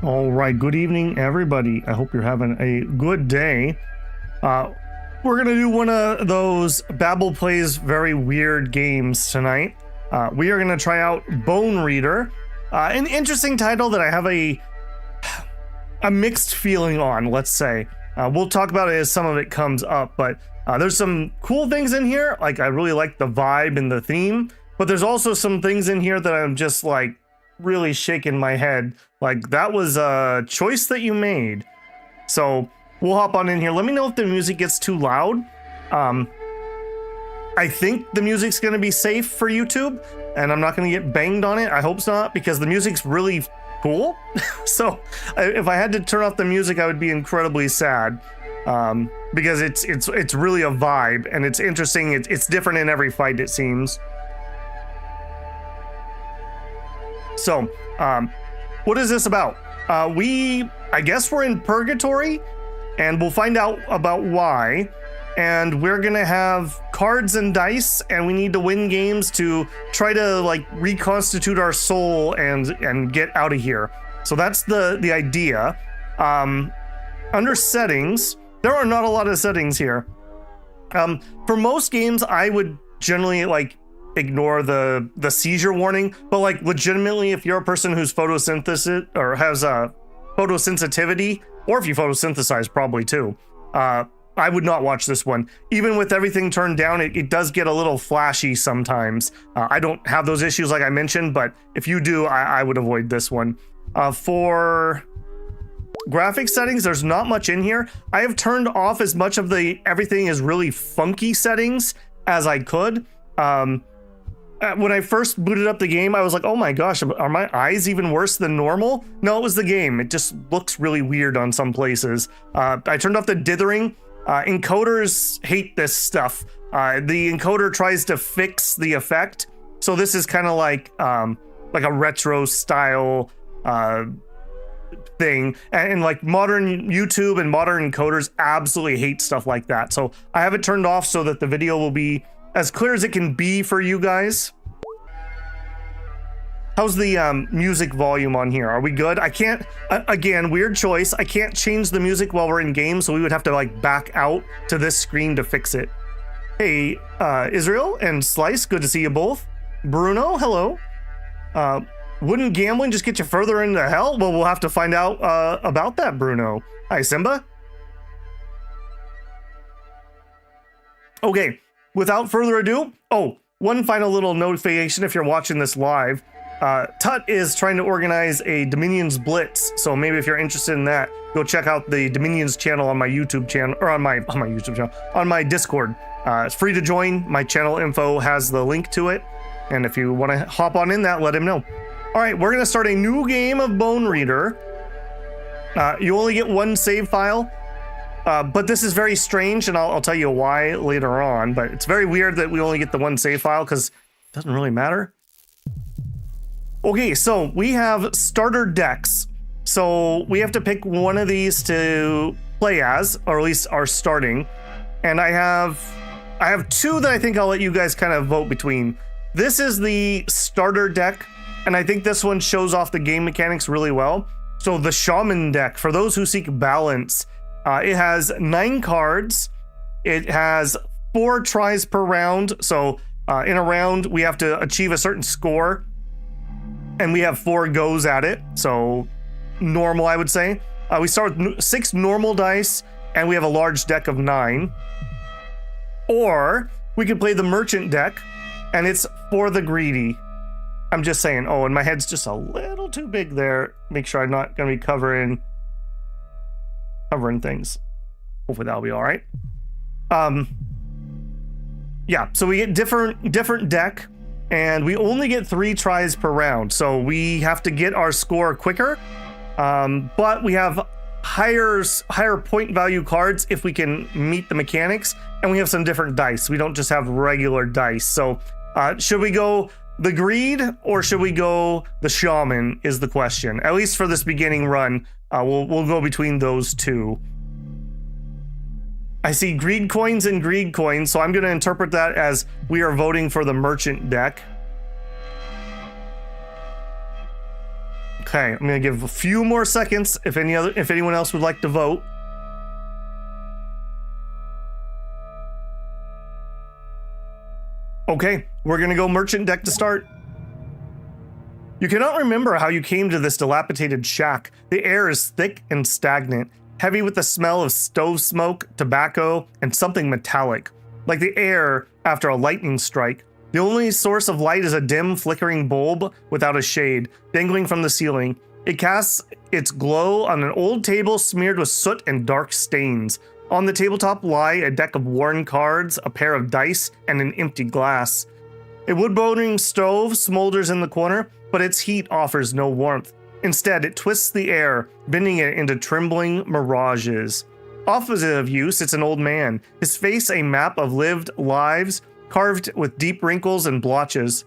All right, good evening, everybody. I hope you're having a good day. We're gonna do one of those Babel Plays Very Weird games tonight. We are gonna try out BONEREADER, an interesting title that I have a mixed feeling on, let's say. We'll talk about it as some of it comes up, but there's some cool things in here. Like, I really like the vibe and the theme, but there's also some things in here that I'm just like really shaking my head. Like, that was a choice that you made. So we'll hop on in here. Let me know if the music gets too loud. I think the music's gonna be safe for YouTube and I'm not gonna get banged on it. I hope not, because the music's really cool. So if I had to turn off the music, I would be incredibly sad, because it's really a vibe and it's interesting. It's different in every fight, it seems. So what is this about? I guess we're in Purgatory, and we'll find out about why. And we're gonna have cards and dice, and we need to win games to try to like reconstitute our soul and get out of here. So that's the idea. Under settings, there are not a lot of settings here. For most games, I would generally like ignore the seizure warning, but like legitimately, if you're a person who's photosynthesis or has a photosensitivity, or if you photosynthesize probably too, I would not watch this one. Even with everything turned down, it does get a little flashy sometimes. I don't have those issues like I mentioned, but if you do, I would avoid this one. For graphic settings, there's not much in here. I have turned off as much of the everything is really funky settings as I could. When I first booted up the game, I was like, oh my gosh, are my eyes even worse than normal? No, it was the game. It just looks really weird on some places. I turned off the dithering. Encoders hate this stuff. The encoder tries to fix the effect. So this is kind of like a retro style thing. And like modern YouTube and modern encoders absolutely hate stuff like that. So I have it turned off so that the video will be as clear as it can be for you guys. How's the music volume on here? Are we good? I can't, again, weird choice. I can't change the music while we're in game, so we would have to like back out to this screen to fix it. Hey, Israel and Slice, good to see you both. Bruno, hello. Wouldn't gambling just get you further into hell? Well, we'll have to find out about that, Bruno. Hi, Simba. Okay. Without further ado, one final little notification if you're watching this live. Tut is trying to organize a Dominions Blitz, so maybe if you're interested in that, go check out the Dominions channel on my YouTube channel, or on my YouTube channel, on my Discord. It's free to join. My channel info has the link to it, and if you want to hop on in that, let him know. All right, we're gonna start a new game of BONEREADER. You only get one save file. But this is very strange, and I'll tell you why later on, but it's very weird that we only get the one save file because it doesn't really matter. Okay, so we have starter decks. So we have to pick one of these to play as, or at least are starting. And I have two that I think I'll let you guys kind of vote between. This is the starter deck, and I think this one shows off the game mechanics really well. So the Shaman deck, for those who seek balance, it has 9 cards. It has 4 tries per round. So in a round, we have to achieve a certain score. And we have 4 goes at it. So normal, I would say. We start with 6 normal dice, and we have a large deck of 9. Or we could play the merchant deck, and it's for the greedy. I'm just saying. Oh, and my head's just a little too big there. Make sure I'm not going to be covering things. Hopefully that'll be all right. Yeah, so we get different deck, and we only get 3 tries per round, so we have to get our score quicker. But we have higher point value cards if we can meet the mechanics, and we have some different dice. We don't just have regular dice. So should we go the greed or should we go the shaman is the question. At least for this beginning run, we'll go between those two. I see greed coins and greed coins, so I'm going to interpret that as we are voting for the merchant deck. Okay, I'm gonna give a few more seconds if anyone else would like to vote. Okay, we're gonna go merchant deck to start. You cannot remember how you came to this dilapidated shack. The air is thick and stagnant, heavy with the smell of stove smoke, tobacco, and something metallic, like the air after a lightning strike. The only source of light is a dim, flickering bulb without a shade, dangling from the ceiling. It casts its glow on an old table smeared with soot and dark stains. On the tabletop lie a deck of worn cards, a pair of dice, and an empty glass. A wood-burning stove smolders in the corner, but its heat offers no warmth. Instead, it twists the air, bending it into trembling mirages. Opposite of you sits an old man, his face a map of lived lives, carved with deep wrinkles and blotches.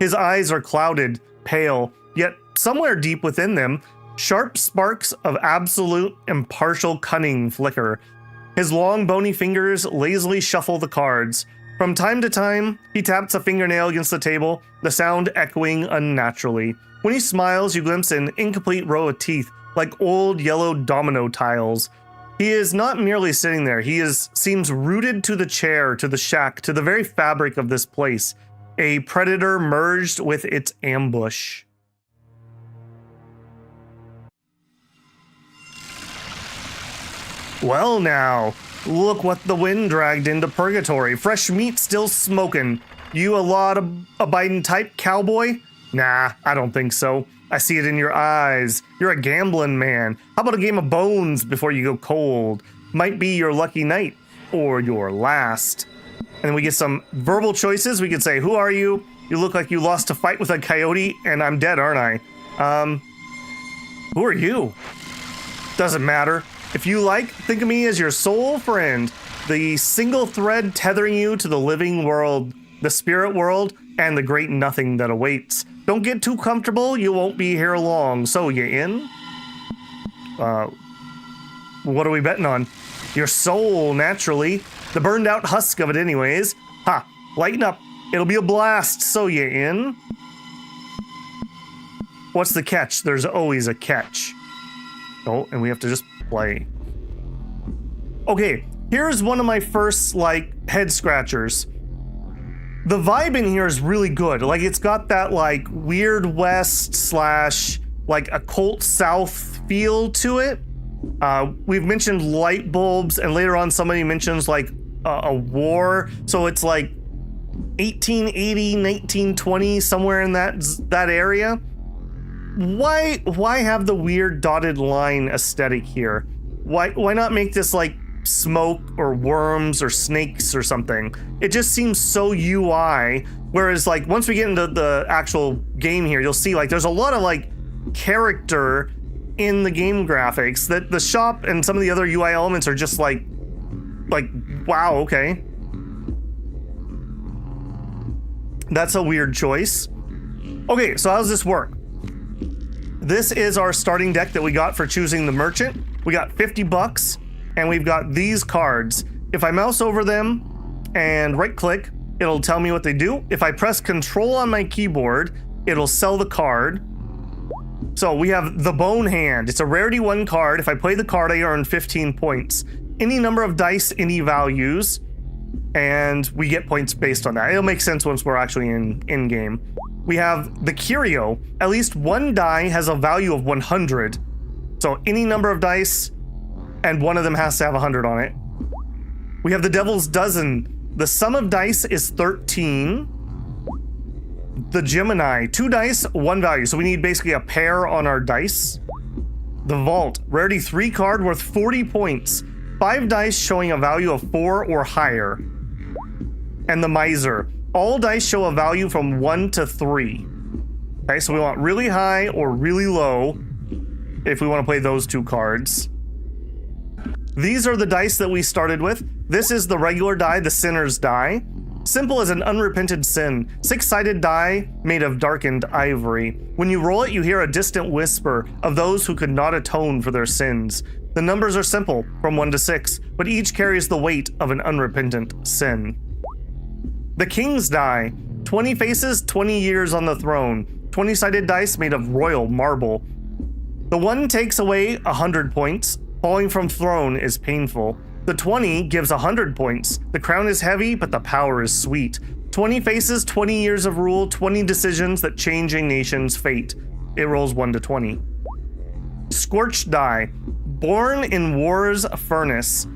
His eyes are clouded, pale, yet somewhere deep within them, sharp sparks of absolute impartial cunning flicker. His long bony fingers lazily shuffle the cards. From time to time, he taps a fingernail against the table, the sound echoing unnaturally. When he smiles, you glimpse an incomplete row of teeth, like old yellow domino tiles. He is not merely sitting there, seems rooted to the chair, to the shack, to the very fabric of this place. A predator merged with its ambush. Well now, look what the wind dragged into Purgatory. Fresh meat still smoking. You a law-abiding type, cowboy? Nah, I don't think so. I see it in your eyes. You're a gambling man. How about a game of bones before you go cold? Might be your lucky night, or your last. And then we get some verbal choices. We could say, who are you? You look like you lost a fight with a coyote, and I'm dead, aren't I? Who are you? Doesn't matter. If you like, think of me as your soul friend, the single thread tethering you to the living world, the spirit world, and the great nothing that awaits. Don't get too comfortable, you won't be here long. So, you in? What are we betting on? Your soul, naturally. The burned out husk of it anyways. Ha, lighten up. It'll be a blast, so you in? What's the catch? There's always a catch. Oh, and we have to just play. Okay, here's one of my first, head scratchers. The vibe in here is really good. Like, it's got that, Weird West / Occult South feel to it. We've mentioned light bulbs, and later on somebody mentions, a war. So it's, 1880, 1920, somewhere in that area. Why have the weird dotted line aesthetic here? Why not make this, smoke or worms or snakes or something? It just seems so UI, whereas once we get into the actual game here, you'll see there's a lot of character in the game graphics that the shop and some of the other UI elements are just wow, okay. That's a weird choice. Okay, so how does this work? This is our starting deck that we got for choosing the merchant. We got 50 bucks. And we've got these cards. If I mouse over them and right click, it'll tell me what they do. If I press Control on my keyboard, it'll sell the card. So we have the Bone Hand. It's a rarity 1 card. If I play the card, I earn 15 points. Any number of dice, any values, and we get points based on that. It'll make sense once we're actually in game. We have the Curio. At least 1 die has a value of 100. So any number of dice, and one of them has to have 100 on it. We have the Devil's Dozen. The sum of dice is 13. The Gemini, 2 dice, 1 value. So we need basically a pair on our dice. The Vault, rarity 3 card worth 40 points. 5 dice showing a value of 4 or higher. And the Miser, all dice show a value from 1 to 3. Okay, so we want really high or really low if we want to play those 2 cards. These are the dice that we started with. This is the regular die, the sinner's die. Simple as an unrepented sin. 6-sided die made of darkened ivory. When you roll it, you hear a distant whisper of those who could not atone for their sins. The numbers are simple, from 1 to 6, but each carries the weight of an unrepentant sin. The King's die. 20 faces, 20 years on the throne. 20-sided dice made of royal marble. The 1 takes away 100 points. Falling from throne is painful. The 20 gives 100 points. The crown is heavy, but the power is sweet. 20 faces, 20 years of rule, 20 decisions that change a nation's fate. It rolls 1 to 20. Scorched die. Born in war's furnace.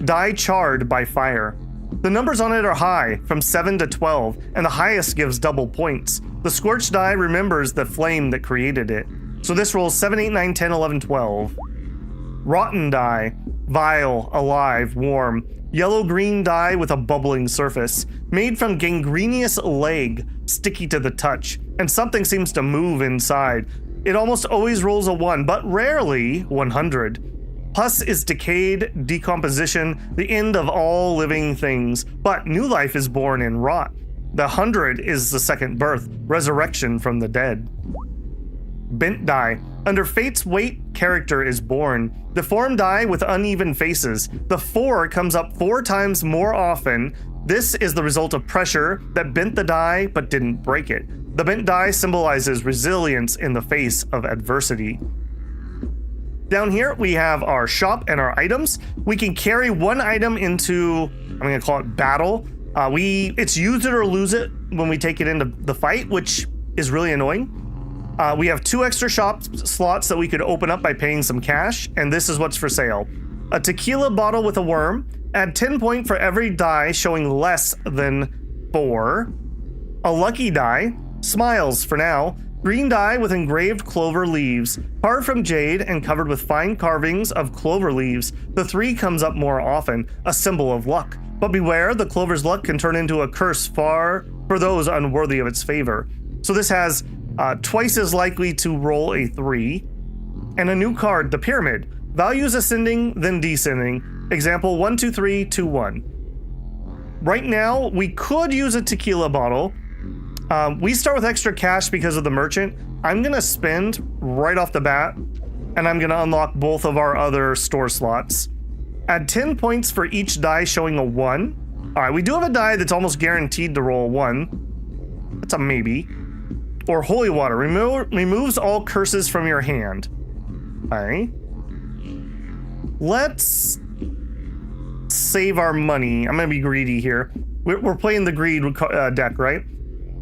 Die charred by fire. The numbers on it are high, from 7 to 12, and the highest gives double points. The scorched die remembers the flame that created it. So this rolls 7, 8, 9, 10, 11, 12. Rotten die. Vile, alive, warm. Yellow-green dye with a bubbling surface. Made from gangrenous leg, sticky to the touch. And something seems to move inside. It almost always rolls a 1, but rarely 100. Pus is decayed, decomposition, the end of all living things. But new life is born in rot. The 100 is the second birth, resurrection from the dead. Bent die. Under fate's weight, character is born. Deformed die with uneven faces. The 4 comes up 4 times more often. This is the result of pressure that bent the die but didn't break it. The bent die symbolizes resilience in the face of adversity. Down here we have our shop and our items. We can carry 1 item into, I'm gonna call it battle. It's use it or lose it when we take it into the fight, which is really annoying. We have 2 extra shop slots that we could open up by paying some cash, and this is what's for sale. A tequila bottle with a worm. Add 10 points for every die showing less than 4. A lucky die. Smiles for now. Green die with engraved clover leaves. Carved from jade and covered with fine carvings of clover leaves. The 3 comes up more often, a symbol of luck. But beware, the clover's luck can turn into a curse for those unworthy of its favor. So this has twice as likely to roll a 3. And a new card, the pyramid. Values ascending, then descending. Example 1, 2, 3, 2, 1. Right now, we could use a tequila bottle. We start with extra cash because of the merchant. I'm gonna spend right off the bat, and I'm gonna unlock both of our other store slots. Add 10 points for each die showing a 1. All right, we do have a die that's almost guaranteed to roll a 1. That's a maybe. Or holy water, removes all curses from your hand. Okay. Let's save our money. I'm gonna be greedy here. We're playing the greed deck, right?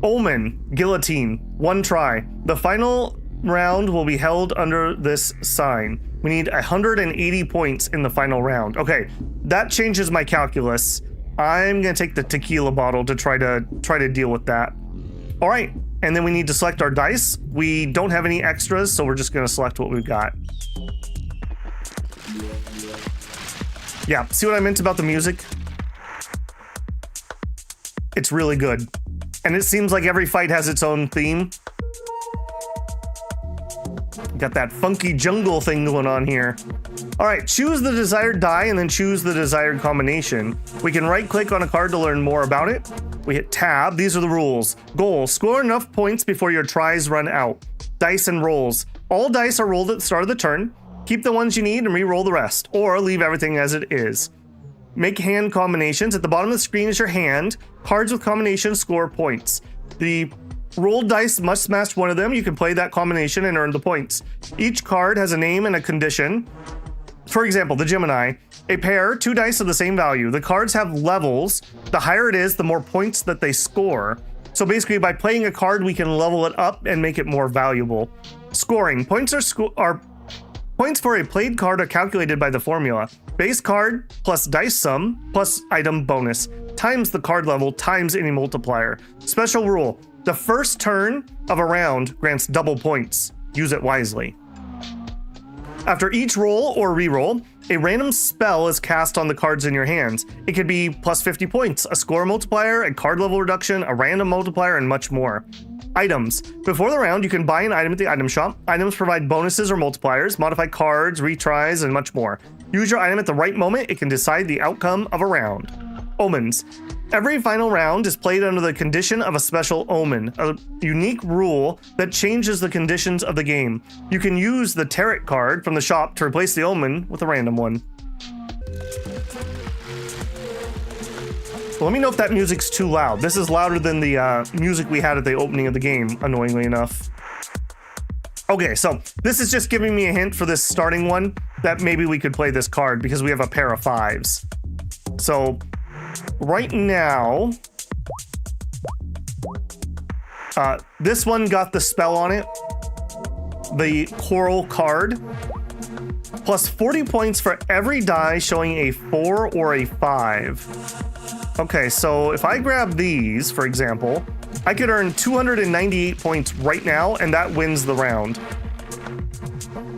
Omen, guillotine, 1 try. The final round will be held under this sign. We need 180 points in the final round. Okay, that changes my calculus. I'm gonna take the tequila bottle to try to deal with that. All right, and then we need to select our dice. We don't have any extras, so we're just gonna select what we've got. Yeah, see what I meant about the music? It's really good. And it seems like every fight has its own theme. Got that funky jungle thing going on here. All right, choose the desired die and then choose the desired combination. We can right click on a card to learn more about it. We hit tab. These are the rules. Goal, score enough points before your tries run out. Dice and rolls. All dice are rolled at the start of the turn. Keep the ones you need and re-roll the rest, or leave everything as it is. Make hand combinations. At the bottom of the screen is your hand. Cards with combinations score points. The rolled dice must match one of them. You can play that combination and earn the points. Each card has a name and a condition. For example, the Gemini. A pair, 2 dice of the same value. The cards have levels. The higher it is, the more points that they score. So basically, by playing a card, we can level it up and make it more valuable. Scoring. Points for a played card are calculated by the formula. Base card plus dice sum plus item bonus times the card level times any multiplier. Special rule. The first turn of a round grants double points. Use it wisely. After each roll or re-roll, a random spell is cast on the cards in your hands. It could be plus 50 points, a score multiplier, a card level reduction, a random multiplier, and much more. Items. Before the round, you can buy an item at the item shop. Items provide bonuses or multipliers, modify cards, retries, and much more. Use your item at the right moment. It can decide the outcome of a round. Omens. Every final round is played under the condition of a special omen, a unique rule that changes the conditions of the game. You can use the tarot card from the shop to replace the omen with a random one. Let me know if that music's too loud. This is louder than the music we had at the opening of the game, annoyingly enough. Okay, so this is just giving me a hint for this starting one that maybe we could play this card because we have a pair of 5s. So right now, this one got the spell on it, the coral card, plus 40 points for every die showing a 4 or a 5. Okay, so if I grab these, for example, I could earn 298 points right now, and that wins the round.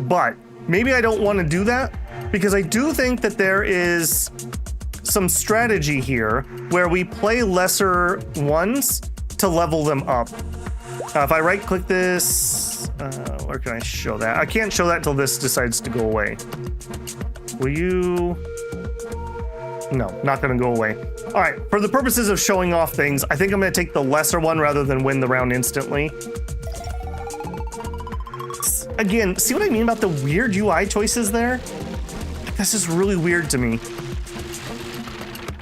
But maybe I don't want to do that, because I do think that there is some strategy here where we play lesser ones to level them up. If I right-click this, where can I show that? I can't show that till this decides to go away. Will you... No, not going to go away. All right, for the purposes of showing off things, I think I'm going to take the lesser one rather than win the round instantly. Again, see what I mean about the weird UI choices there? That's just really weird to me.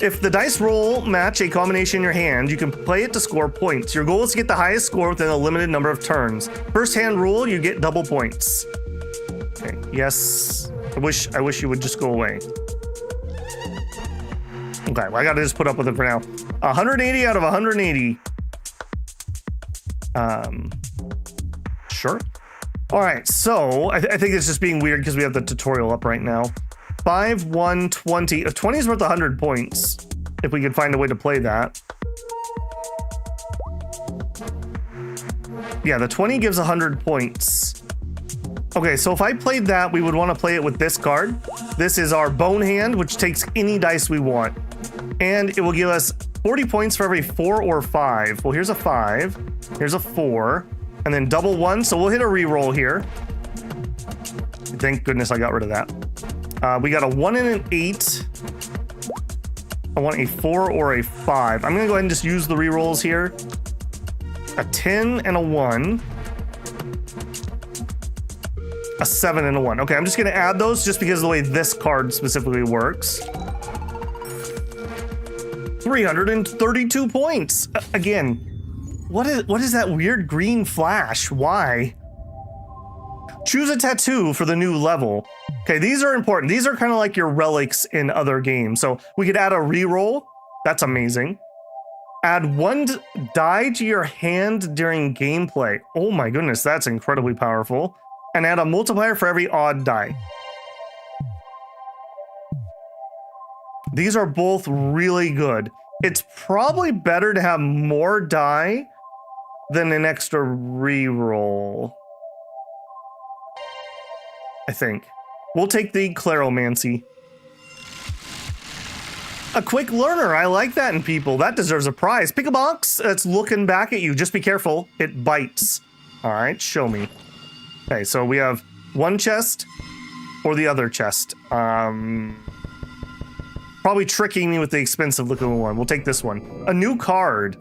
If the dice roll match a combination in your hand, you can play it to score points. Your goal is to get the highest score within a limited number of turns. First hand rule, you get double points. Okay, yes. I wish you would just go away. Okay, well, I gotta just put up with it for now. 180 out of 180. Sure. All right, so I think it's just being weird because we have the tutorial up right now. 5, 1, 20. 20 is worth 100 points, if we could find a way to play that. Yeah, the 20 gives 100 points. Okay, so if I played that, we would want to play it with this card. This is our bone hand, which takes any dice we want. And it will give us 40 points for every 4 or 5. Well, here's a 5. Here's a 4. And then double 1, so we'll hit a reroll here. Thank goodness I got rid of that. We got a 1 and an 8. I want a 4 or a 5. I'm going to go ahead and just use the rerolls here. A 10 and a 1. A 7 and a 1. Okay, I'm just going to add those just because of the way this card specifically works. 332 points. Again, what is that weird green flash? Why? Choose a tattoo for the new level. Okay, these are important. These are kind of like your relics in other games. So we could add a reroll. That's amazing. Add 1 die to your hand during gameplay. Oh my goodness, that's incredibly powerful. And add a multiplier for every odd die. These are both really good. It's probably better to have more die than an extra reroll. I think. We'll take the Claromancy. A quick learner. I like that in people. That deserves a prize. Pick a box that's looking back at you. Just be careful. It bites. All right, show me. Okay, so we have one chest or the other chest. Probably tricking me with the expensive looking one. We'll take this one. A new card.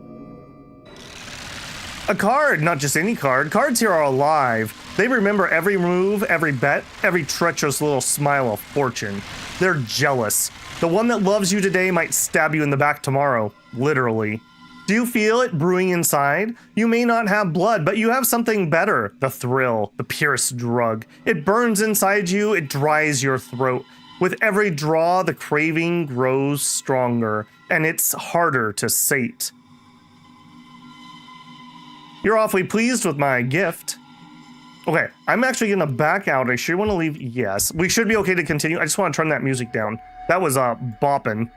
A card, not just any card. Cards here are alive. They remember every move, every bet, every treacherous little smile of fortune. They're jealous. The one that loves you today might stab you in the back tomorrow, literally. Do you feel it brewing inside? You may not have blood, but you have something better. The thrill, the purest drug. It burns inside you, it dries your throat. With every draw, the craving grows stronger, and it's harder to sate. You're awfully pleased with my gift. Okay, I'm actually gonna back out. I sure want to leave. Yes, we should be okay to continue. I just want to turn that music down. That was bopping.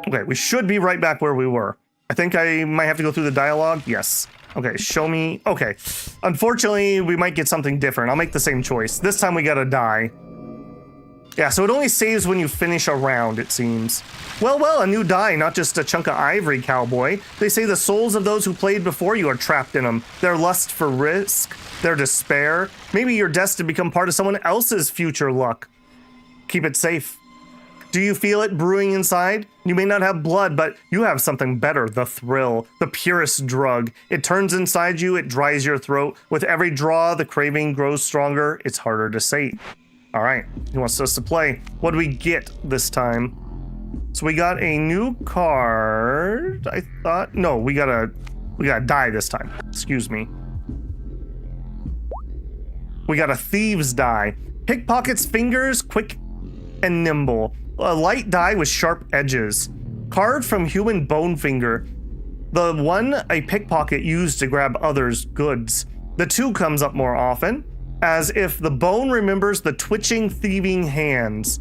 Okay, we should be right back where we were. I think I might have to go through the dialogue. Yes. Okay, show me. Okay. Unfortunately, we might get something different. I'll make the same choice. This time we gotta die. Yeah, so it only saves when you finish a round, it seems. Well, a new die, not just a chunk of ivory, cowboy. They say the souls of those who played before you are trapped in them. Their lust for risk, their despair. Maybe you're destined to become part of someone else's future luck. Keep it safe. Do you feel it brewing inside? You may not have blood, but you have something better, the thrill, the purest drug. It turns inside you, it dries your throat. With every draw, the craving grows stronger. It's harder to sate. All right, he wants us to play. What do we get this time? So we got a new card, I thought. No, we got a die this time. Excuse me. We got a thieves die. Pickpocket's fingers, quick and nimble. A light die with sharp edges. Carved from human bone finger. The one a pickpocket used to grab others' goods. The 2 comes up more often, as if the bone remembers the twitching, thieving hands.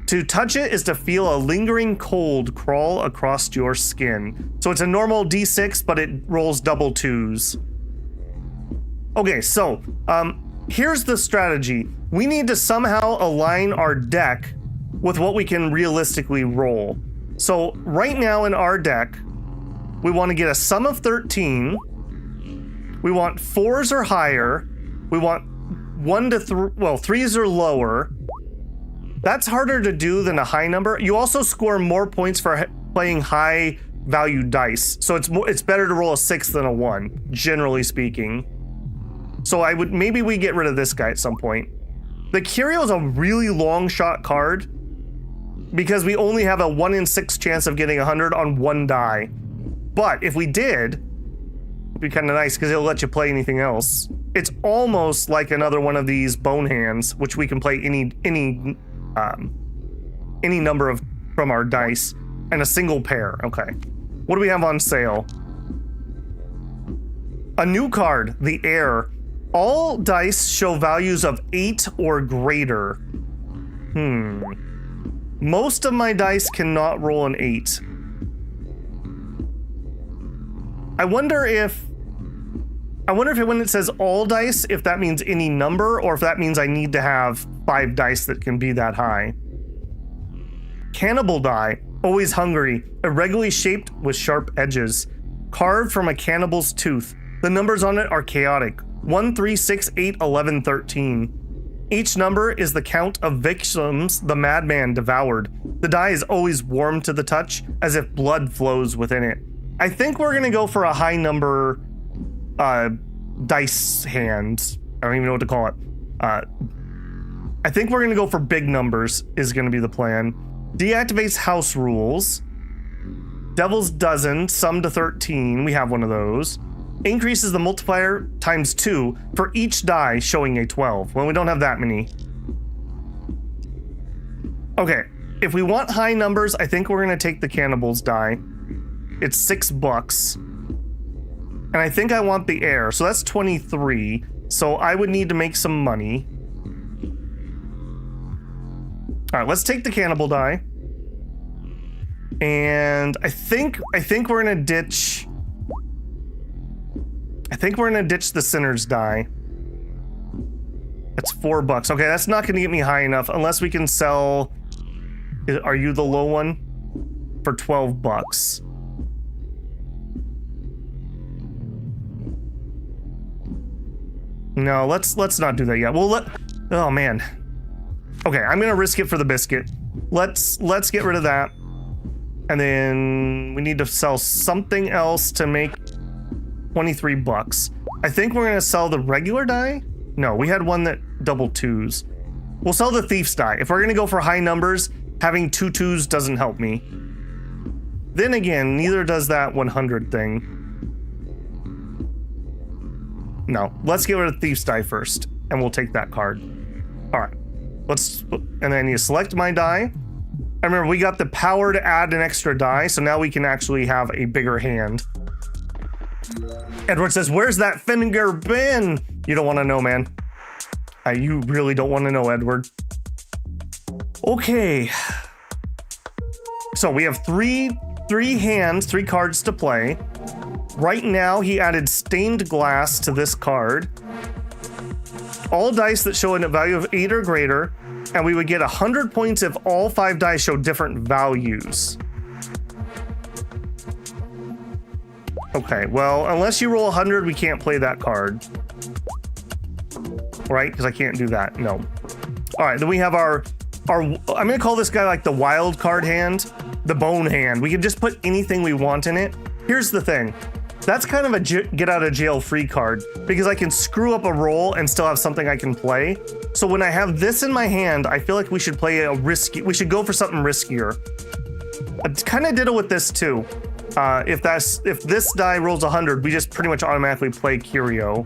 To touch it is to feel a lingering cold crawl across your skin. So it's a normal D6, but it rolls double 2s. Okay, so here's the strategy. We need to somehow align our deck with what we can realistically roll. So right now in our deck, we want to get a sum of 13. We want 4s or higher. We want 1 to 3, well, 3s or lower. That's harder to do than a high number. You also score more points for playing high value dice. So it's better to roll a 6 than a 1, generally speaking. So maybe we get rid of this guy at some point. The Curio is a really long shot card because we only have a 1 in 6 chance of getting 100 on 1 die. But if we did, it'd be kind of nice because it'll let you play anything else. It's almost like another one of these bone hands, which we can play any number of from our dice, and a single pair. Okay, what do we have on sale? A new card, the Air. All dice show values of 8 or greater. Most of my dice cannot roll an 8. I wonder if when it says all dice, if that means any number, or if that means I need to have 5 dice that can be that high. Cannibal die, always hungry, irregularly shaped with sharp edges, carved from a cannibal's tooth. The numbers on it are chaotic. 1, 3, 6, 8, 11, 13. Each number is the count of victims the madman devoured. The die is always warm to the touch, as if blood flows within it. I think we're gonna go for a high number dice hand. I don't even know what to call it. I think we're gonna go for big numbers is gonna be the plan. Deactivates house rules. Devil's Dozen, sum to 13. We have one of those. Increases the multiplier times 2 for each die showing a 12. Well, we don't have that many. Okay, if we want high numbers, I think we're gonna take the Cannibal's die. It's $6. And I think I want the Air, so that's 23. So I would need to make some money. All right, let's take the Cannibal die. And I think we're gonna ditch. I think we're gonna ditch the Sinner's die. That's $4. Okay, that's not gonna get me high enough unless we can sell. Are you the low one? For $12. No, let's not do that yet. Oh man. Okay, I'm gonna risk it for the biscuit. Let's get rid of that. And then we need to sell something else to make $23. I think we're gonna sell the regular die. No, we had one that double 2s. We'll sell the Thief's die. If we're gonna go for high numbers, having 2 2s doesn't help me. Then again, neither does that 100 thing. No, let's get rid of Thief's die first, and we'll take that card. All right, and then you select my die. And remember, we got the power to add an extra die, so now we can actually have a bigger hand. Edward says, where's that finger been? You don't want to know, man. You really don't want to know, Edward. Okay. So we have three hands, 3 cards to play. Right now, he added stained glass to this card. All dice that show a value of 8 or greater, and we would get 100 points if all 5 dice show different values. Okay, well, unless you roll 100, we can't play that card. Right? Because I can't do that, no. All right, then we have our I'm gonna call this guy like the wild card hand, the bone hand. We can just put anything we want in it. Here's the thing. That's kind of a get out of jail free card because I can screw up a roll and still have something I can play. So when I have this in my hand, I feel like we should play we should go for something riskier. I kind of did it with this too. If this die rolls 100, we just pretty much automatically play Curio.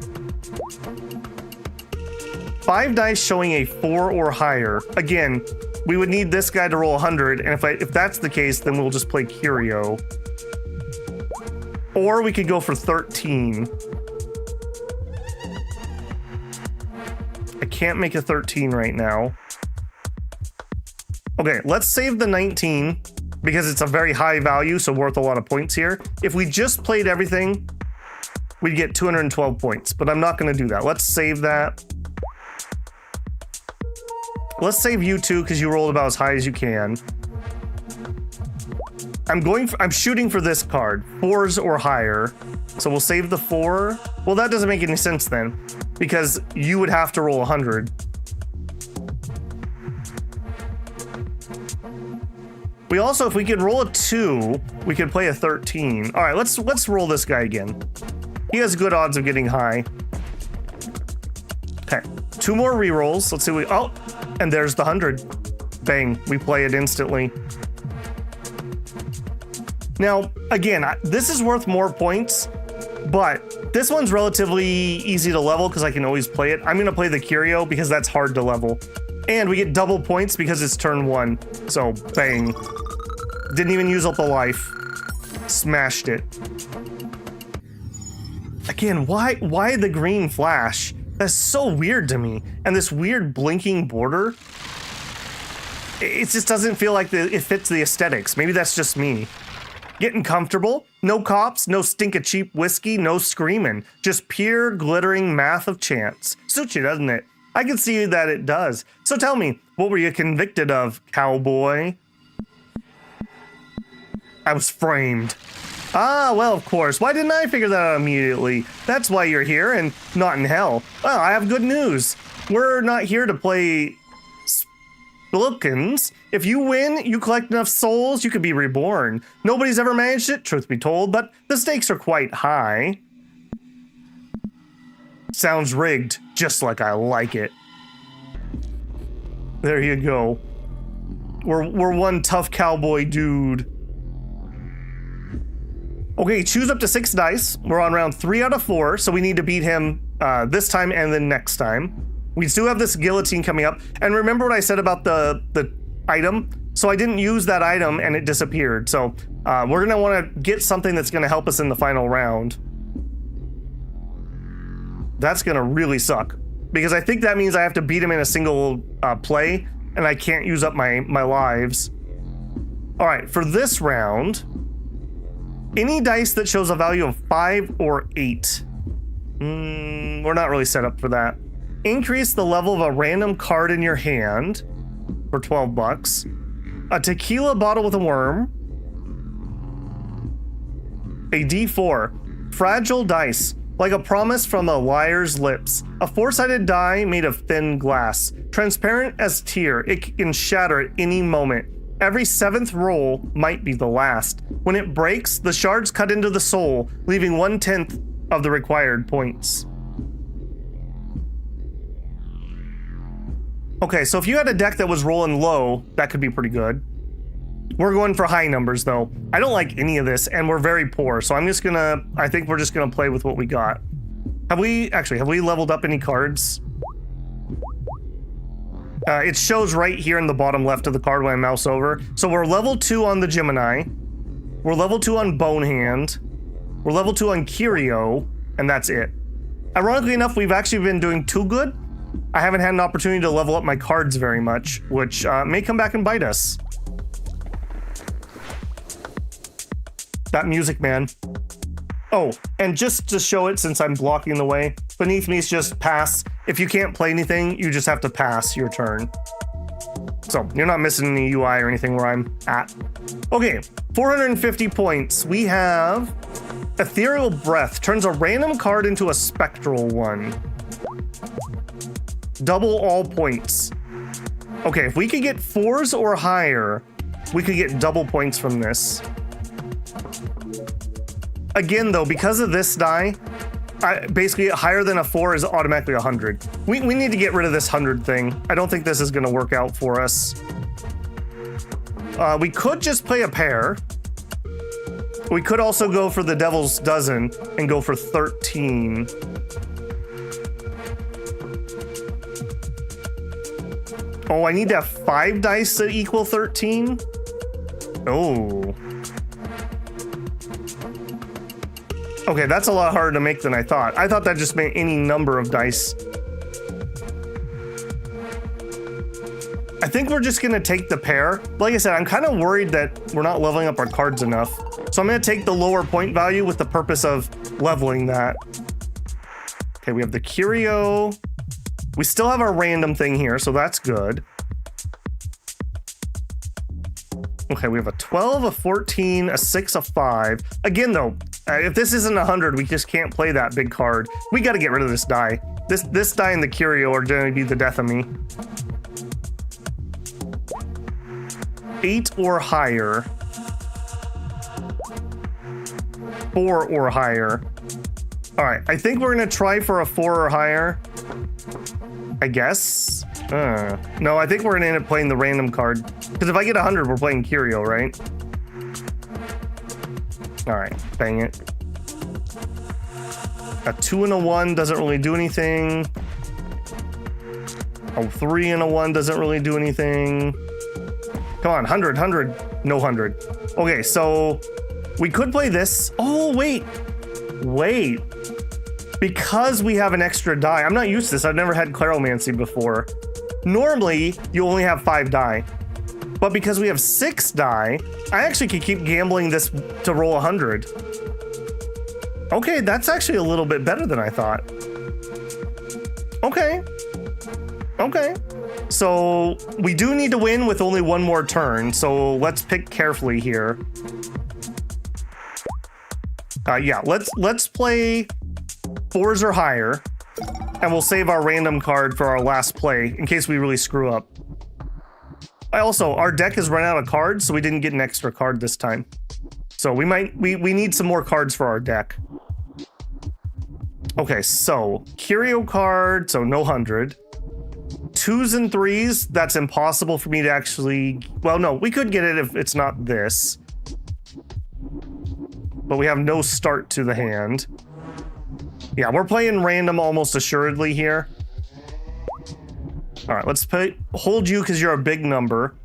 5 dice showing a 4 or higher. Again, we would need this guy to roll 100, and if that's the case, then we'll just play Curio. Or we could go for 13. I can't make a 13 right now. Okay, let's save the 19 because it's a very high value, so worth a lot of points here. If we just played everything, we'd get 212 points, but I'm not going to do that. Let's save that. Let's save you too because you rolled about as high as you can. I'm shooting for this card, 4s or higher. So we'll save the 4. Well, that doesn't make any sense then because you would have to roll 100. We also, if we could roll a 2, we could play a 13. All right, let's roll this guy again. He has good odds of getting high. Okay, 2 more rerolls. Let's see oh, and there's the 100. Bang, we play it instantly. Now, again, this is worth more points, but this one's relatively easy to level because I can always play it. I'm gonna play the Curio because that's hard to level. And we get double points because it's turn 1. So, bang. Didn't even use up the life. Smashed it. Again, why the green flash? That's so weird to me. And this weird blinking border. It just doesn't feel like it fits the aesthetics. Maybe that's just me. Getting comfortable. No cops, no stink of cheap whiskey, no screaming. Just pure glittering math of chance. Suits you, doesn't it? I can see that it does. So tell me, what were you convicted of, cowboy? I was framed. Ah, well, of course. Why didn't I figure that out immediately? That's why you're here and not in hell. Well, I have good news. We're not here to play Spilkins. If you win, you collect enough souls, you could be reborn. Nobody's ever managed it, truth be told, but the stakes are quite high. Sounds rigged, just like I like it. There you go. We're one tough cowboy dude. Okay, choose up to 6 dice. We're on round 3 out of 4, so we need to beat him this time and then next time. We still have this guillotine coming up. And remember what I said about the item? So I didn't use that item and it disappeared. So we're gonna wanna get something that's gonna help us in the final round. That's gonna really suck. Because I think that means I have to beat him in a single play and I can't use up my lives. All right, for this round, any dice that shows a value of 5 or 8. We're not really set up for that. Increase the level of a random card in your hand for 12 bucks. A tequila bottle with a worm. A D4. Fragile dice. Like a promise from a liar's lips. A 4-sided die made of thin glass. Transparent as tear. It can shatter at any moment. Every 7th roll might be the last. When it breaks, the shards cut into the soul, leaving 1/10 of the required points. Okay, so if you had a deck that was rolling low, that could be pretty good. We're going for high numbers though. I don't like any of this and we're very poor, so I think we're just gonna play with what we got. Have we leveled up any cards? It shows right here in the bottom left of the card when I mouse over. So we're level 2 on the Gemini. We're level 2 on Bonehand. We're level 2 on Curio, and that's it. Ironically enough, we've actually been doing too good. I haven't had an opportunity to level up my cards very much, which may come back and bite us. That music, man. Oh, and just to show it since I'm blocking the way, beneath me is just pass. If you can't play anything, you just have to pass your turn. So you're not missing any UI or anything where I'm at. Okay, 450 points. We have Ethereal Breath. Turns a random card into a spectral one. Double all points. Okay, if we could get 4s or higher, we could get double points from this. Again, though, because of this die, basically higher than a 4 is automatically 100. We need to get rid of this 100 thing. I don't think this is going to work out for us. We could just play a pair. We could also go for the devil's dozen and go for 13. Oh, I need to have 5 dice to equal 13? Oh. Okay, that's a lot harder to make than I thought. I thought that just meant any number of dice. I think we're just gonna take the pair. Like I said, I'm kind of worried that we're not leveling up our cards enough. So I'm gonna take the lower point value with the purpose of leveling that. Okay, we have the curio. We still have our random thing here, so that's good. Okay, we have a 12, a 14, a 6, a 5. Again, though, if this isn't 100, we just can't play that big card. We got to get rid of this die. This die and the curio are going to be the death of me. 8 or higher. 4 or higher. All right, I think we're going to try for a 4 or higher. I guess. No, I think we're going to end up playing the random card. Because if I get 100, we're playing curio, right? All right, bang it. A 2 and a 1 doesn't really do anything. A 3 and a 1 doesn't really do anything. Come on, 100, 100, no 100. Okay, so we could play this. Oh, wait. Because we have an extra die. I'm not used to this. I've never had Claromancy before. Normally, you only have 5 die. But because we have 6 die, I actually could keep gambling this to roll 100. Okay, that's actually a little bit better than I thought. Okay. So we do need to win with only 1 more turn. So let's pick carefully here. Yeah, let's play 4s or higher, and we'll save our random card for our last play in case we really screw up. Also, our deck has run out of cards, so we didn't get an extra card this time. So we need some more cards for our deck. Okay, so curio card, so no 100. 2s and 3s, that's impossible for me to actually... Well, no, we could get it if it's not this. But we have no start to the hand. Yeah, we're playing random almost assuredly here. All right, let's hold you because you're a big number.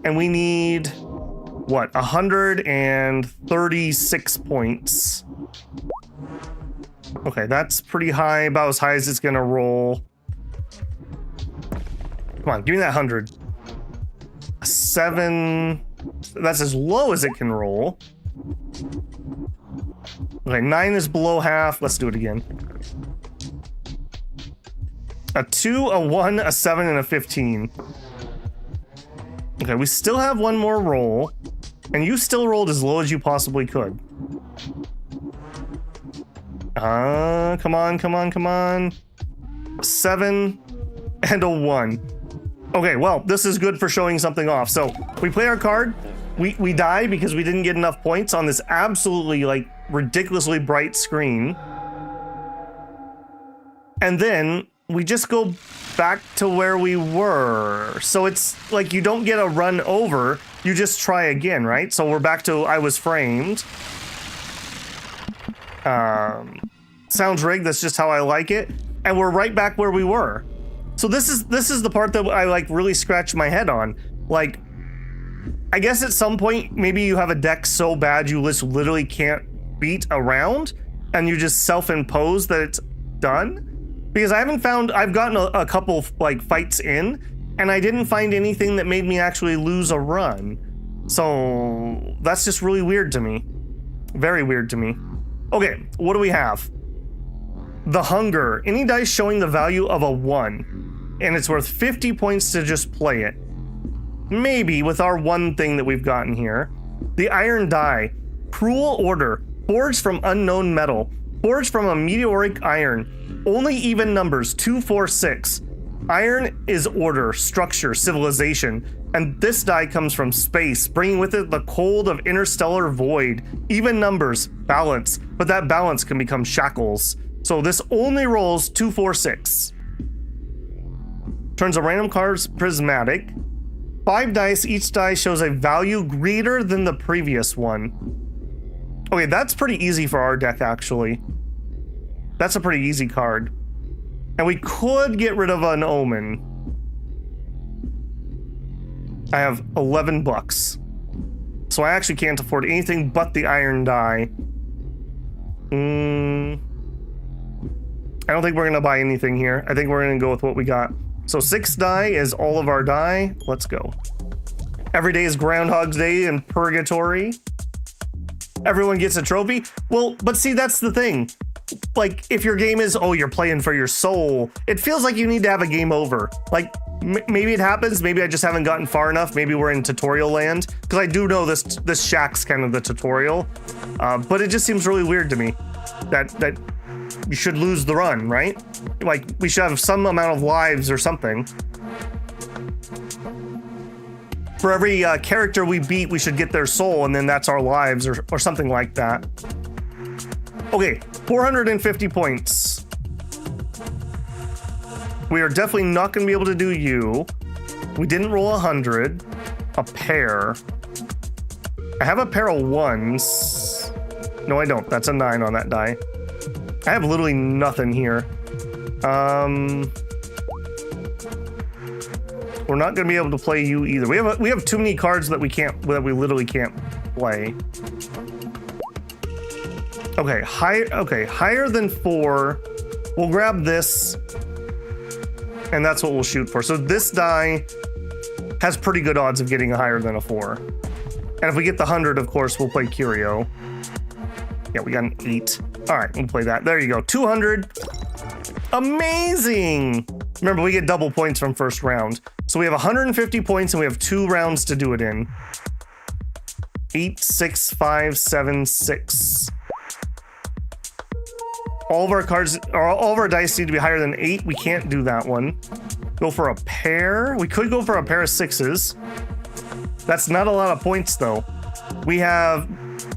And we need, what, 136 points. Okay, that's pretty high, about as high as it's gonna roll. Come on, give me that 100. 7, that's as low as it can roll. Okay, 9 is below half. Let's do it again. A 2, a 1, a 7, and a 15. Okay, we still have 1 more roll, and you still rolled as low as you possibly could. Come on. 7 and a 1. Okay, well, this is good for showing something off. So we play our card. We die because we didn't get enough points on this absolutely, like, ridiculously bright screen. And then we just go back to where we were. So it's like you don't get a run over, you just try again, right? So we're back to I was framed. Sounds rigged, that's just how I like it. And we're right back where we were. So this is the part that I like really scratch my head on. Like, I guess at some point, maybe you have a deck so bad you just literally can't beat a round, and you just self-impose that it's done. Because I've gotten a couple like fights in, and I didn't find anything that made me actually lose a run. So that's just really weird to me. Very weird to me. Okay, what do we have? The Hunger. Any dice showing the value of a 1, and it's worth 50 points to just play it. Maybe with our 1 thing that we've gotten here. The Iron Die. Cruel Order. Forged from unknown metal. Forged from a meteoric iron. Only even numbers, 2, 4, 6. Iron is order, structure, civilization. And this die comes from space, bringing with it the cold of interstellar void. Even numbers, balance. But that balance can become shackles. So this only rolls 2, 4, 6. Turns a random card's prismatic. 5 dice. Each die shows a value greater than the previous one. Okay, that's pretty easy for our deck, actually. That's a pretty easy card. And we could get rid of an omen. I have 11 bucks. So I actually can't afford anything but the iron die. I don't think we're gonna buy anything here. I think we're gonna go with what we got. So 6 die is all of our die. Let's go. Every day is Groundhog's Day in Purgatory. Everyone gets a trophy. Well, but see, that's the thing. Like, if your game is, oh, you're playing for your soul, it feels like you need to have a game over. Like, maybe it happens. Maybe I just haven't gotten far enough. Maybe we're in tutorial land. Because I do know this shack's kind of the tutorial. But it just seems really weird to me that you should lose the run, right? Like, we should have some amount of lives or something. For every character we beat, we should get their soul, and then that's our lives, or something like that. Okay, 450 points. We are definitely not going to be able to do you. We didn't roll 100. A pair. I have a pair of 1s. No, I don't. That's a 9 on that die. I have literally nothing here. We're not going to be able to play you either. We have too many cards that we literally can't play. Okay, higher than 4. We'll grab this, and that's what we'll shoot for. So this die has pretty good odds of getting higher than a 4. And if we get the 100, of course, we'll play Curio. Yeah, we got an 8. All right, we'll play that. There you go, 200. Amazing! Remember, we get double points from first round. So we have 150 points, and we have 2 rounds to do it in. 8, 6, 5, 7, 6. All of our cards, or all of our dice need to be higher than 8. We can't do that one. Go for a pair. We could go for a pair of 6s. That's not a lot of points, though. We have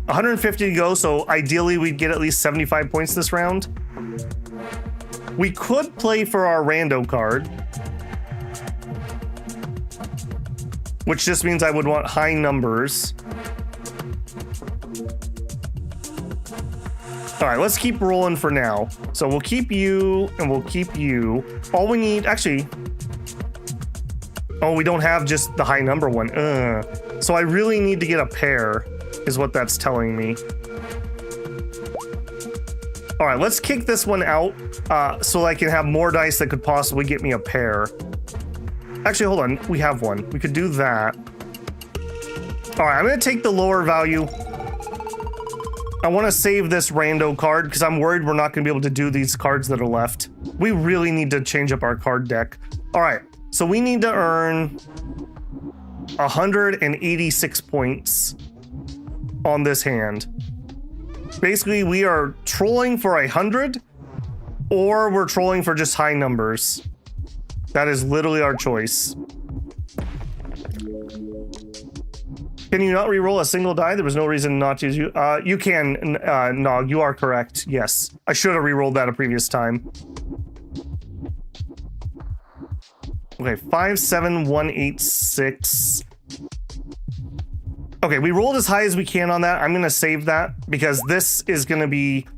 150 to go, so ideally we'd get at least 75 points this round. We could play for our rando card, which just means I would want high numbers. All right, let's keep rolling for now. So we'll keep you, and we'll keep you. All we need, actually, oh, we don't have just the high number one. So I really need to get a pair, is what that's telling me. All right, let's kick this one out so I can have more dice that could possibly get me a pair. Actually, hold on, we have one. We could do that. All right, I'm gonna take the lower value. I want to save this rando card because I'm worried we're not going to be able to do these cards that are left. We really need to change up our card deck. All right, so we need to earn 186 points on this hand. Basically, we are trolling for 100, or we're trolling for just high numbers. That is literally our choice. Can you not re-roll a single die? There was no reason not to use you. You can, Nog, you are correct. Yes. I should have re-rolled that a previous time. Okay, 5, 7, 1, 8, 6. Okay, we rolled as high as we can on that. I'm gonna save that because this is gonna be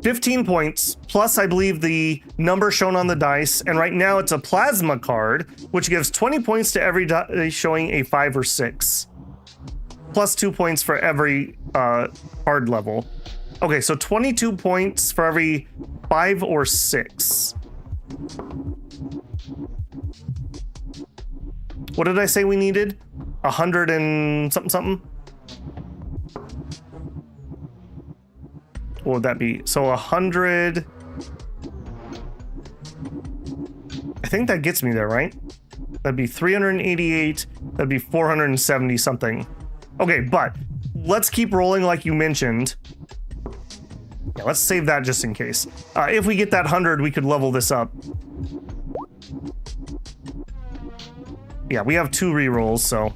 15 points, plus I believe the number shown on the dice, and right now it's a plasma card, which gives 20 points to every die showing a 5 or 6, plus 2 points for every card level. Okay, so 22 points for every 5 or 6. What did I say we needed? 100 and something? What would that be? So 100. I think that gets me there, right? That'd be 388. That'd be 470 something. Okay, but let's keep rolling like you mentioned. Yeah, let's save that just in case. If we get that 100, we could level this up. Yeah, we have 2 rerolls, so.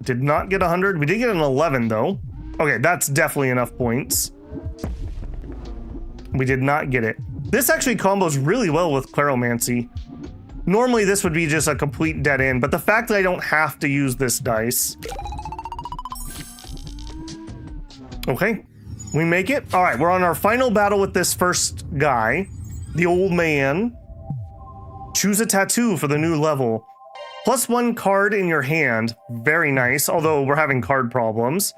Did not get 100. We did get an 11, though. Okay, that's definitely enough points. We did not get it. This actually combos really well with Claromancy. Normally this would be just a complete dead end, but the fact that I don't have to use this dice. Okay, we make it. All right, we're on our final battle with this first guy, the old man. Choose a tattoo for the new level. +1 card in your hand, very nice, although we're having card problems.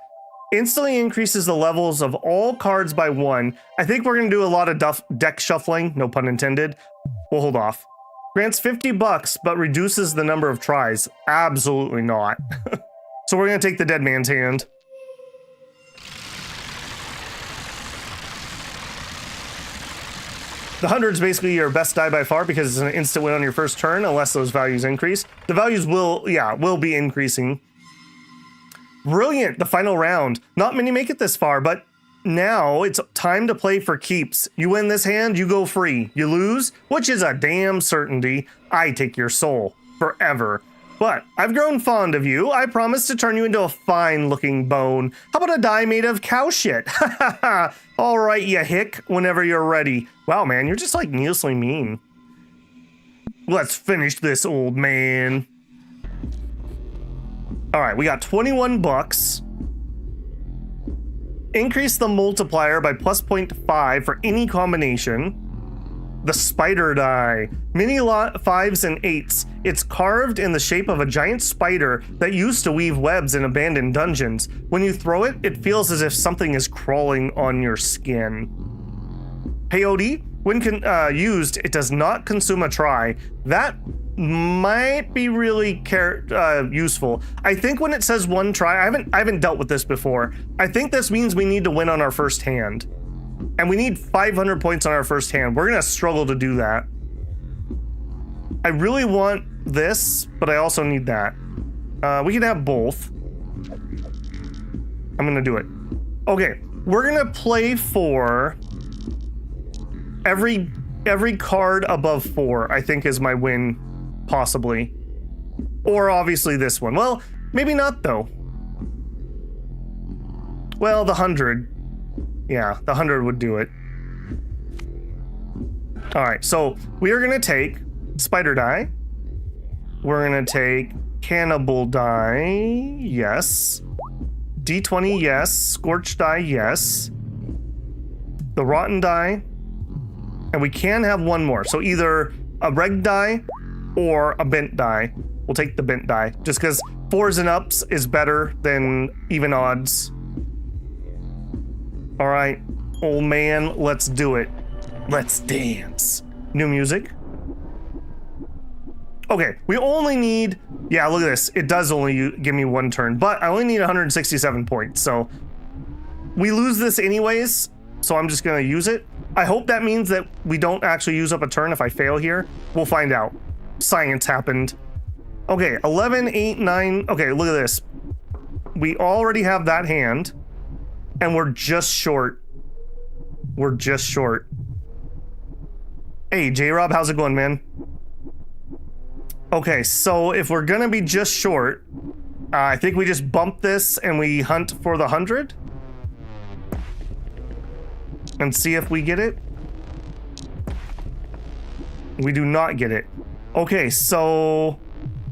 Instantly increases the levels of all cards by 1. I think we're gonna do a lot of deck shuffling, no pun intended. We'll hold off. Grants $50, but reduces the number of tries. Absolutely not. So we're gonna take the dead man's hand. The 100's basically your best die by far because it's an instant win on your first turn unless those values increase. The values will be increasing. Brilliant, the final round. Not many make it this far, but now it's time to play for keeps. You win this hand, you go free. You lose, which is a damn certainty, I take your soul forever. But I've grown fond of you. I promise to turn you into a fine-looking bone. How about a die made of cow shit? All right, you hick, whenever you're ready. Wow, man, you're just like needlessly mean. Let's finish this, old man. All right, we got 21 bucks. Increase the multiplier by +0.5 for any combination. The spider die. Mini lot 5s and 8s. It's carved in the shape of a giant spider that used to weave webs in abandoned dungeons. When you throw it, it feels as if something is crawling on your skin. Peyote. When used, it does not consume a try. That might be really useful. I think when it says 1 try, I haven't dealt with this before. I think this means we need to win on our first hand. And we need 500 points on our first hand. We're gonna struggle to do that. I really want this, but I also need that. We can have both. I'm gonna do it. Okay, we're gonna play for every card above 4, I think is my win, possibly. Or obviously this one. Well, maybe not though. Well, the 100. Yeah, the 100 would do it. All right, so we are gonna take spider die. We're gonna take cannibal die, yes. D20, yes. Scorch die, yes. The rotten die. And we can have one more. So either a reg die or a bent die. We'll take the bent die just because 4s and ups is better than even odds. All right, old man, let's do it. Let's dance. New music. Okay, we only need, yeah, look at this. It does only give me 1 turn, but I only need 167 points. So we lose this anyways. So I'm just gonna use it. I hope that means that we don't actually use up a turn if I fail here. We'll find out. Science happened. Okay, 11, 8, 9. Okay, look at this. We already have that hand. And we're just short. We're just short. Hey, J-Rob, how's it going, man? Okay, so if we're gonna be just short, I think we just bump this and we hunt for the 100. And see if we get it. We do not get it. Okay, so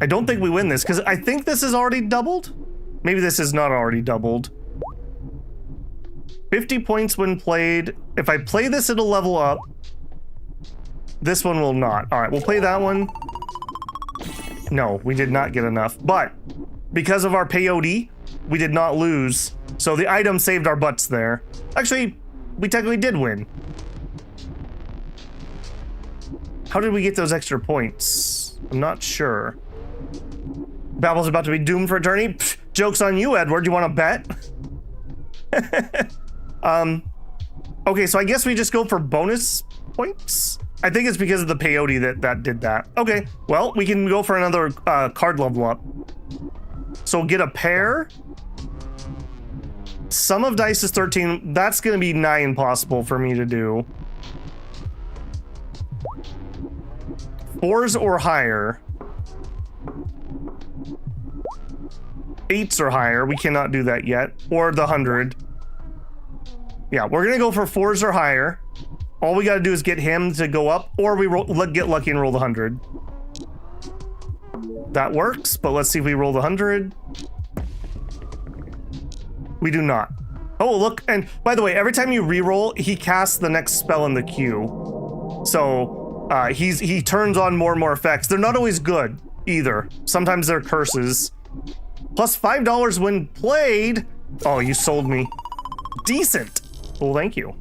I don't think we win this because I think this is already doubled. Maybe this is not already doubled. 50 points when played. If I play this, it'll level up. This one will not. All right, we'll play that one. No, we did not get enough. But because of our peyote, we did not lose. So the item saved our butts there. Actually, we technically did win. How did we get those extra points? I'm not sure. Babel's about to be doomed for eternity. Psh, joke's on you, Edward. You want to bet? Okay, so I guess we just go for bonus points? I think it's because of the peyote that did that. Okay, well, we can go for another card level up. So get a pair. Sum of dice is 13. That's going to be nigh impossible for me to do. 4s or higher. 8s or higher. We cannot do that yet. Or the 100. Yeah, we're going to go for 4s or higher. All we got to do is get him to go up, or we get lucky and roll the 100. That works, but let's see if we roll the 100. We do not. Oh, look, and by the way, every time you re-roll, he casts the next spell in the queue. So he turns on more and more effects. They're not always good either. Sometimes they're curses. Plus $5 when played. Oh, you sold me. Decent. Well, thank you.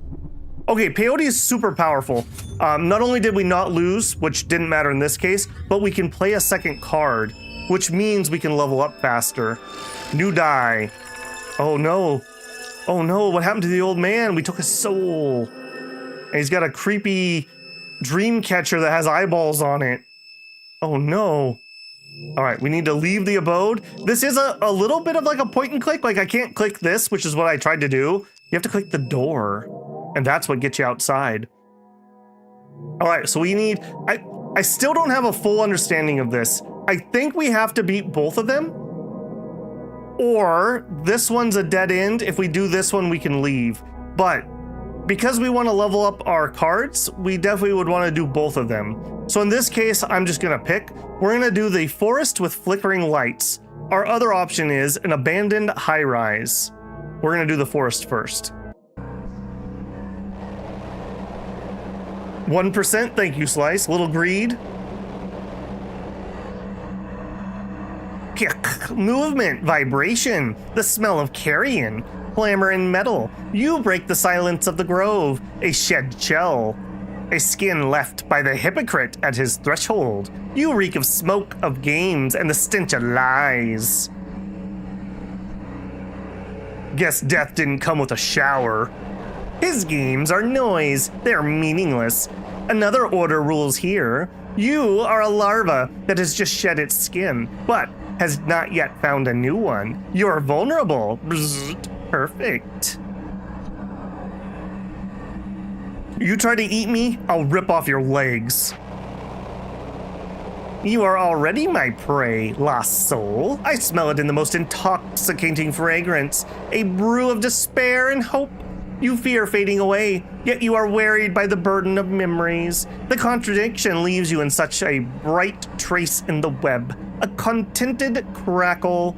Okay, peyote is super powerful. Not only did we not lose, which didn't matter in this case, but we can play a second card, which means we can level up faster. New die. Oh no. Oh no, what happened to the old man? We took his soul. And he's got a creepy dream catcher that has eyeballs on it. Oh no. All right, we need to leave the abode. This is a little bit of like a point and click. Like I can't click this, which is what I tried to do. You have to click the door, and that's what gets you outside. All right, so we need, I still don't have a full understanding of this. I think we have to beat both of them, or this one's a dead end. If we do this one, we can leave. But because we want to level up our cards, we definitely would want to do both of them. So in this case, I'm just gonna pick. We're gonna do the forest with flickering lights. Our other option is an abandoned high rise. We're gonna do the forest first. 1%, thank you, Slice. Little greed. Kick, movement, vibration, the smell of carrion, clamor and metal. You break the silence of the grove, a shed shell. A skin left by the hypocrite at his threshold. You reek of smoke of games and the stench of lies. Guess death didn't come with a shower. His games are noise, they're meaningless. Another order rules here. You are a larva that has just shed its skin, but has not yet found a new one. You're vulnerable. Bzzzt. Perfect. You try to eat me, I'll rip off your legs. You are already my prey, lost soul. I smell it in the most intoxicating fragrance, a brew of despair and hope. You fear fading away, yet you are wearied by the burden of memories. The contradiction leaves you in such a bright trace in the web, a contented crackle.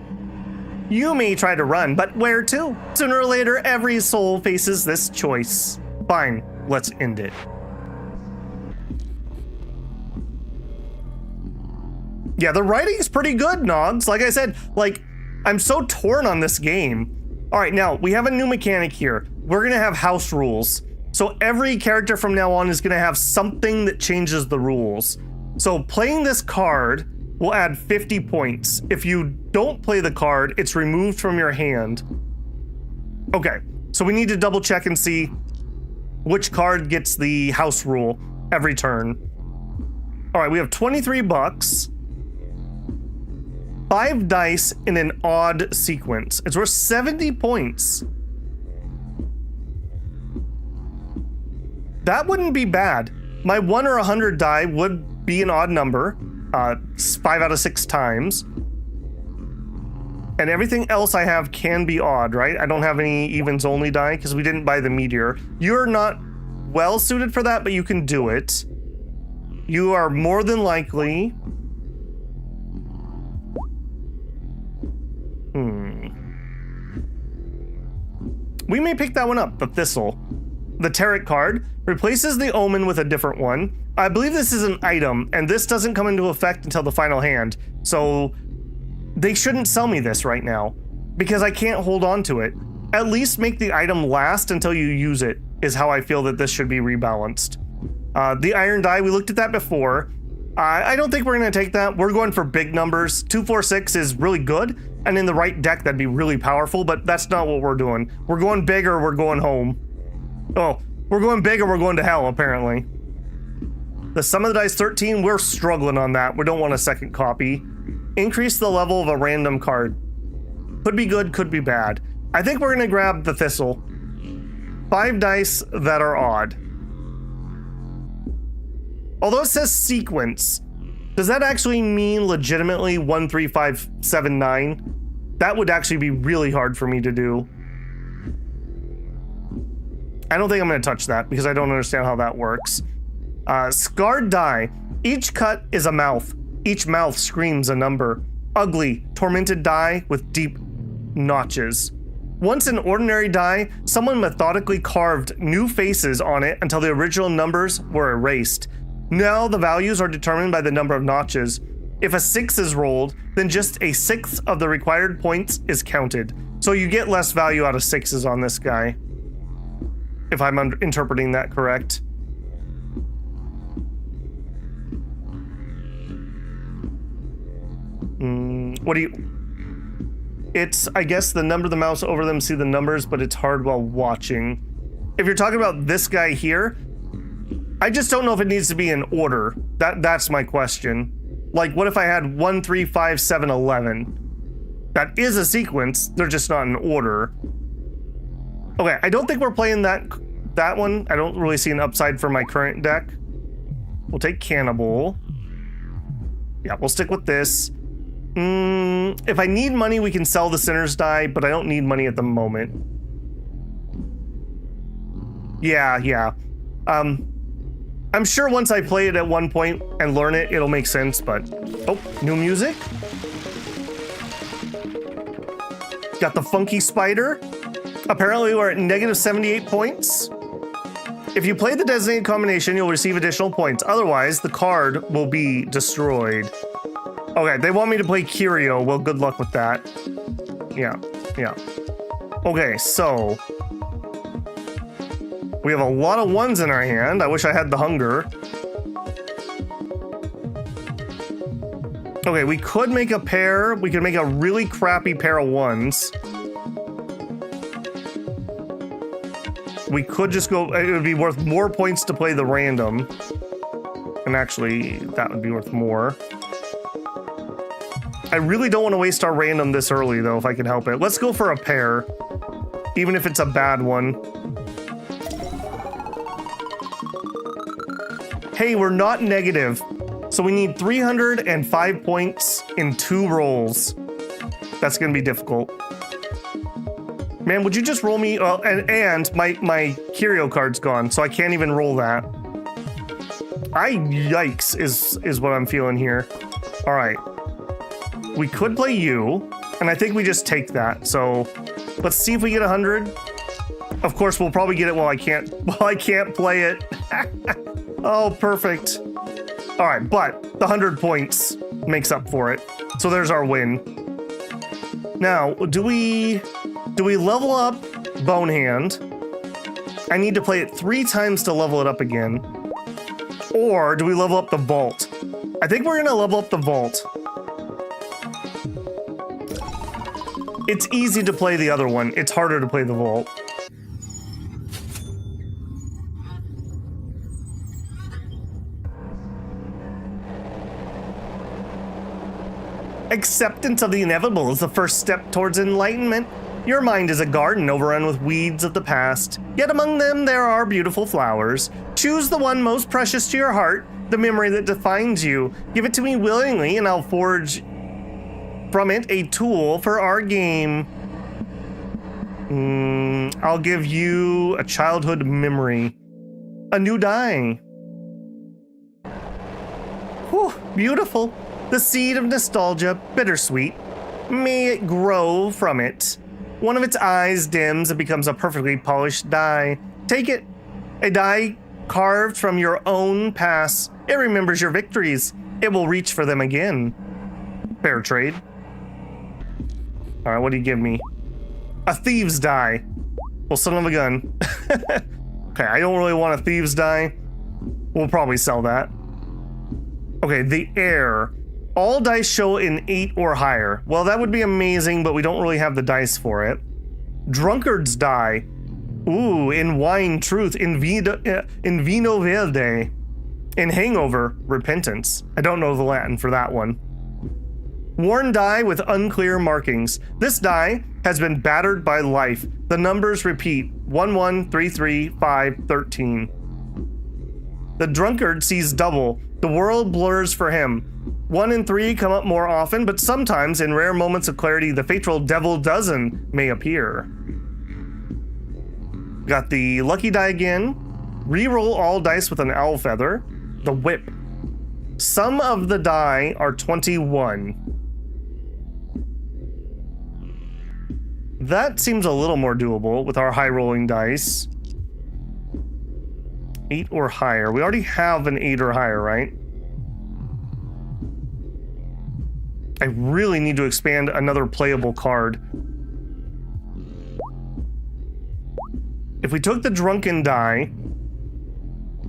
You may try to run, but where to? Sooner or later, every soul faces this choice. Fine, let's end it. Yeah, the writing's pretty good, Nogs. Like I said, I'm so torn on this game. All right, now we have a new mechanic here. We're gonna have house rules. So every character from now on is gonna have something that changes the rules. So playing this card will add 50 points. If you don't play the card, it's removed from your hand. Okay, so we need to double check and see which card gets the house rule every turn. All right, we have 23 bucks. 5 dice in an odd sequence. It's worth 70 points. That wouldn't be bad. My 1 or 100 die would be an odd number, 5 out of 6 times. And everything else I have can be odd, right? I don't have any evens only die because we didn't buy the meteor. You're not well suited for that, but you can do it. You are more than likely. We may pick that one up, the thistle. The tarot card replaces the omen with a different one. I believe this is an item, and this doesn't come into effect until the final hand. So they shouldn't sell me this right now because I can't hold on to it. At least make the item last until you use it is how I feel that this should be rebalanced. The iron die, we looked at that before. I don't think we're gonna take that. We're going for big numbers. 246 is really good, and in the right deck, that'd be really powerful, but that's not what we're doing. We're going big or we're going home. Oh, we're going big or we're going to hell, apparently. The sum of the dice 13, we're struggling on that. We don't want a second copy. Increase the level of a random card. Could be good, could be bad. I think we're gonna grab the thistle. 5 dice that are odd. Although it says sequence, does that actually mean legitimately 1, 3, 5, 7, 9? That would actually be really hard for me to do. I don't think I'm going to touch that because I don't understand how that works. Scarred die. Each cut is a mouth. Each mouth screams a number. Ugly, tormented die with deep notches. Once an ordinary die, someone methodically carved new faces on it until the original numbers were erased. Now the values are determined by the number of notches. If a 6 is rolled, then just a sixth of the required points is counted. So you get less value out of 6s on this guy, if I'm interpreting that correct. What do you... It's, I guess, the number of the mouse over them, see the numbers, but it's hard while watching. If you're talking about this guy here, I just don't know if it needs to be in order. That's my question. Like, what if I had 1, 3, 5, 7, 11? That is a sequence, they're just not in order. Okay, I don't think we're playing that one. I don't really see an upside for my current deck. We'll take Cannibal. Yeah, we'll stick with this. If I need money, we can sell the Sinner's Die, but I don't need money at the moment. Yeah. I'm sure once I play it at one point and learn it, it'll make sense, but... Oh, new music. Got the Funky Spider. Apparently we're at negative 78 points. If you play the designated combination, you'll receive additional points. Otherwise, the card will be destroyed. Okay, they want me to play Curio. Well, good luck with that. Yeah. Okay, so... we have a lot of 1s in our hand. I wish I had the hunger. Okay, we could make a pair. We could make a really crappy pair of 1s. We could just go... It would be worth more points to play the random. And actually, that would be worth more. I really don't want to waste our random this early, though, if I can help it. Let's go for a pair. Even if it's a bad one. Hey, we're not negative. So we need 305 points in 2 rolls. That's going to be difficult. Man, would you just roll me... and my Curio card's gone, so I can't even roll that. Yikes is what I'm feeling here. All right. We could play you, and I think we just take that. So let's see if we get 100. Of course, we'll probably get it while I can't play it. Oh, perfect. All right, but the 100 points makes up for it. So there's our win. Now, do we level up Bone Hand? I need to play it 3 times to level it up again. Or do we level up the Vault? I think we're gonna level up the Vault. It's easy to play the other one. It's harder to play the Vault. Acceptance of the inevitable is the first step towards enlightenment. Your mind is a garden overrun with weeds of the past. Yet among them there are beautiful flowers. Choose the one most precious to your heart, the memory that defines you. Give it to me willingly and I'll forge from it a tool for our game. I'll give you a childhood memory. A new die. Whew, beautiful. The seed of nostalgia, bittersweet. May it grow from it. One of its eyes dims and becomes a perfectly polished die. Take it. A die carved from your own past. It remembers your victories. It will reach for them again. Fair trade. All right, what do you give me? A thieves die. Well, son of a gun. Okay, I don't really want a thieves die. We'll probably sell that. Okay, the heir. All dice show an 8 or higher. Well, that would be amazing, but we don't really have the dice for it. Drunkard's die. Ooh, in wine, truth. In vino verde. In hangover, repentance. I don't know the Latin for that one. Worn die with unclear markings. This die has been battered by life. The numbers repeat. 1, 1, 3, 3, 5, 13. The drunkard sees double. The world blurs for him. 1 and 3 come up more often, but sometimes in rare moments of clarity, the fateful devil dozen may appear. Got the lucky die again. Reroll all dice with an owl feather. The whip. Some of the die are 21. That seems a little more doable with our high rolling dice. 8 or higher. We already have an 8 or higher, right? I really need to expand another playable card. If we took the drunken die,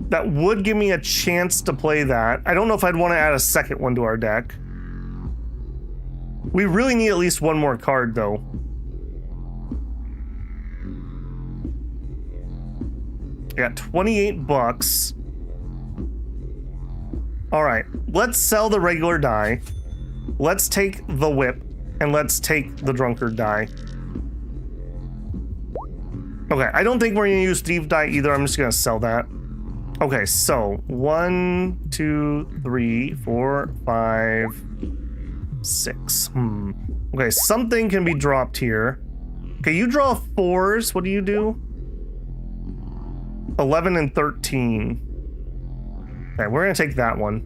that would give me a chance to play that. I don't know if I'd want to add a second one to our deck. We really need at least one more card, though. I got 28 bucks. All right, let's sell the regular die. Let's take the whip, and let's take the drunkard die. Okay, I don't think we're gonna use thief die either. I'm just gonna sell that. Okay, so 1, 2, 3, 4, 5, 6. Okay, something can be dropped here. Okay, you draw 4s. What do you do? 11 and 13. Okay, we're gonna take that one.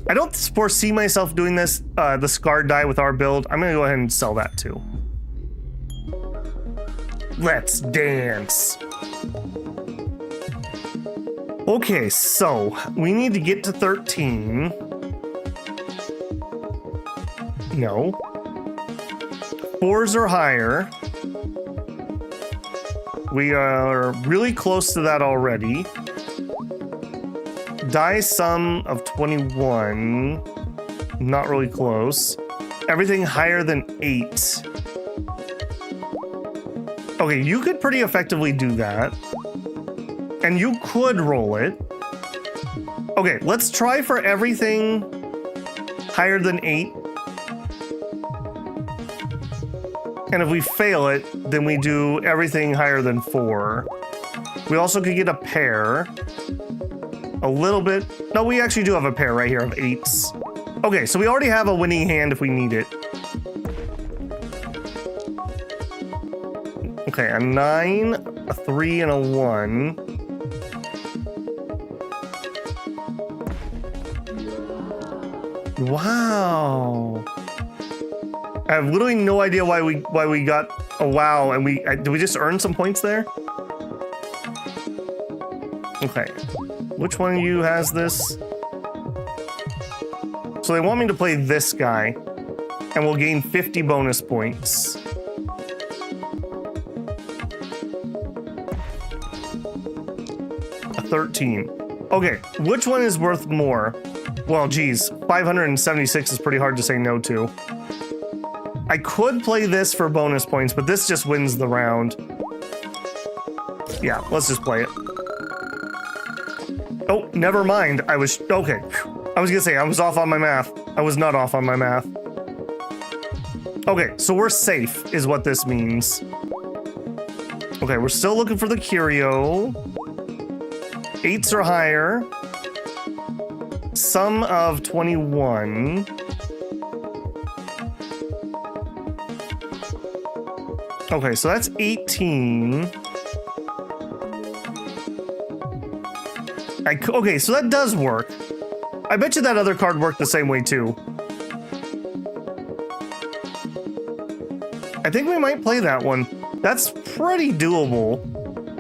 I don't foresee myself doing this, the scarred die with our build. I'm gonna go ahead and sell that too. Let's dance. Okay, so we need to get to 13. No. 4s or higher. We are really close to that already. Die sum of 21. Not really close. Everything higher than 8. Okay, you could pretty effectively do that. And you could roll it. Okay, let's try for everything higher than 8. And if we fail it, then we do everything higher than 4. We also could get a pair. A little bit. No, we actually do have a pair right here of 8s. Okay, so we already have a winning hand if we need it. Okay, a 9, a 3, and a 1. Wow. I have literally no idea why we got a wow, and did we just earn some points there? Okay. Which one of you has this? So they want me to play this guy, and we'll gain 50 bonus points. A 13. Okay, which one is worth more? Well, geez, 576 is pretty hard to say no to. I could play this for bonus points, but this just wins the round. Yeah, let's just play it. Oh, never mind. I was okay. I was gonna say I was off on my math. I was not off on my math. Okay, so we're safe is what this means. Okay, we're still looking for the curio. 8s or higher. Sum of 21. Okay, so that's 18. Okay, so that does work. I bet you that other card worked the same way too. I think we might play that one. That's pretty doable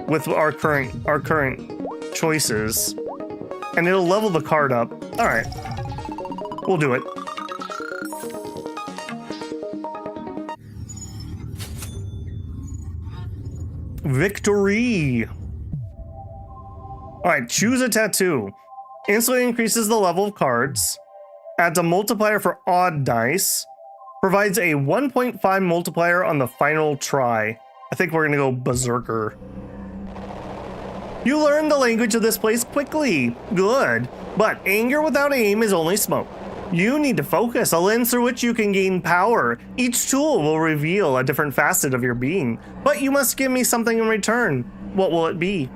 with our current choices. And it'll level the card up. All right, we'll do it. Victory. All right, choose a tattoo. Instantly increases the level of cards. Adds a multiplier for odd dice. Provides a 1.5 multiplier on the final try. I think we're gonna go berserker. You learn the language of this place quickly. Good. But anger without aim is only smoke. You need to focus, a lens through which you can gain power. Each tool will reveal a different facet of your being. But you must give me something in return. What will it be?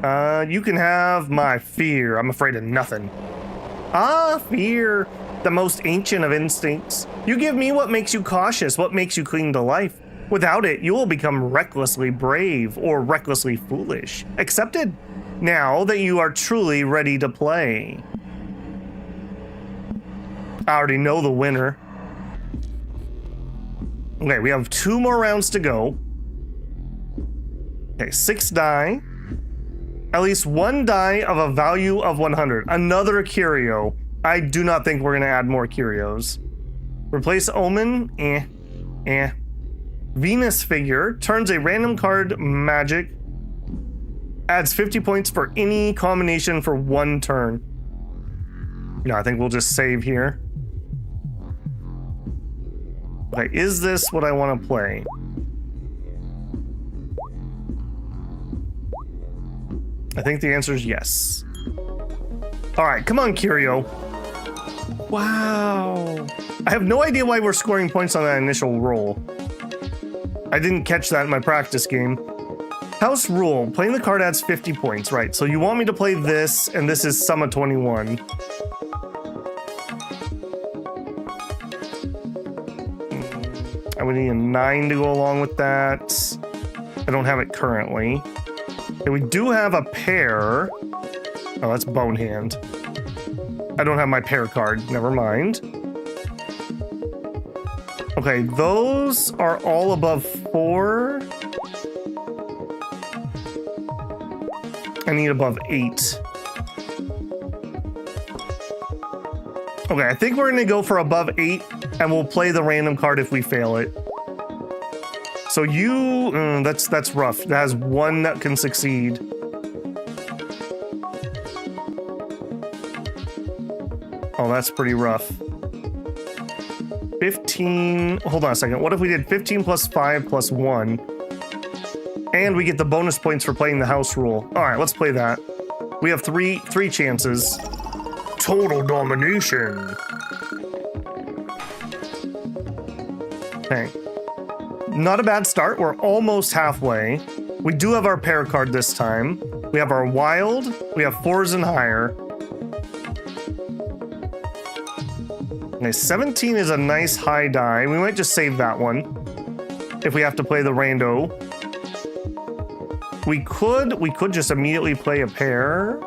You can have my fear. I'm afraid of nothing. Ah, fear. The most ancient of instincts. You give me what makes you cautious, what makes you cling to life. Without it, you will become recklessly brave or recklessly foolish. Accepted now that you are truly ready to play. I already know the winner. Okay, we have 2 more rounds to go. Okay, 6 die. At least 1 die of a value of 100. Another curio. I do not think we're going to add more curios. Replace Omen. Venus figure. Turns a random card magic. Adds 50 points for any combination for 1 turn. No, I think we'll just save here. Okay, is this what I want to play? I think the answer is yes. All right, come on, Curio. Wow. I have no idea why we're scoring points on that initial roll. I didn't catch that in my practice game. House rule. Playing the card adds 50 points, right? So you want me to play this, and this is sum of 21. I would need a 9 to go along with that. I don't have it currently. Okay, we do have a pair. Oh, that's Bone Hand. I don't have my pair card. Never mind. Okay, those are all above 4. I need above 8. Okay, I think we're gonna go for above 8, and we'll play the random card if we fail it. So you, that's rough. That has 1 that can succeed. Oh, that's pretty rough. 15, hold on a second. What if we did 15 plus 5 plus 1? And we get the bonus points for playing the house rule. All right, let's play that. We have three chances. Total domination. Okay. Not a bad start. We're almost halfway. We do have our pair card this time. We have our wild. We have 4s and higher. Okay, 17 is a nice high die. We might just save that one if we have to play the rando. We could just immediately play a pair.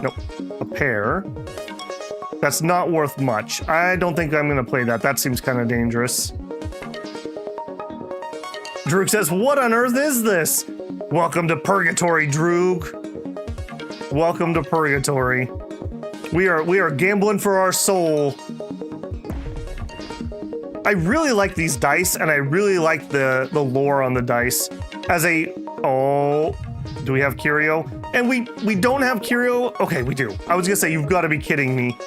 Nope, a pair. That's not worth much. I don't think I'm gonna play that. That seems kind of dangerous. Droog says, what on earth is this? Welcome to Purgatory, Droog. Welcome to Purgatory. We are gambling for our soul. I really like these dice, and I really like the lore on the dice. As a, oh, do we have Curio? And we don't have Curio. Okay, we do. I was gonna say, you've got to be kidding me.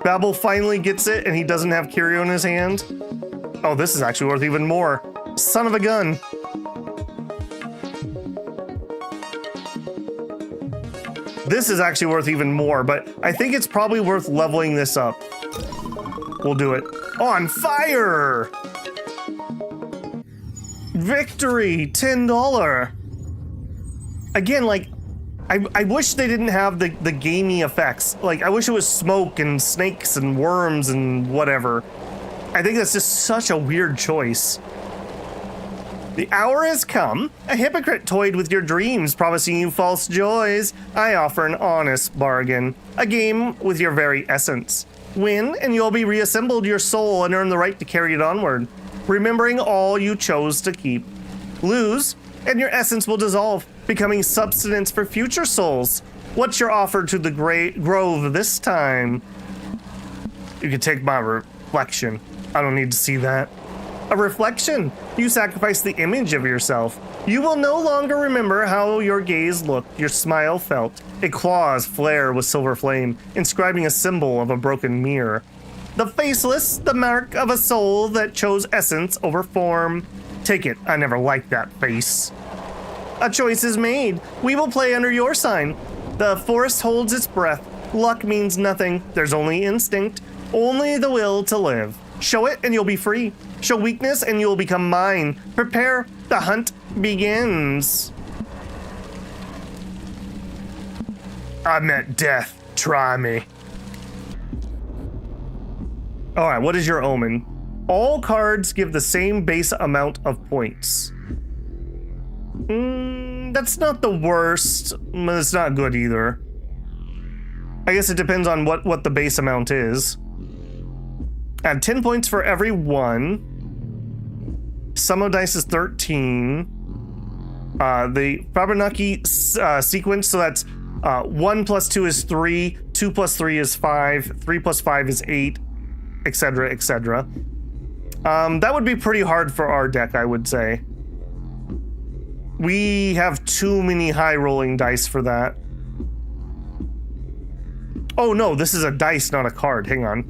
Babel finally gets it, and he doesn't have Curio in his hand. Oh, this is actually worth even more. Son of a gun. This is actually worth even more, but I think it's probably worth leveling this up. We'll do it. On fire! Victory! $10. Again, like, I wish they didn't have the gamey effects. Like, I wish it was smoke and snakes and worms and whatever. I think that's just such a weird choice. The hour has come. A hypocrite toyed with your dreams, promising you false joys. I offer an honest bargain. A game with your very essence. Win, and you'll be reassembled your soul and earn the right to carry it onward, remembering all you chose to keep. Lose, and your essence will dissolve, becoming substance for future souls. What's your offer to the grove this time? You can take my reflection. I don't need to see that. A reflection. You sacrifice the image of yourself. You will no longer remember how your gaze looked, your smile felt. A claws flare with silver flame, inscribing a symbol of a broken mirror. The faceless, the mark of a soul that chose essence over form. Take it, I never liked that face. A choice is made. We will play under your sign. The forest holds its breath. Luck means nothing. There's only instinct, only the will to live. Show it and you'll be free. Show weakness and you'll become mine. Prepare, the hunt begins. I met death. Try me. All right, what is your omen? All cards give the same base amount of points. That's not the worst, but it's not good either. I guess it depends on what the base amount is. Add 10 points for every one. Sum of dice is 13. The Fibonacci sequence, so that's 1 plus 2 is 3, 2 plus 3 is 5, 3 plus 5 is 8, etc., etc. That would be pretty hard for our deck, I would say. We have too many high rolling dice for that. Oh no, this is a dice, not a card. Hang on.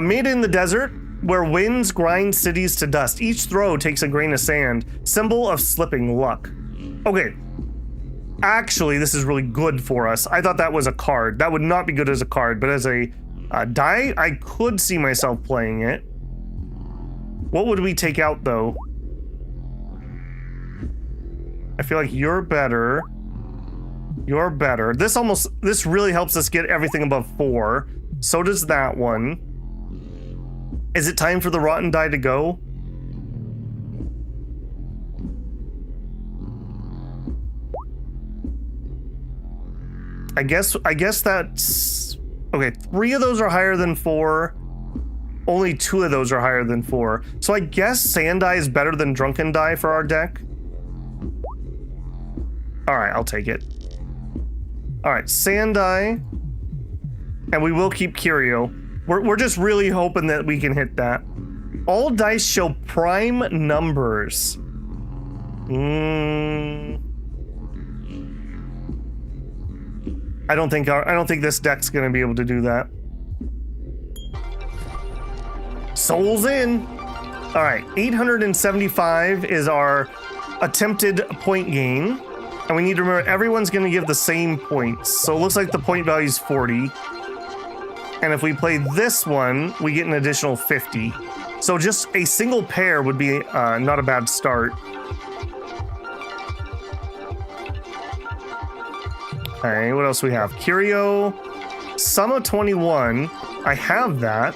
Made in the desert, where winds grind cities to dust. Each throw takes a grain of sand, symbol of slipping luck. Okay. Actually, this is really good for us. I thought that was a card. That would not be good as a card, but as a die, I could see myself playing it. What would we take out, though? I feel like you're better. You're better. This really helps us get everything above 4. So does that one. Is it time for the rotten die to go? I guess that's okay. 3 of those are higher than 4. Only 2 of those are higher than 4. So I guess sand die is better than drunken die for our deck. All right, I'll take it. All right, sand die, and we will keep Curio. We're just really hoping that we can hit that. All dice show prime numbers. I don't think this deck's gonna be able to do that. Souls in. All right, 875 is our attempted point gain. And we need to remember everyone's going to give the same points. So it looks like the point value is 40. And if we play this one, we get an additional 50. So just a single pair would be not a bad start. Okay, what else we have? Curio, Sum of 21. I have that.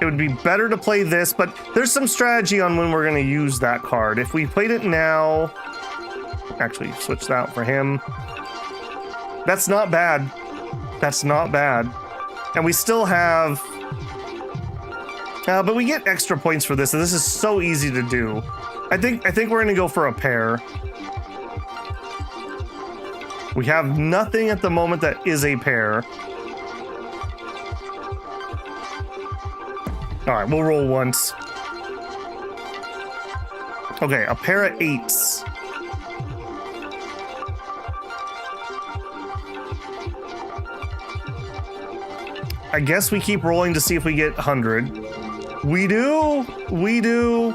It would be better to play this, but there's some strategy on when we're going to use that card. If we played it now... Actually, switch that out for him. That's not bad. That's not bad. And we still have... but we get extra points for this, and this is so easy to do. I think we're going to go for a pair. We have nothing at the moment that is a pair. All right, we'll roll once. Okay, a pair of 8s. I guess we keep rolling to see if we get 100. We do. We do.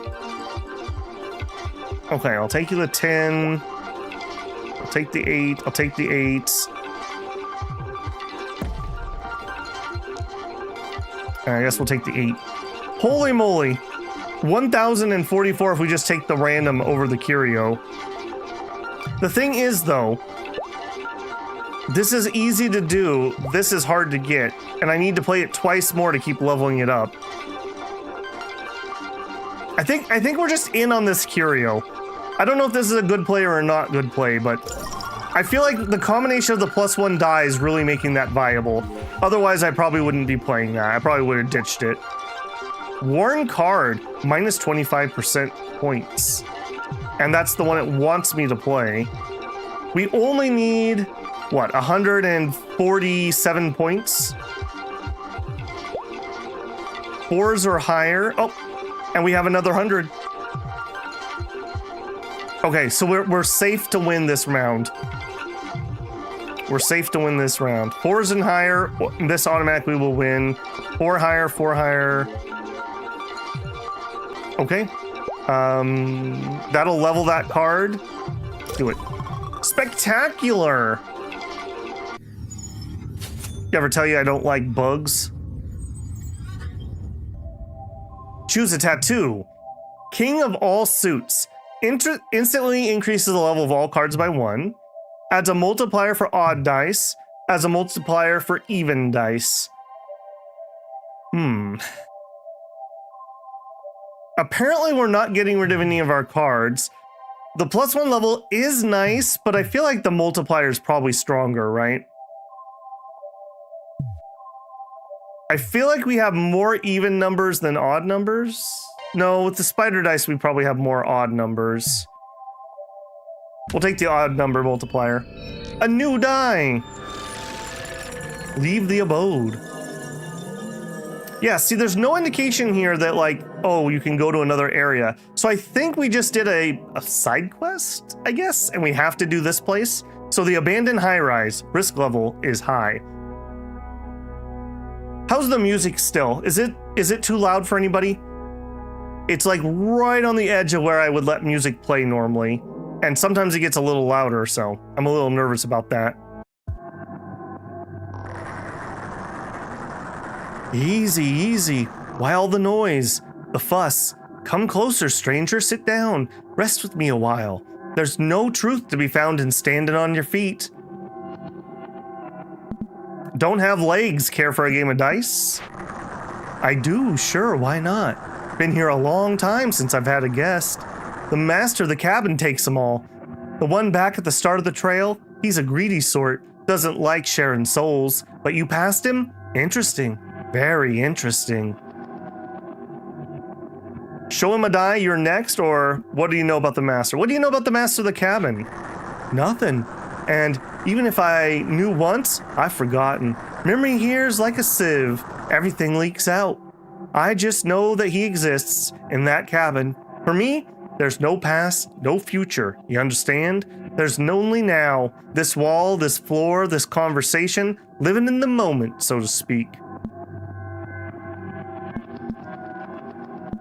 Okay, I'll take you the 10. I'll take the 8. I'll take the 8s. I guess we'll take the 8. Holy moly. 1,044 if we just take the random over the Curio. The thing is, though, this is easy to do. This is hard to get. And I need to play it twice more to keep leveling it up. I think we're just in on this Curio. I don't know if this is a good play or a not good play, but I feel like the combination of the +1 die is really making that viable. Otherwise, I probably wouldn't be playing that. I probably would have ditched it. Worn card, minus 25% points. And that's the one it wants me to play. We only need, what, 147 points? 4s or higher. Oh, and we have another 100. Okay, so we're safe to win this round. We're safe to win this round. 4s and higher, this automatically will win. 4 higher, 4 higher. Okay. That'll level that card. Do it. Spectacular! You ever tell you I don't like bugs? Choose a tattoo. King of all suits. Instantly increases the level of all cards by 1. Adds a multiplier for odd dice. Adds a multiplier for even dice. Apparently we're not getting rid of any of our cards. The +1 level is nice, but I feel like the multiplier is probably stronger, right? I feel like we have more even numbers than odd numbers. No, with the spider dice, we probably have more odd numbers. We'll take the odd number multiplier. A new die! Leave the abode. Yeah, see, there's no indication here that, like, oh, you can go to another area. So I think we just did a side quest, I guess, and we have to do this place. So the abandoned high-rise, risk level is high. How's the music still? Is it too loud for anybody? It's like right on the edge of where I would let music play normally. And sometimes it gets a little louder, so I'm a little nervous about that. Easy, easy. Why all the noise? The fuss? Come closer, stranger, sit down. Rest with me a while. There's no truth to be found in standing on your feet. Don't have legs, care for a game of dice? I do, sure, why not? Been here a long time since I've had a guest. The master of the cabin takes them all. The one back at the start of the trail, he's a greedy sort, doesn't like sharing souls, but you passed him? Interesting. Very interesting. Show him a die, you're next, or what do you know about the master? What do you know about the master of the cabin? Nothing. And even if I knew once, I've forgotten. Memory here is like a sieve. Everything leaks out. I just know that he exists in that cabin. For me, there's no past, no future. You understand? There's only now. This wall, this floor, this conversation, living in the moment, so to speak.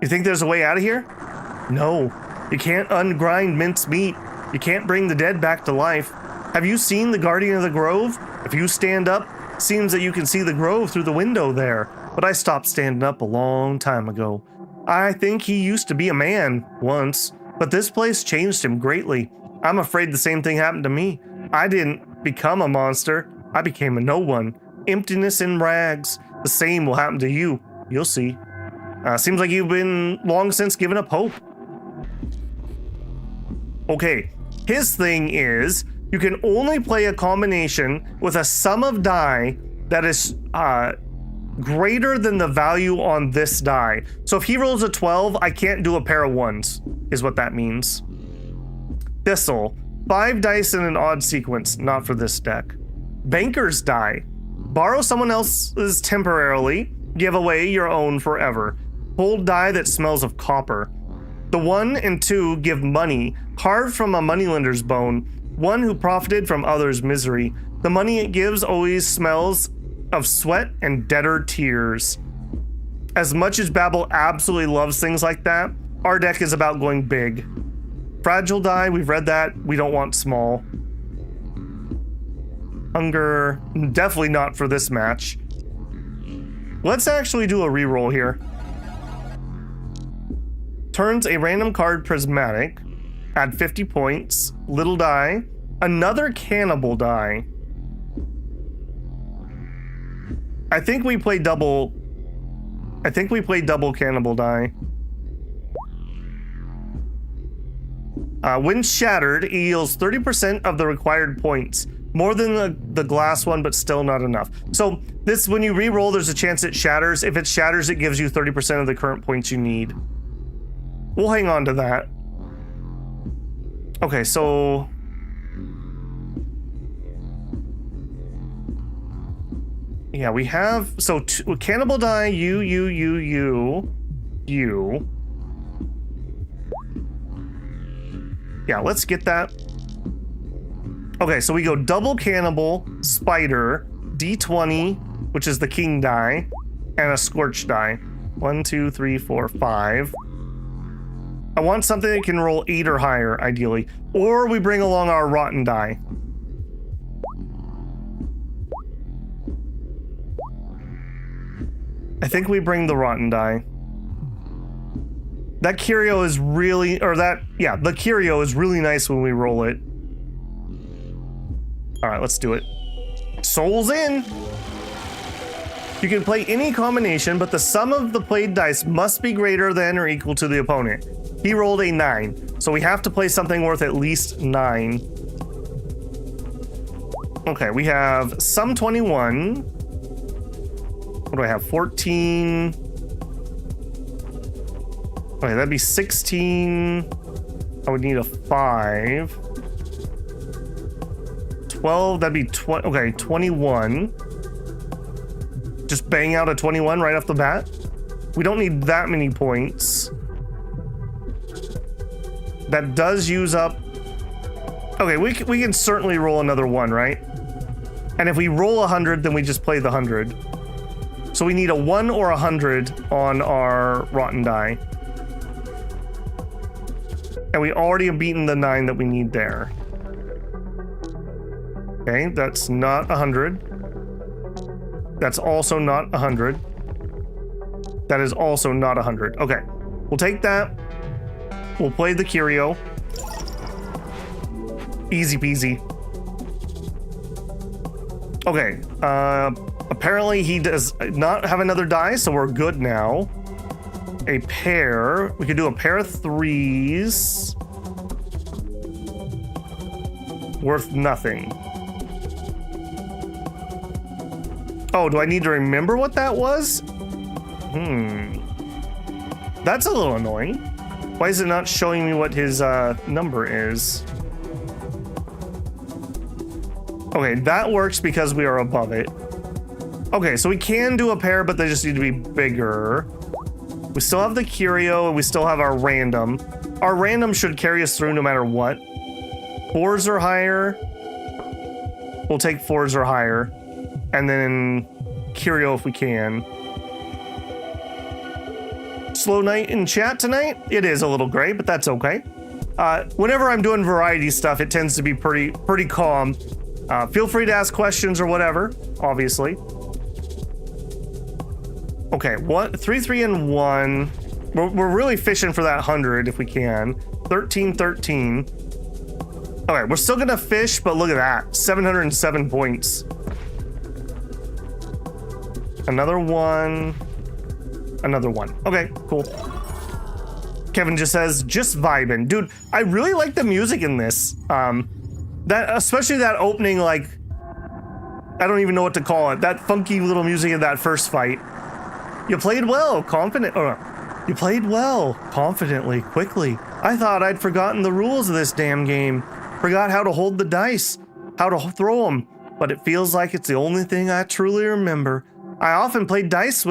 You think there's a way out of here? No. You can't ungrind minced meat. You can't bring the dead back to life. Have you seen the Guardian of the Grove? If you stand up, seems that you can see the grove through the window there. But I stopped standing up a long time ago. I think he used to be a man once, but this place changed him greatly. I'm afraid the same thing happened to me. I didn't become a monster. I became a no one. Emptiness in rags. The same will happen to you. You'll see. Seems like you've been long since given up hope. Okay, his thing is you can only play a combination with a sum of die that is greater than the value on this die. So if he rolls a 12, I can't do a pair of ones, is what that means. Thistle, 5 dice in an odd sequence, not for this deck. Banker's die, borrow someone else's temporarily, give away your own forever. Hold die that smells of copper. The 1 and 2 give money, carved from a moneylender's bone, one who profited from others' misery. The money it gives always smells of sweat and debtor tears. As much as Babel absolutely loves things like that, our deck is about going big. Fragile die, we've read that, we don't want small. Hunger, definitely not for this match. Let's actually do a reroll here. Turns a random card prismatic, add 50 points, little die, another cannibal die. I think we play double cannibal die. When shattered, it yields 30% of the required points. More than the glass one, but still not enough. So this, when you re-roll, there's a chance it shatters. If it shatters, it gives you 30% of the current points you need. We'll hang on to that. Okay, so... yeah, we have... so cannibal die, you. Yeah, let's get that. Okay, so we go double cannibal, spider, D20, which is the king die, and a scorch die. 1, 2, 3, 4, 5. I want something that can roll 8 or higher, ideally. Or we bring along our rotten die. I think we bring the rotten die. That curio is really, the curio is really nice when we roll it. All right, let's do it. Souls in. You can play any combination, but the sum of the played dice must be greater than or equal to the opponent. He rolled a 9, so we have to play something worth at least 9. Okay, we have sum 21. What do I have? 14. Okay, that'd be 16. I would need a 5. 12, that'd be 20. Okay, 21. Just bang out a 21 right off the bat. We don't need that many points. That does use up. Okay, we can certainly roll another 1, right? And if we roll 100, then we just play the 100. So we need a 1 or 100 on our rotten die. And we already have beaten the 9 that we need there. Okay, that's not 100. That's also not 100. That is also not 100. Okay, we'll take that. We'll play the curio. Easy peasy. Okay, apparently he does not have another die, so we're good now. A pair. We could do a pair of 3s. Worth nothing. Oh, do I need to remember what that was? That's a little annoying. Why is it not showing me what his number is? Okay, that works because we are above it. Okay, so we can do a pair, but they just need to be bigger. We still have the curio, and we still have our random. Our random should carry us through no matter what. 4s or higher. We'll take 4s or higher. And then curio if we can. Slow night in chat tonight? It is a little gray, but that's okay. Whenever I'm doing variety stuff, it tends to be pretty calm. Feel free to ask questions or whatever, obviously. Okay, 3, 3, and 1. We're really fishing for that 100 if we can. 13, 13. Okay, we're still gonna fish, but look at that. 707 points. Another 1. Another 1. Okay, cool. Kevin just says, just vibing. Dude, I really like the music in this. Especially that opening, like, I don't even know what to call it. That funky little music in that first fight. You played well, you played well, confidently, quickly. I thought I'd forgotten the rules of this damn game. Forgot how to hold the dice, how to throw them. But it feels like it's the only thing I truly remember. I often played dice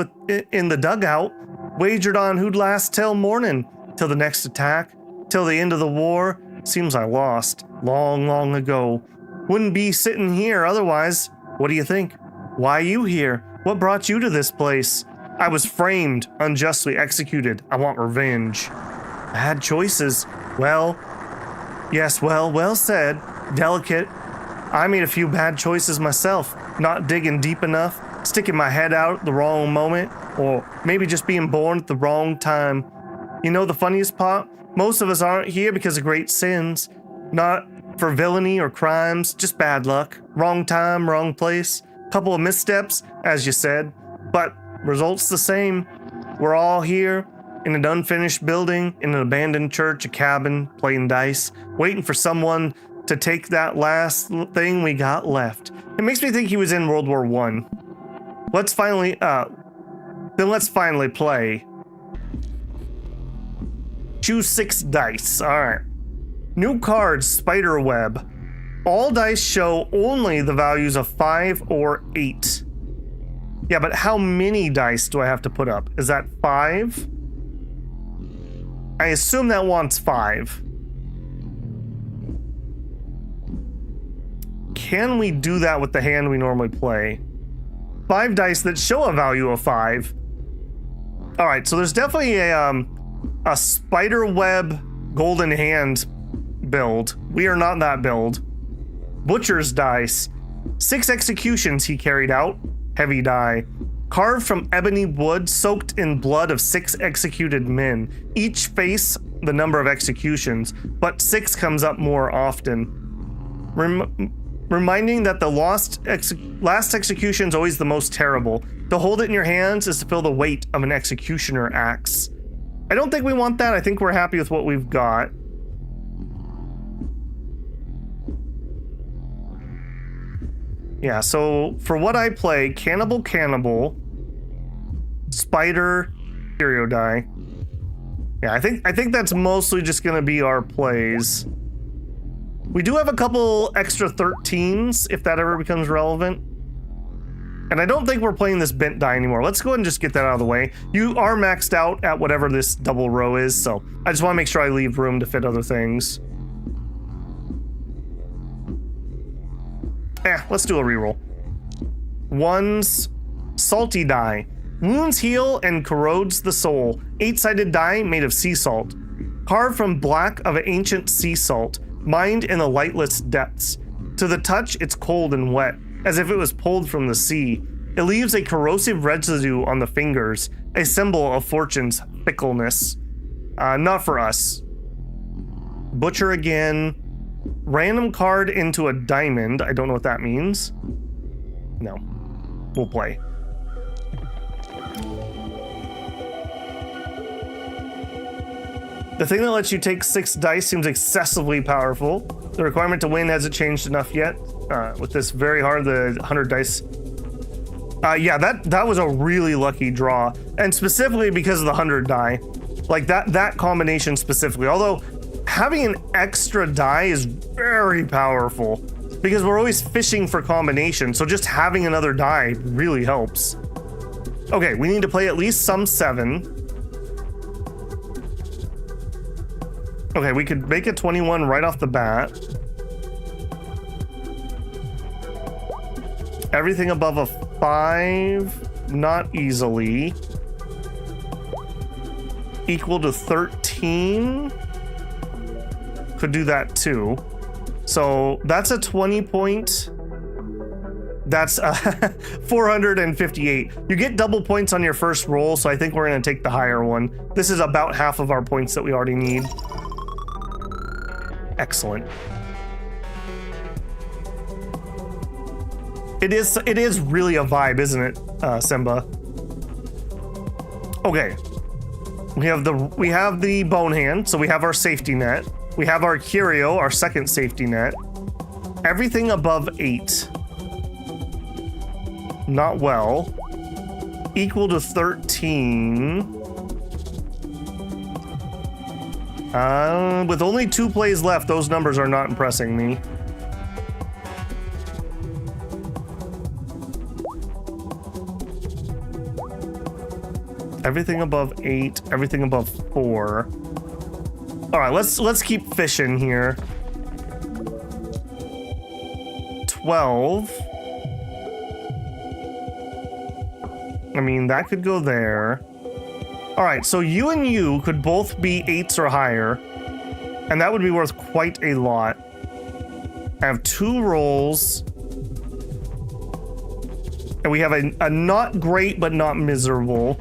in the dugout, wagered on who'd last till morning, till the next attack, till the end of the war. Seems I lost long, long ago. Wouldn't be sitting here otherwise. What do you think? Why you here? What brought you to this place? I was framed, unjustly executed. I want revenge. Bad choices. Well, yes, well said. Delicate. I made a few bad choices myself. Not digging deep enough. Sticking my head out at the wrong moment, or maybe just being born at the wrong time. You know the funniest part? Most of us aren't here because of great sins. Not for villainy or crimes, just bad luck. Wrong time, wrong place. Couple of missteps, as you said. But results the same. We're all here in an unfinished building, in an abandoned church, a cabin, playing dice, waiting for someone to take that last thing we got left. It makes me think he was in World War I. Let's finally play. Choose 6 dice. All right. New card, spider web. All dice show only the values of 5 or 8. Yeah, but how many dice do I have to put up? Is that 5? I assume that wants 5. Can we do that with the hand we normally play? 5 dice that show a value of 5. All right, so there's definitely a spider web golden hand build. We are not that build. Butcher's dice. 6 executions he carried out. Heavy die. Carved from ebony wood soaked in blood of 6 executed men. Each face the number of executions, but 6 comes up more often. reminding that the last execution is always the most terrible. To hold it in your hands is to feel the weight of an executioner axe. I don't think we want that. I think we're happy with what we've got. Yeah, so for what I play, Cannibal, Spider, Stereo Die. Yeah, I think that's mostly just gonna be our plays. We do have a couple extra 13s if that ever becomes relevant. And I don't think we're playing this bent die anymore. Let's go ahead and just get that out of the way. You are maxed out at whatever this double row is, so I just want to make sure I leave room to fit other things. Let's do a reroll. Ones, salty die. Wounds heal and corrodes the soul. 8-sided die made of sea salt. Carved from black of ancient sea salt. Mined in the lightless depths. To the touch, it's cold and wet, as if it was pulled from the sea. It leaves a corrosive residue on the fingers, a symbol of fortune's fickleness. Not for us. Butcher again. Random card into a diamond. I don't know what that means. No. We'll play. The thing that lets you take 6 dice seems excessively powerful. The requirement to win hasn't changed enough yet. With this very hard, the 100 dice. Yeah, that was a really lucky draw. And specifically because of the 100 die. Like that combination specifically. Although having an extra die is very powerful because we're always fishing for combinations. So just having another die really helps. Okay, we need to play at least some 7. Okay, we could make it 21 right off the bat. Everything above a 5, not easily. Equal to 13. Could do that too. So that's a 20 point. That's 458. You get double points on your first roll, so I think we're gonna take the higher one. This is about half of our points that we already need. Excellent. It is really a vibe, isn't it, Simba? Okay. We have the bone hand, so we have our safety net. We have our curio, our second safety net. Everything above 8. Not well. Equal to 13. With only 2 plays left, those numbers are not impressing me. Everything above 8, everything above 4. All right, let's keep fishing here. 12. I mean, that could go there. All right, so you and you could both be 8s or higher, and that would be worth quite a lot. I have 2 rolls, and we have a not great but not miserable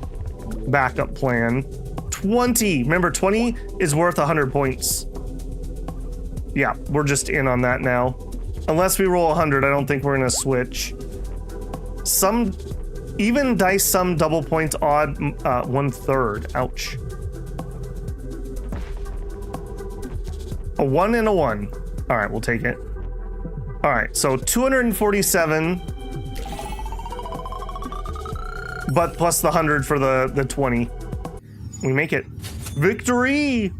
backup plan. 20. Remember, 20 is worth 100 points. Yeah, we're just in on that now. Unless we roll 100, I don't think we're gonna switch. Some even dice, some double points, odd 1/3. Ouch. A 1 and a 1. All right, we'll take it. All right, so 247, but plus the 100 for the 20. We make it. Victory!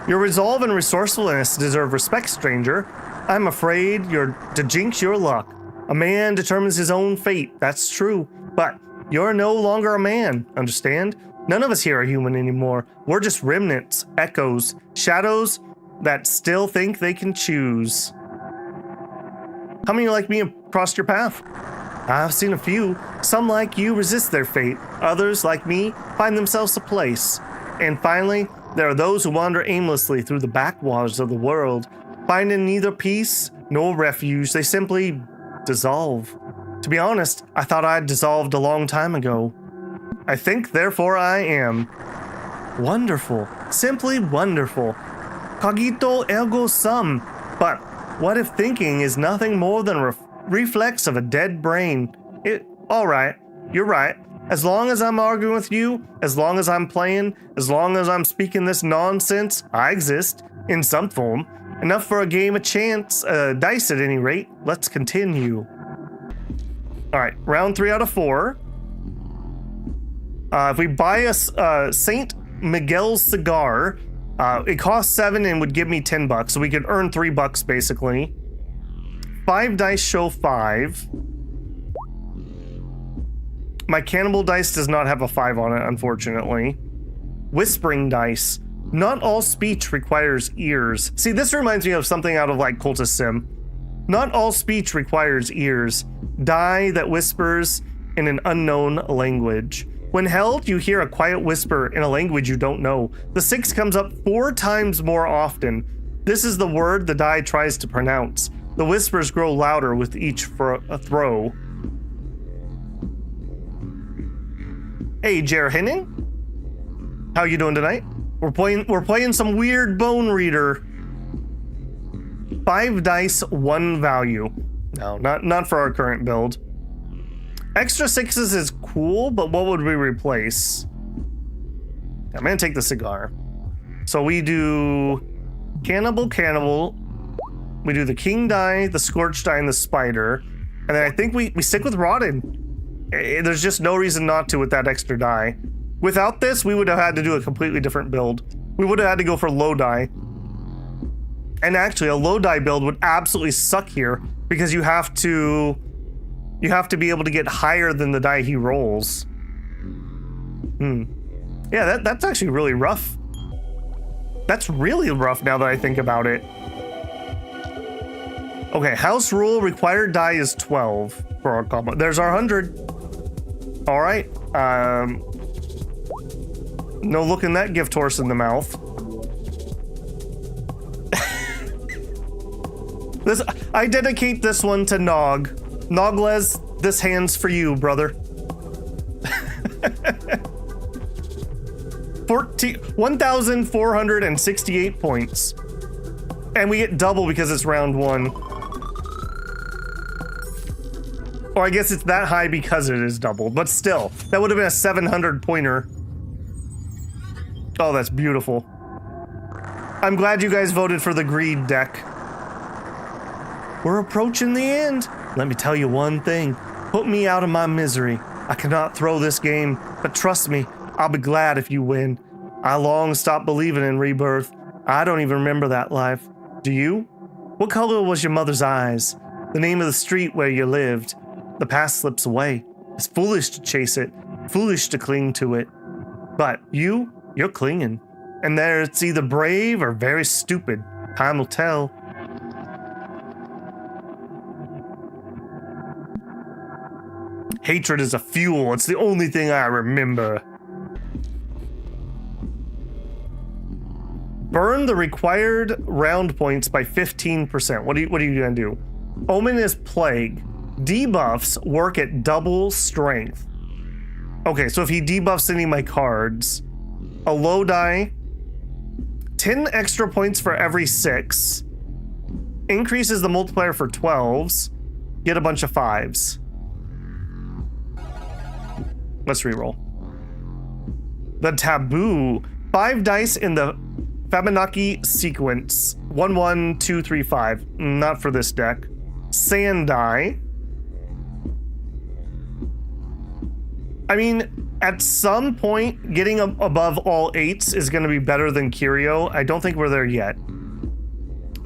Your resolve and resourcefulness deserve respect, stranger. I'm afraid you're to jinx your luck. A man determines his own fate, that's true. But you're no longer a man, understand? None of us here are human anymore. We're just remnants, echoes, shadows that still think they can choose. How many like me have crossed your path? I've seen a few. Some like you resist their fate. Others, like me, find themselves a place. And finally, there are those who wander aimlessly through the backwaters of the world, finding neither peace nor refuge. They simply dissolve. To be honest, I thought I'd dissolved a long time ago. I think, therefore I am. Wonderful. Simply wonderful. Cogito ergo sum. But what if thinking is nothing more than a reflex of a dead brain? All right, you're right. As long as I'm arguing with you, as long as I'm playing, as long as I'm speaking this nonsense, I exist in some form. Enough for a game of chance, dice at any rate. Let's continue. All right, round 3 out of 4. If we buy a St. Miguel's cigar, it costs 7 and would give me $10, so we could earn $3 basically. 5 dice show 5. My cannibal dice does not have a 5 on it, unfortunately. Whispering dice. Not all speech requires ears. See, this reminds me of something out of like Cultist Sim. Not all speech requires ears. Die that whispers in an unknown language. When held, you hear a quiet whisper in a language you don't know. The 6 comes up 4 times more often. This is the word the die tries to pronounce. The whispers grow louder with each throw. Hey, Jer Henning. How you doing tonight? We're playing some weird Bone Reader. 5 dice, 1 value. No, not for our current build. Extra 6s is cool, but what would we replace? I'm gonna take the cigar. So we do cannibal. We do the king die, the scorched die, and the spider. And then I think we stick with rotted. There's just no reason not to with that extra die. Without this, we would have had to do a completely different build. We would have had to go for low die. And actually, a low die build would absolutely suck here because you have to be able to get higher than the die he rolls. Yeah, that's actually really rough. That's really rough now that I think about it. Okay, house rule required die is 12 for our combo. There's our 100. All right. No looking that gift horse in the mouth. I dedicate this one to Nog. Nogles, this hand's for you, brother. 1,468 points. And we get double because it's round 1. Or I guess it's that high because it is double, but still, that would have been a 700 pointer. Oh, that's beautiful. I'm glad you guys voted for the greed deck. We're approaching the end. Let me tell you one thing. Put me out of my misery. I cannot throw this game, but trust me, I'll be glad if you win. I long stopped believing in rebirth. I don't even remember that life. Do you? What color was your mother's eyes? The name of the street where you lived? The past slips away. It's foolish to chase it, foolish to cling to it. But you're clinging. And there it's either brave or very stupid. Time will tell. Hatred is a fuel. It's the only thing I remember. Burn the required round points by 15%. What are you gonna do? Omen is plague. Debuffs work at double strength. Okay, so if he debuffs any of my cards, a low die, 10 extra points for every 6, increases the multiplier for 12s, get a bunch of 5s. Let's reroll. The taboo. 5 dice in the Fibonacci sequence. 1, 1, 2, 3, 5. Not for this deck. Sand die. I mean, at some point, getting above all 8s is going to be better than Curio. I don't think we're there yet.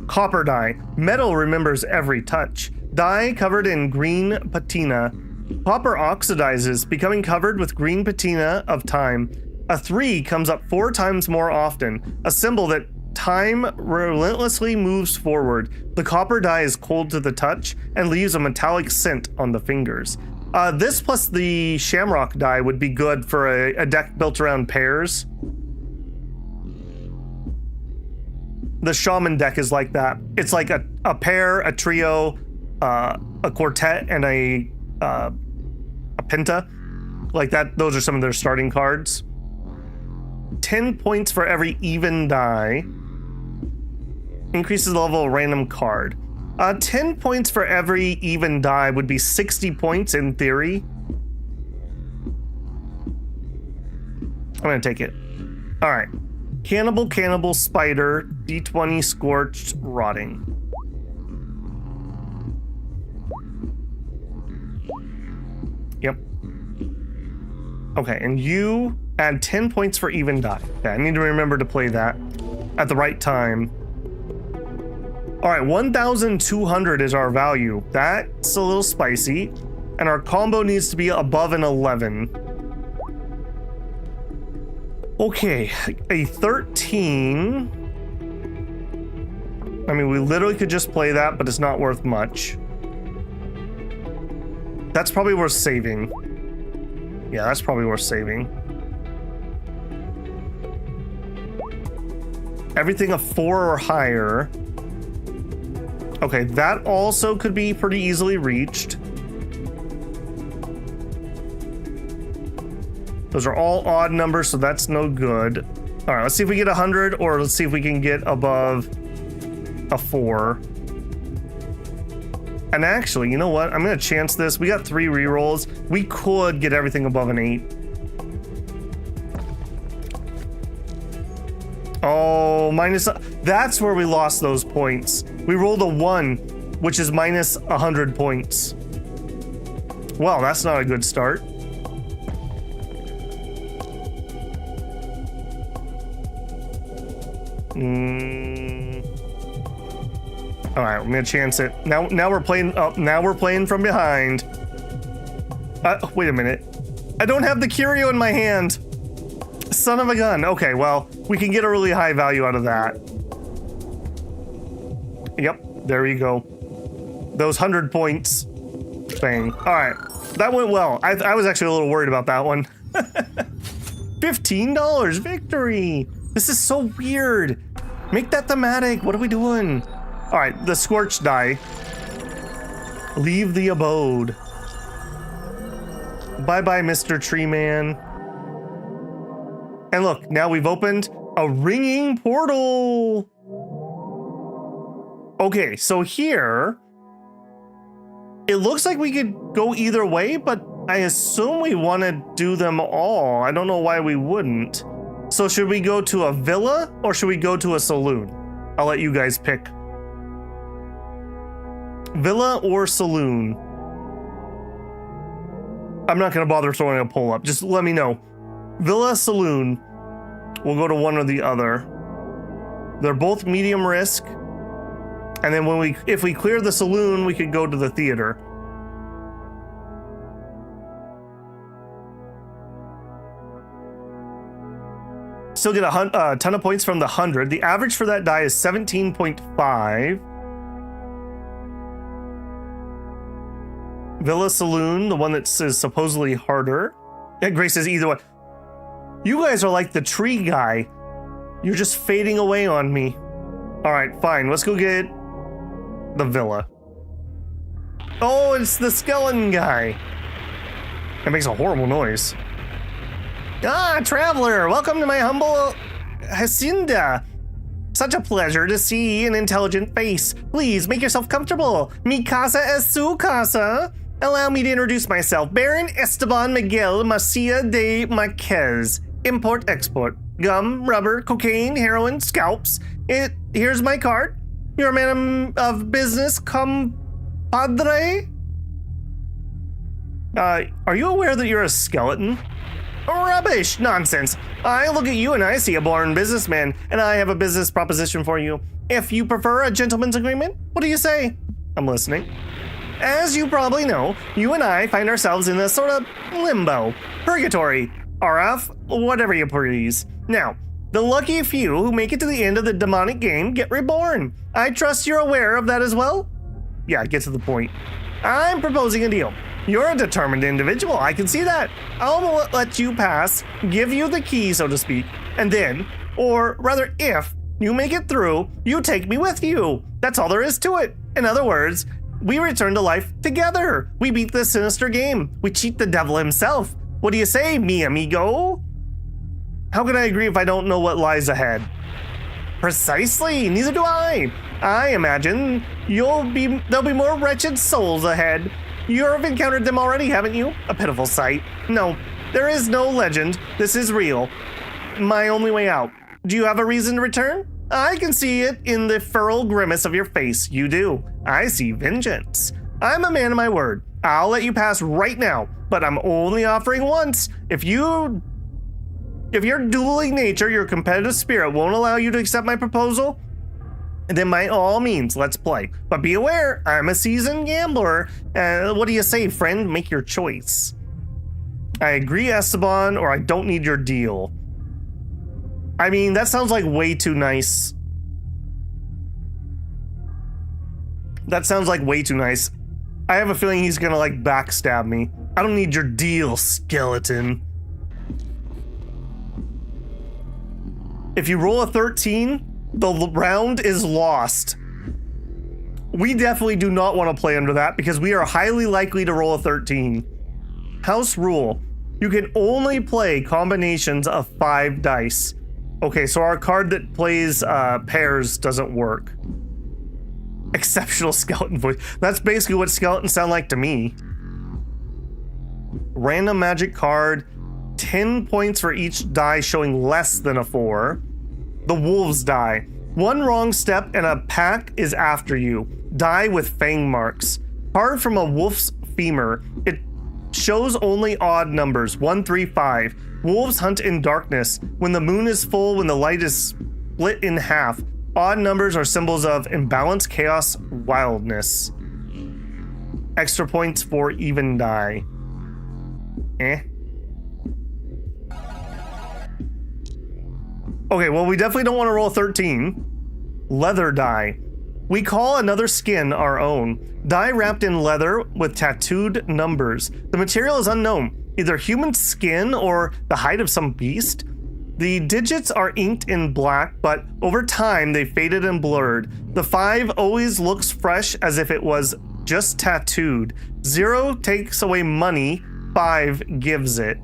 Copper die. Metal remembers every touch. Die covered in green patina. Copper oxidizes, becoming covered with green patina of time. A 3 comes up 4 times more often, a symbol that time relentlessly moves forward. The copper die is cold to the touch and leaves a metallic scent on the fingers. This plus the shamrock die would be good for a deck built around pairs. The shaman deck is like that. It's like a pair, a trio, a quartet, and a penta. Like that, those are some of their starting cards. 10 points for every even die. Increases the level of random card. 10 points for every even die would be 60 points in theory. I'm gonna take it. All right. Cannibal, spider, D20, scorched, rotting. Yep. Okay, and you add 10 points for even die. Okay, I need to remember to play that at the right time. All right, 1,200 is our value. That's a little spicy. And our combo needs to be above an 11. Okay, a 13. I mean, we literally could just play that, but it's not worth much. That's probably worth saving. Yeah, that's probably worth saving. Everything a 4 or higher. Okay, that also could be pretty easily reached. Those are all odd numbers, so that's no good. All right, let's see if we get 100, or let's see if we can get above a 4. And actually, you know what? I'm gonna chance this. We got 3 rerolls. We could get everything above an 8. Oh, minus. That's where we lost those points. We rolled a 1, which is minus 100 points. Well, that's not a good start. All right, I'm gonna chance it. Now we're playing. Oh, now we're playing from behind. Wait a minute. I don't have the curio in my hand. Son of a gun. Okay, well, we can get a really high value out of that. Yep, there you go. Those 100 points thing. All right, that went well. I was actually a little worried about that one. $15 victory. This is so weird. Make that thematic. What are we doing? All right, the scorched die. Leave the abode. Bye-bye, Mr. Tree Man. And look, now we've opened a ringing portal. Okay, so here, it looks like we could go either way, but I assume we want to do them all. I don't know why we wouldn't. So should we go to a villa or should we go to a saloon? I'll let you guys pick. Villa or saloon? I'm not going to bother throwing a poll up. Just let me know. Villa, saloon. We'll go to one or the other. They're both medium risk. And then if we clear the saloon, we could go to the theater. Still get a ton of points from the 100. The average for that die is 17.5. Villa, saloon, the one that says supposedly harder. Yeah, Grace says either one. You guys are like the tree guy. You're just fading away on me. All right, fine. Let's go get the villa. Oh, it's the skeleton guy. That makes a horrible noise. Ah, traveler, welcome to my humble hacienda. Such a pleasure to see an intelligent face. Please make yourself comfortable. Mi casa es su casa. Allow me to introduce myself. Baron Esteban Miguel Macia de Marquez. Import-export. Gum, rubber, cocaine, heroin, scalps. Here's my card. You're a man of business, compadre? Are you aware that you're a skeleton? Rubbish! Nonsense! I look at you and I see a born businessman, and I have a business proposition for you. If you prefer a gentleman's agreement, what do you say? I'm listening. As you probably know, you and I find ourselves in a sort of limbo. Purgatory. RF, whatever you please. Now, the lucky few who make it to the end of the demonic game get reborn. I trust you're aware of that as well? Yeah, get to the point. I'm proposing a deal. You're a determined individual, I can see that. I'll let you pass, give you the key, so to speak, and then, or rather if, you make it through, you take me with you. That's all there is to it. In other words, we return to life together. We beat this sinister game. We cheat the devil himself. What do you say, mi amigo? How can I agree if I don't know what lies ahead? Precisely, neither do I. I imagine there'll be more wretched souls ahead. You've encountered them already, haven't you? A pitiful sight. No, there is no legend. This is real. My only way out. Do you have a reason to return? I can see it in the furrowed grimace of your face. You do. I see vengeance. I'm a man of my word. I'll let you pass right now, but I'm only offering once. If your dueling nature, your competitive spirit won't allow you to accept my proposal, then by all means, let's play. But be aware, I'm a seasoned gambler. What do you say, friend? Make your choice. I agree, Esteban, or I don't need your deal. I mean, that sounds like way too nice. That sounds like way too nice. I have a feeling he's gonna like backstab me. I don't need your deal, skeleton. If you roll a 13, the round is lost. We definitely do not want to play under that because we are highly likely to roll a 13. House rule. You can only play combinations of 5 dice. Okay, so our card that plays pairs doesn't work. Exceptional skeleton voice. That's basically what skeletons sound like to me. Random magic card. 10 points for each die showing less than a 4. The wolves die. One wrong step and a pack is after you. Die with fang marks. Card from a wolf's femur. It shows only odd numbers. 1, 3, 5. Wolves hunt in darkness. When the moon is full, when the light is split in half. Odd numbers are symbols of imbalance, chaos, wildness. Extra points for even die. Okay, well, we definitely don't want to roll 13. Leather die. We call another skin our own. Die wrapped in leather with tattooed numbers. The material is unknown, either human skin or the hide of some beast. The digits are inked in black, but over time they faded and blurred. The 5 always looks fresh as if it was just tattooed. 0 takes away money, 5 gives it.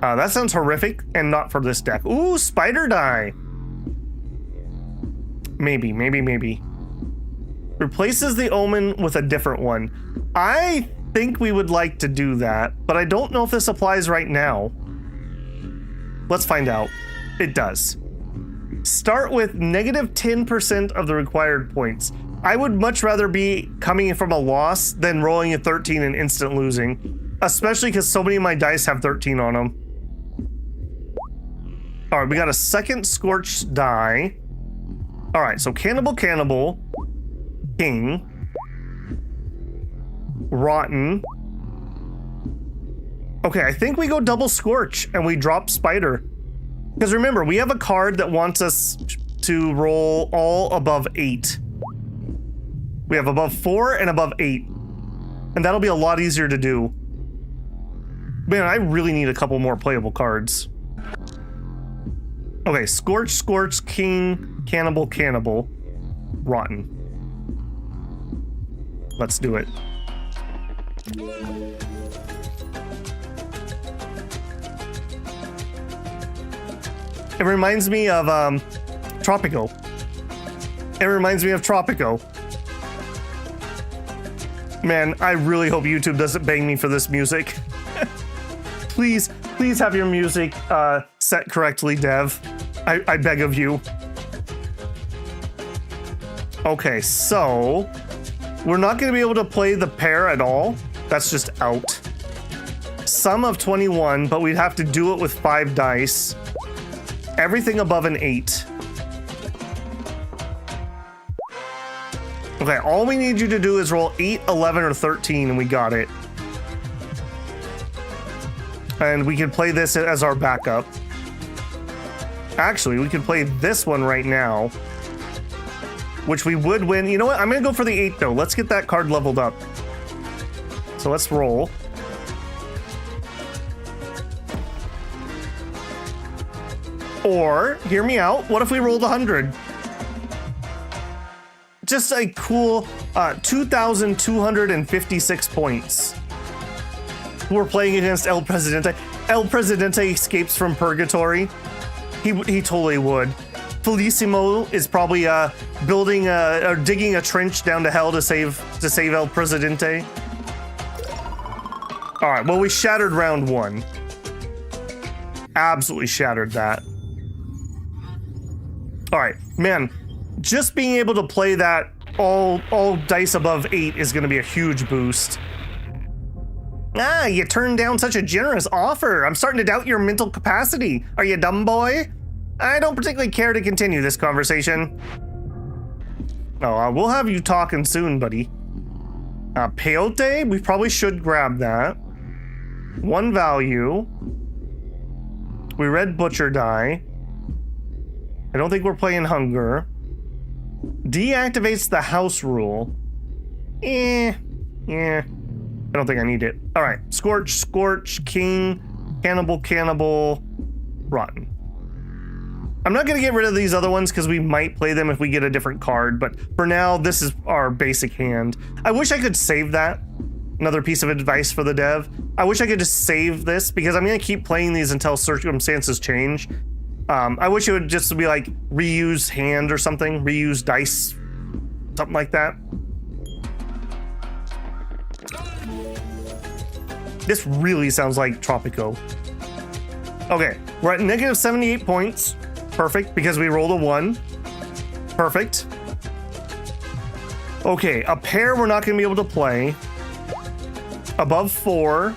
That sounds horrific and not for this deck. Ooh, spider die. Maybe. Replaces the omen with a different one. I think we would like to do that, but I don't know if this applies right now. Let's find out. It does. Start with negative 10% of the required points. I would much rather be coming from a loss than rolling a 13 and instant losing, especially because so many of my dice have 13 on them. All right, we got a second scorched die. All right, so cannibal, king, rotten. Okay, I think we go double scorch and we drop spider. Because remember, we have a card that wants us to roll all above 8. We have above 4 and above 8. And that'll be a lot easier to do. Man, I really need a couple more playable cards. Okay, scorch, king, cannibal, rotten. Let's do it. It reminds me of Tropico. Man, I really hope YouTube doesn't bang me for this music. Please have your music set correctly, Dev. I beg of you. Okay, so we're not going to be able to play the pair at all. That's just out. Sum of 21, but we'd have to do it with 5 dice. Everything above an 8. Okay, all we need you to do is roll 8, 11, or 13, and we got it. And we can play this as our backup. Actually, we can play this one right now, which we would win. You know what? I'm going to go for the 8, though. Let's get that card leveled up. So let's roll. Or, hear me out, what if we rolled 100? Just a cool 2,256 points. We're playing against El Presidente. El Presidente escapes from Purgatory. He totally would. Felicimo is probably building or digging a trench down to hell to save El Presidente. All right, well, we shattered round 1. Absolutely shattered that. All right, man, just being able to play that all dice above 8 is going to be a huge boost. Ah, you turned down such a generous offer. I'm starting to doubt your mental capacity. Are you dumb, boy? I don't particularly care to continue this conversation. Oh, we'll have you talking soon, buddy. Peyote, we probably should grab that. 1 value. We read Butcher Die. I don't think we're playing Hunger. Deactivates the house rule. I don't think I need it. All right, Scorch, King, Cannibal, Rotten. I'm not gonna get rid of these other ones because we might play them if we get a different card, but for now, this is our basic hand. I wish I could save that. Another piece of advice for the dev. I wish I could just save this because I'm gonna keep playing these until circumstances change. I wish it would just be like reuse hand or something, reuse dice, something like that. This really sounds like Tropico. Okay, we're at negative 78 points. Perfect, because we rolled a 1. Perfect. Okay, a pair we're not gonna be able to play. Above 4.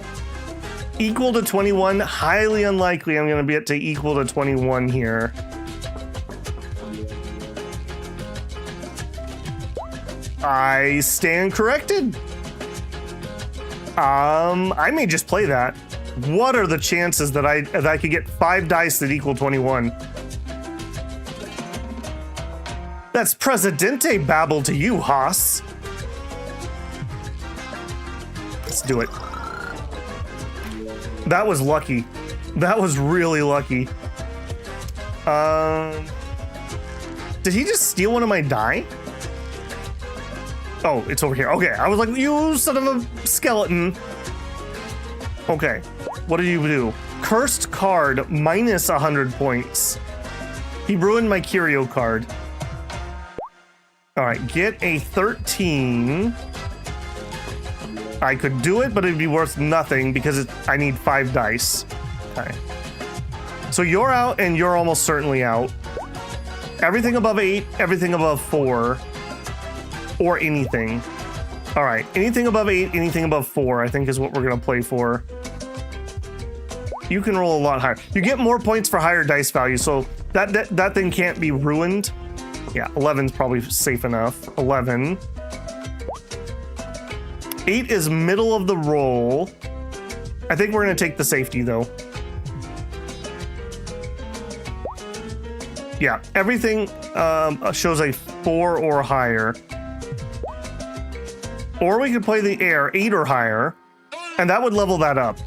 Equal to 21, highly unlikely I'm gonna get to equal to 21 here. I stand corrected. I may just play that. What are the chances that I could get 5 dice that equal 21? That's Presidente Babel to you, Haas. Let's do it. That was lucky. That was really lucky. Did he just steal one of my die? Oh, it's over here. Okay, I was like, you son of a skeleton. Okay, what did you do? Cursed card, minus 100 points. He ruined my curio card. All right, get a 13. I could do it, but it'd be worth nothing because I need 5 dice. Okay. So you're out and you're almost certainly out. Everything above 8, everything above 4, or anything. All right, anything above 8, anything above 4, I think is what we're gonna play for. You can roll a lot higher. You get more points for higher dice value, so that thing can't be ruined. Yeah, 11's probably safe enough. 11. 8 is middle of the roll. I think we're gonna take the safety though. Yeah, everything shows a 4 or higher. Or we could play the air, 8 or higher, and that would level that up.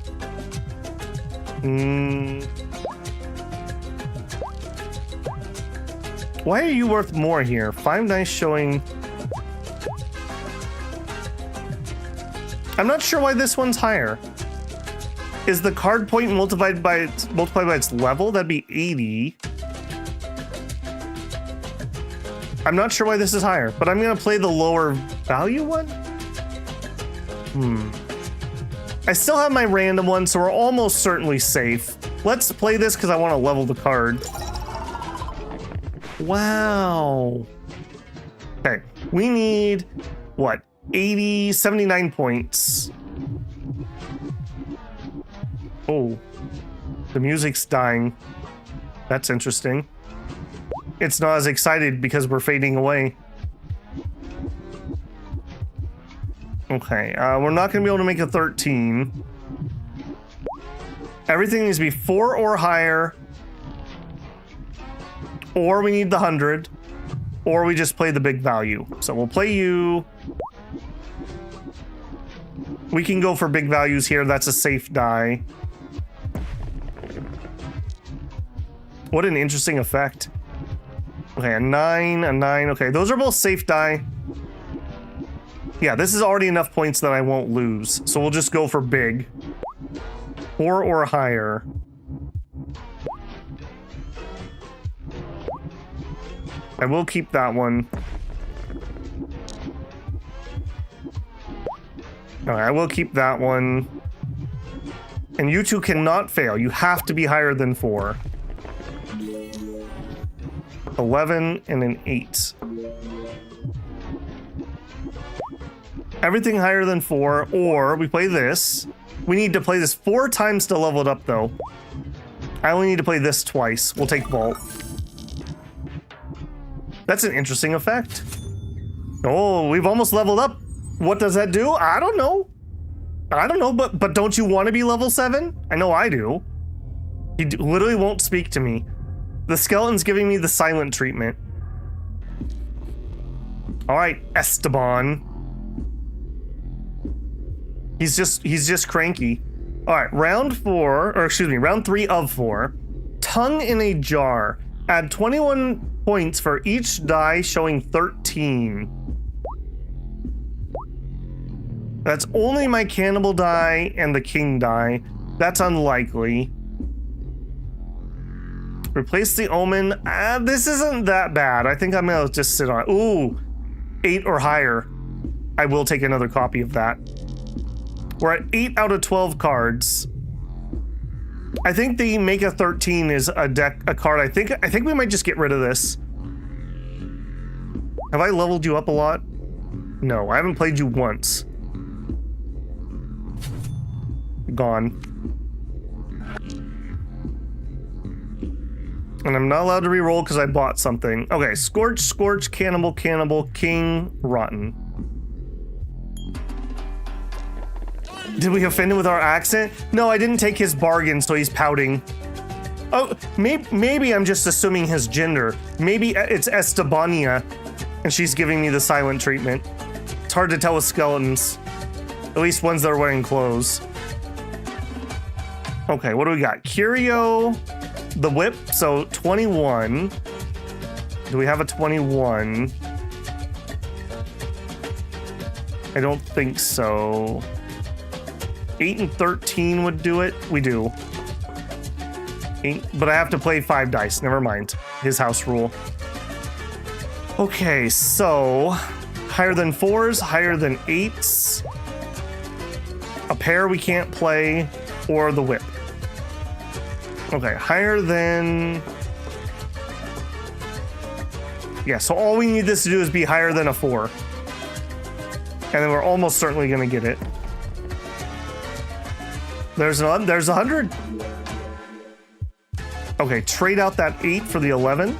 Why are you worth more here? 5 dice showing... I'm not sure why this one's higher. Is the card point multiplied by its level? That'd be 80. I'm not sure why this is higher, but I'm gonna play the lower value one. I still have my random one, so we're almost certainly safe. Let's play this because I want to level the card. Wow. Okay, we need, what, 79 points. Oh, the music's dying. That's interesting. It's not as excited because we're fading away. Okay, we're not gonna be able to make a 13. Everything needs to be 4 or higher. Or we need the 100. Or we just play the big value. So we'll play you. We can go for big values here. That's a safe die. What an interesting effect. Okay, a 9, a 9. Okay, those are both safe die. Yeah, this is already enough points that I won't lose. So we'll just go for big. 4 or higher. I will keep that one. All right, I will keep that one. And you two cannot fail. You have to be higher than 4. 11 and an 8. Everything higher than 4, or we play this. We need to play this 4 times to level it up, though. I only need to play this twice. We'll take Vault. That's an interesting effect. Oh, we've almost leveled up. What does that do? I don't know. I don't know, but don't you want to be level 7? I know I do. He literally won't speak to me. The skeleton's giving me the silent treatment. All right, Esteban. He's just cranky. All right, round 3 of 4. Tongue in a jar. Add 21 points for each die showing 13. That's only my cannibal die and the king die. That's unlikely. Replace the omen. This isn't that bad. I think I'm gonna just sit on it. Ooh, 8 or higher. I will take another copy of that. We're at 8 out of 12 cards. I think the make a 13 is a card. I think we might just get rid of this. Have I leveled you up a lot? No, I haven't played you once. Gone. And I'm not allowed to re-roll because I bought something. Okay, Scorch, Scorch, Cannibal, Cannibal, King, Rotten. Did we offend him with our accent? No, I didn't take his bargain, so he's pouting. Oh, maybe I'm just assuming his gender. Maybe it's Estebania, and she's giving me the silent treatment. It's hard to tell with skeletons. At least ones that are wearing clothes. Okay, what do we got? Curio, the whip, so 21. Do we have a 21? I don't think so. 8 and 13 would do it. We do. 8, but I have to play 5 dice. Never mind. His house rule. Okay, so higher than 4s, higher than 8s. A pair we can't play, or the whip. Okay, higher than... Yeah, so all we need this to do is be higher than a 4. And then we're almost certainly gonna get it. There's 100. Okay, trade out that 8 for the 11.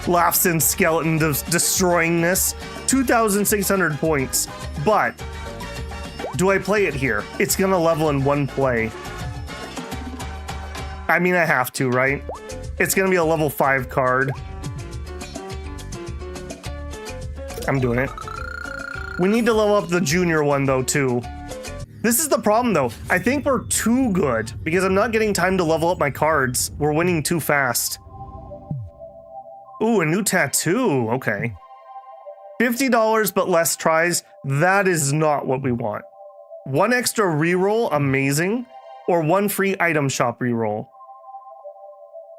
Laughs in skeleton destroying this. 2,600 points. But do I play it here? It's gonna level in 1 play. I mean, I have to, right? It's gonna be a level 5 card. I'm doing it. We need to level up the junior one, though, too. This is the problem, though. I think we're too good because I'm not getting time to level up my cards. We're winning too fast. Ooh, a new tattoo. Okay. $50 but less tries. That is not what we want. 1 extra reroll, amazing. Or 1 free item shop reroll.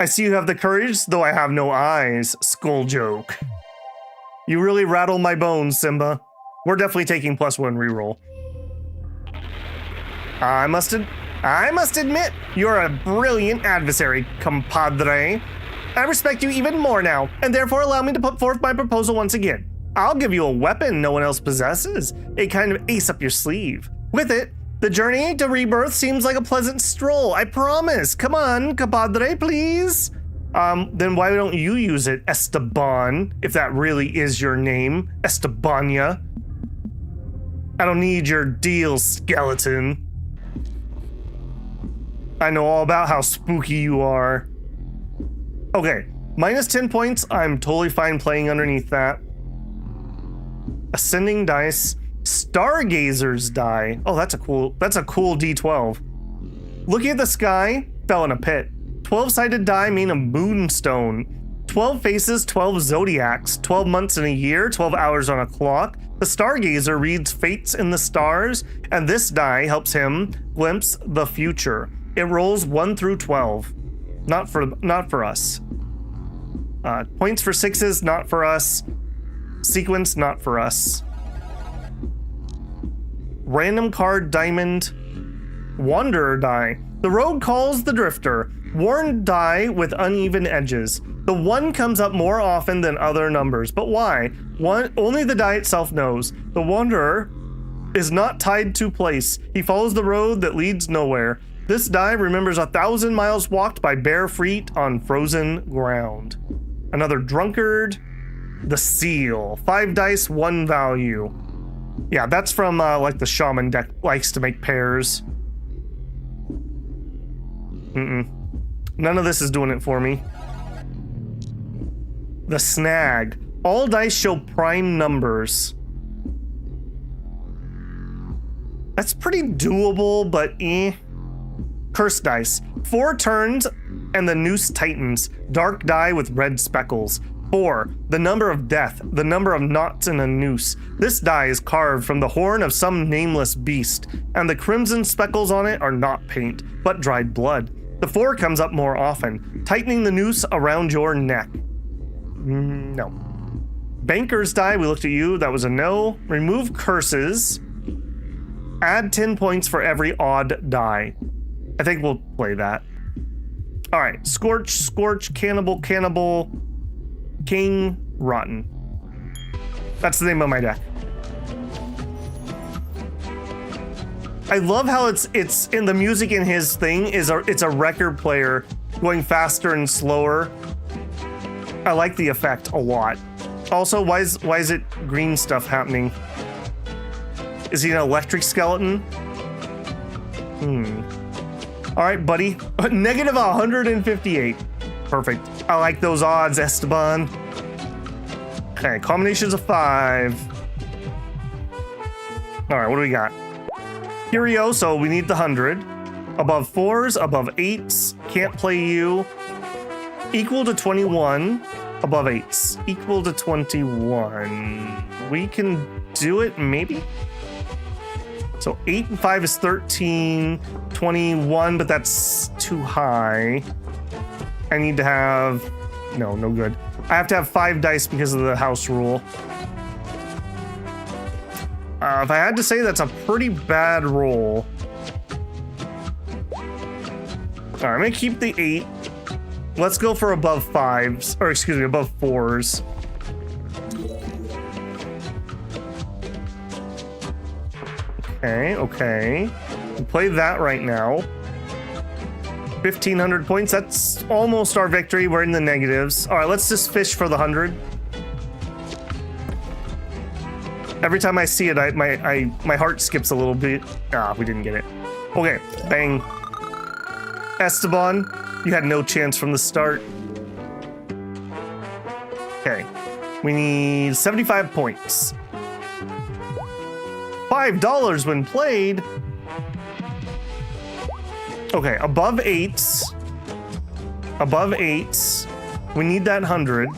I see you have the courage, though I have no eyes. Skull joke. You really rattle my bones, Simba. We're definitely taking +1 reroll. I must admit, you're a brilliant adversary, compadre. I respect you even more now, and therefore allow me to put forth my proposal once again. I'll give you a weapon no one else possesses, a kind of ace up your sleeve. With it, the journey to rebirth seems like a pleasant stroll, I promise. Come on, compadre, please. Then why don't you use it, Esteban, if that really is your name, Estebania? I don't need your deal, skeleton. I know all about how spooky you are. Okay, minus 10 points. I'm totally fine playing underneath that. Ascending dice. Stargazer's die. Oh, that's a cool D12. Looking at the sky, fell in a pit. 12-sided die mean a moonstone. 12 faces, 12 zodiacs, 12 months in a year, 12 hours on a clock, The Stargazer reads fates in the stars, and this die helps him glimpse the future. It rolls 1 through 12. Not for us. Points for 6s, not for us. Sequence, not for us. Random card, diamond. Wanderer die. The rogue calls the drifter. Worn die with uneven edges. The 1 comes up more often than other numbers, but why? Only the die itself knows. The wanderer is not tied to place. He follows the road that leads nowhere. This die remembers 1,000 miles walked by bare feet on frozen ground. Another drunkard. The seal. 5 dice, 1 value. Yeah, that's from like the shaman deck likes to make pairs. None of this is doing it for me. The snag. All dice show prime numbers. That's pretty doable, but eh. Curse dice. 4 turns and the noose tightens. Dark die with red speckles. 4. The number of death. The number of knots in a noose. This die is carved from the horn of some nameless beast, and the crimson speckles on it are not paint, but dried blood. The 4 comes up more often, tightening the noose around your neck. No. Banker's die, we looked at you, that was a no. Remove curses. Add 10 points for every odd die. I think we'll play that. All right, Scorch, Cannibal, King, Rotten. That's the name of my deck. I love how it's in the music in his thing it's a record player going faster and slower. I like the effect a lot. Also, why is it green stuff happening? Is he an electric skeleton? All right, buddy. Negative 158. Perfect. I like those odds, Esteban. Okay, combinations of 5. All right, what do we got? Curio, so we need the 100. Above 4s, above 8s. Can't play you. Equal to 21. Above 8s. Equal to 21. We can do it, maybe? So 8 and 5 is 13. 21, but that's too high. I need to have... No good. I have to have 5 dice because of the house rule. If I had to say, that's a pretty bad roll. All right, I'm gonna keep the 8. Let's go for above 5s, or excuse me, above 4s. Okay. We'll play that right now. 1,500 points, that's almost our victory. We're in the negatives. All right, let's just fish for the 100. Every time I see it, my heart skips a little bit. Ah, we didn't get it. Okay, bang. Esteban, you had no chance from the start. Okay, we need 75 points. $5 when played. Okay, above 8s. Above 8s. We need that 100.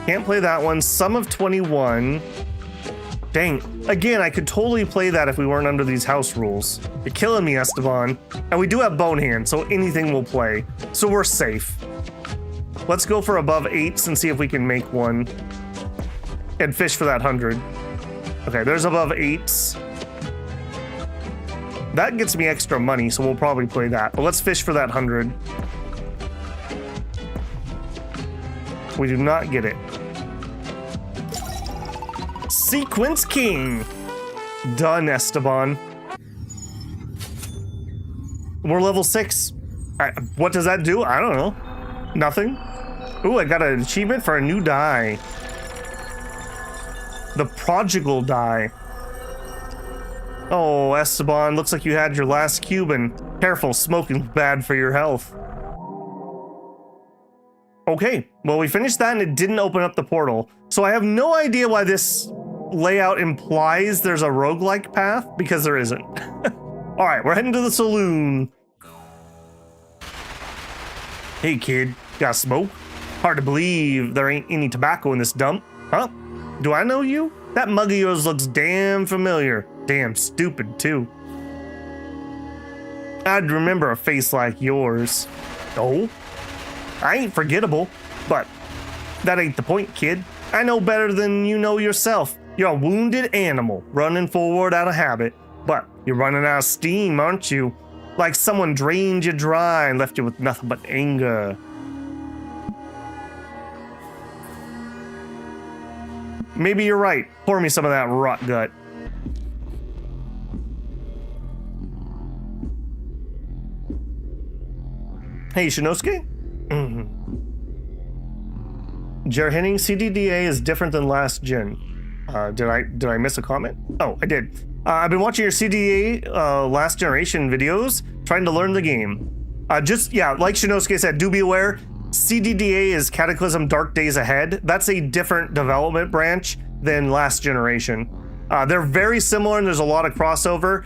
Can't play that one. Sum of 21. Dang. Again, I could totally play that if we weren't under these house rules. You're killing me, Esteban. And we do have Bone Hand, so anything will play. So we're safe. Let's go for above 8s and see if we can make one. And fish for that 100. Okay, there's above 8s. That gets me extra money, so we'll probably play that. But let's fish for that 100. We do not get it. Sequence King. Done, Esteban. We're level 6. What does that do? I don't know. Nothing. Ooh, I got an achievement for a new die. The prodigal die. Oh, Esteban, looks like you had your last Cuban. Careful, smoking's bad for your health. Okay, well, we finished that and it didn't open up the portal. So I have no idea why this layout implies there's a roguelike path, because there isn't. All right, we're heading to the saloon. Hey kid, got smoke? Hard to believe there ain't any tobacco in this dump. Huh? Do I know you? That mug of yours looks damn familiar. Damn stupid too. I'd remember a face like yours. Oh? I ain't forgettable, but that ain't the point, kid. I know better than you know yourself. You're a wounded animal, running forward out of habit. But you're running out of steam, aren't you? Like someone drained you dry and left you with nothing but anger. Maybe you're right. Pour me some of that rot gut. Hey, Shinosuke? Jerhenning CDDA is different than last gen. Did I miss a comment? Oh, I did. I've been watching your CDDA last generation videos, trying to learn the game. Like Shinosuke said, do be aware, CDDA is Cataclysm Dark Days Ahead. That's a different development branch than last generation. They're very similar and there's a lot of crossover.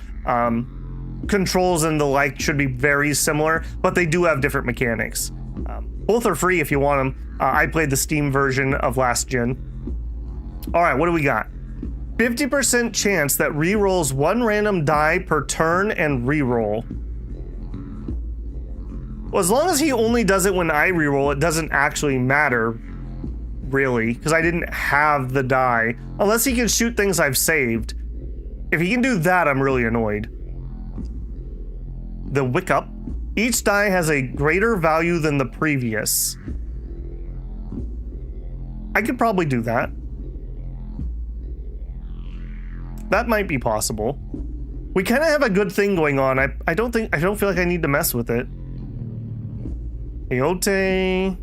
Controls and the like should be very similar, but they do have different mechanics. Both are free if you want them. I played the Steam version of last gen. All right, what do we got? 50% chance that rerolls one random die per turn and reroll. Well, as long as he only does it when I reroll, it doesn't actually matter, really, because I didn't have the die. Unless he can shoot things I've saved. If he can do that, I'm really annoyed. The Wick Up. Each die has a greater value than the previous. I could probably do that. That might be possible. We kind of have a good thing going on. I don't feel like I need to mess with it. Peyote.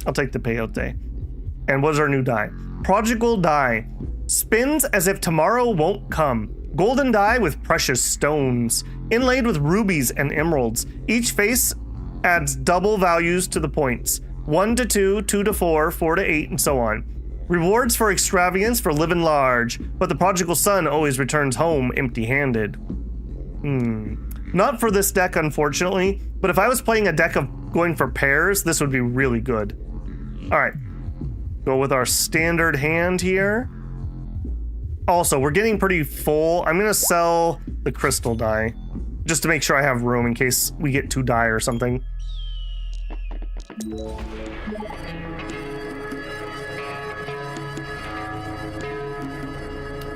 I'll take the peyote. And what's our new die? Prodigal die. Spins as if tomorrow won't come. Golden die with precious stones. Inlaid with rubies and emeralds. Each face adds double values to the points. 1 to 2, 2 to 4, 4 to 8, and so on. Rewards for extravagance for living large, but the prodigal son always returns home empty-handed. Not for this deck, unfortunately, but if I was playing a deck of going for pairs, this would be really good. All right, go with our standard hand here. Also, we're getting pretty full. I'm gonna sell the crystal die, just to make sure I have room in case we get 2 die or something.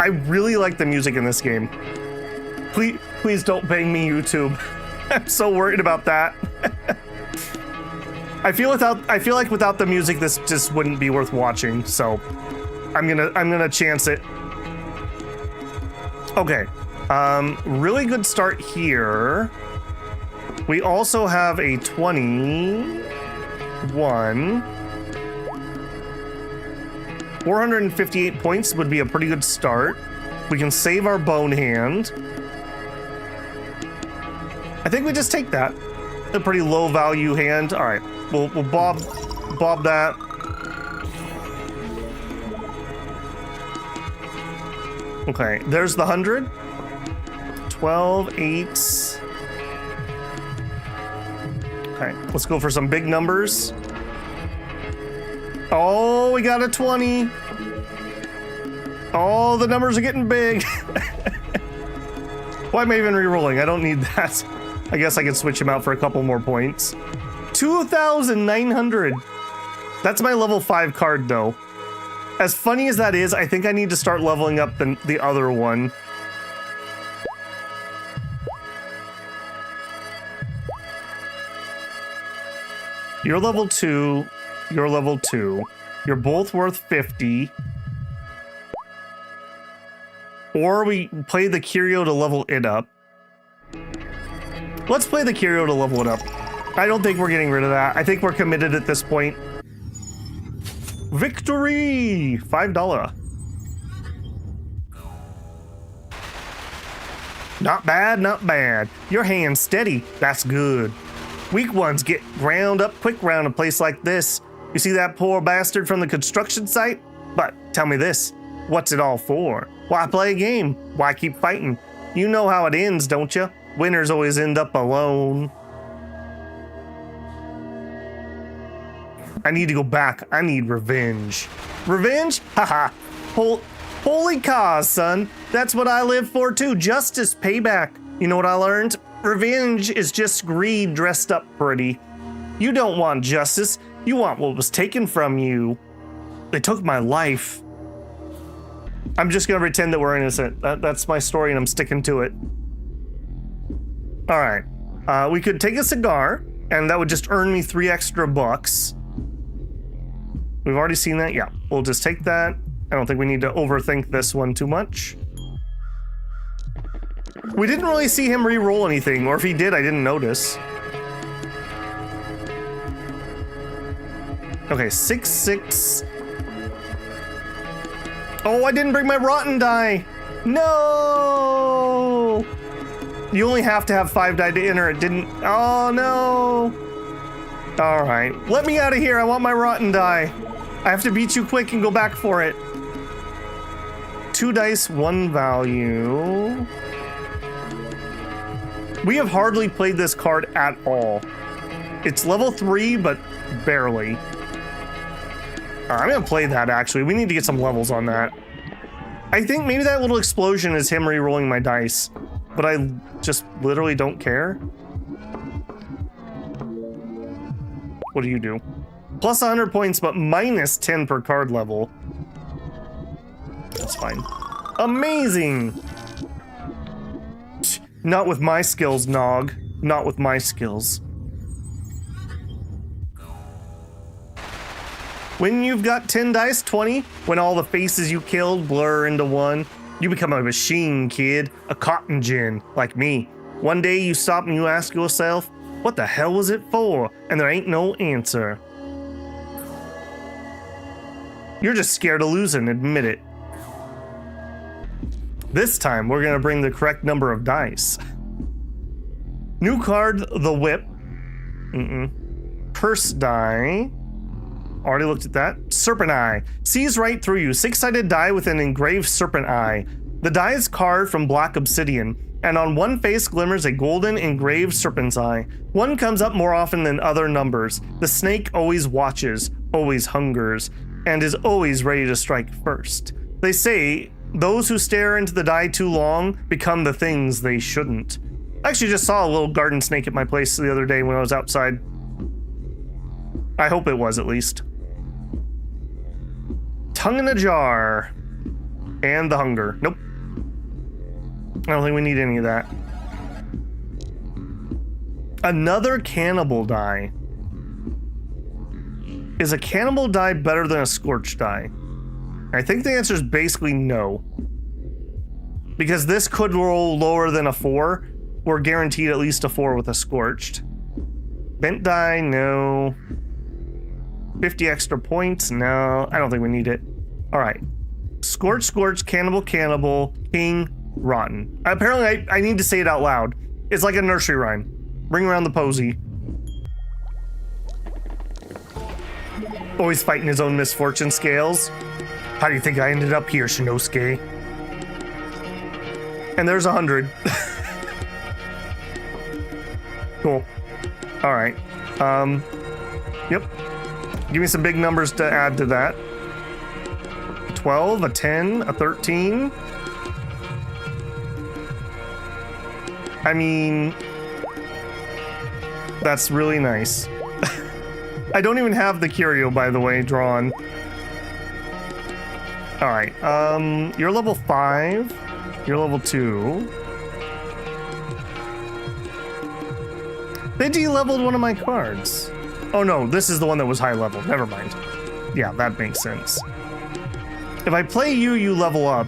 I really like the music in this game. Please don't bang me, YouTube. I'm so worried about that. I feel like without the music, this just wouldn't be worth watching. So I'm gonna chance it. Okay, really good start here. We also have a 21. 458 points would be a pretty good start. We can save our bone hand. I think we just take that. A pretty low value hand. All right, we'll bob that. Okay, there's the 100. 12, 8. Okay, let's go for some big numbers. Oh, we got a 20. Oh, the numbers are getting big. Why am I even re-rolling? I don't need that. I guess I can switch him out for a couple more points. 2,900. That's my level 5 card, though. As funny as that is, I think I need to start leveling up the other one. You're level 2. You're level 2. You're both worth 50. Or we play the Curio to level it up. Let's play the Curio to level it up. I don't think we're getting rid of that. I think we're committed at this point. Victory! $5. Not bad, not bad. Your hand's steady. That's good. Weak ones get ground up quick round a place like this. You see that poor bastard from the construction site? But tell me this, what's it all for? Why play a game? Why keep fighting? You know how it ends, don't you? Winners always end up alone. I need to go back. I need revenge. Revenge? Haha. Holy cause, son. That's what I live for too. Justice, payback. You know what I learned? Revenge is just greed dressed up pretty. You don't want justice. You want what was taken from you. They took my life. I'm just gonna pretend that we're innocent. That's my story and I'm sticking to it. All right. We could take a cigar and that would just earn me 3 extra bucks. We've already seen that. Yeah, we'll just take that. I don't think we need to overthink this one too much. We didn't really see him re-roll anything, or if he did, I didn't notice. Okay, 6, 6. Oh, I didn't bring my rotten die. No! You only have to have 5 die to enter. It didn't. Oh, no. All right, let me out of here. I want my rotten die. I have to beat you quick and go back for it. 2 dice, 1 value. We have hardly played this card at all. It's level 3, but barely. I'm gonna play that actually. We need to get some levels on that. I think maybe that little explosion is him re-rolling my dice, but I just literally don't care. What do you do? Plus 100 points, but minus 10 per card level. That's fine. Amazing! Not with my skills, Nog. Not with my skills. When you've got 10 dice, 20, when all the faces you killed blur into one, you become a machine, kid. A cotton gin, like me. One day you stop and you ask yourself, what the hell was it for? And there ain't no answer. You're just scared of losing, admit it. This time, we're gonna bring the correct number of dice. New card, the whip. Curse die. Already looked at that. Serpent eye. Sees right through you. 6-sided die with an engraved serpent eye. The die is carved from black obsidian, and on one face glimmers a golden engraved serpent's eye. One comes up more often than other numbers. The snake always watches, always hungers, and is always ready to strike first. They say, those who stare into the die too long become the things they shouldn't. I actually just saw a little garden snake at my place the other day when I was outside. I hope it was, at least. Tongue in a jar. And the hunger. Nope. I don't think we need any of that. Another cannibal die. Is a cannibal die better than a scorched die? I think the answer is basically no. Because this could roll lower than a 4. We're guaranteed at least a 4 with a scorched. Bent die, no. 50 extra points, no. I don't think we need it. All right. Scorch, scorch, cannibal, cannibal, king, rotten. Apparently, I need to say it out loud. It's like a nursery rhyme. Bring around the posy. Always fighting his own misfortune, Scales. How do you think I ended up here, Shinosuke? And there's 100. Cool. All right. Yep. Give me some big numbers to add to that. 12, a 10, a 13. I mean, that's really nice. I don't even have the curio, by the way, drawn. All right, you're level 5. You're level 2. They de-leveled one of my cards. Oh no, this is the one that was high level. Never mind. Yeah, that makes sense. If I play you, you level up.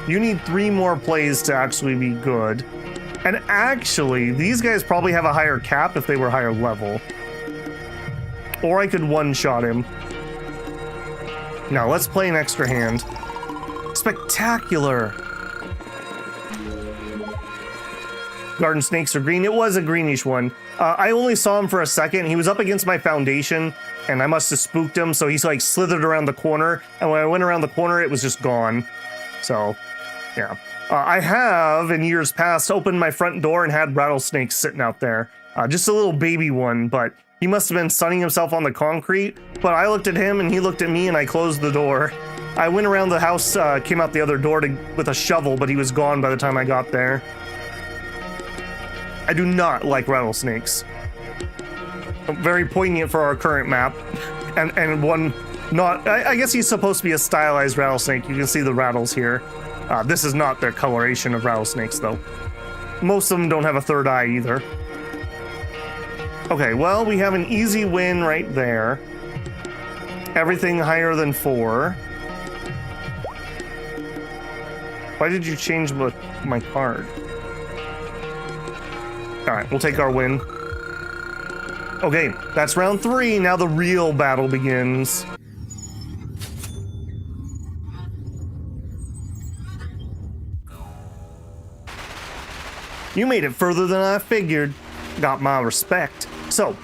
You need 3 more plays to actually be good. And actually, these guys probably have a higher cap if they were higher level. Or I could one-shot him. Now, let's play an extra hand. Spectacular! Garden snakes are green. It was a greenish one. I only saw him for a second. He was up against my foundation, and I must have spooked him, so he's like slithered around the corner, and when I went around the corner, it was just gone. So, yeah. I have, in years past, opened my front door and had rattlesnakes sitting out there. Just a little baby one, but He must have been sunning himself on the concrete, but I looked at him and he looked at me and I closed the door. I went around the house, came out the other door with a shovel, but he was gone by the time I got there. I do not like rattlesnakes. Very poignant for our current map. And one not, I guess he's supposed to be a stylized rattlesnake. You can see the rattles here. This is not their coloration of rattlesnakes though. Most of them don't have a third eye either. Okay, well, we have an easy win right there. Everything higher than 4. Why did you change my card? All right, we'll take our win. Okay, that's round 3. Now the real battle begins. You made it further than I figured. Got my respect. So,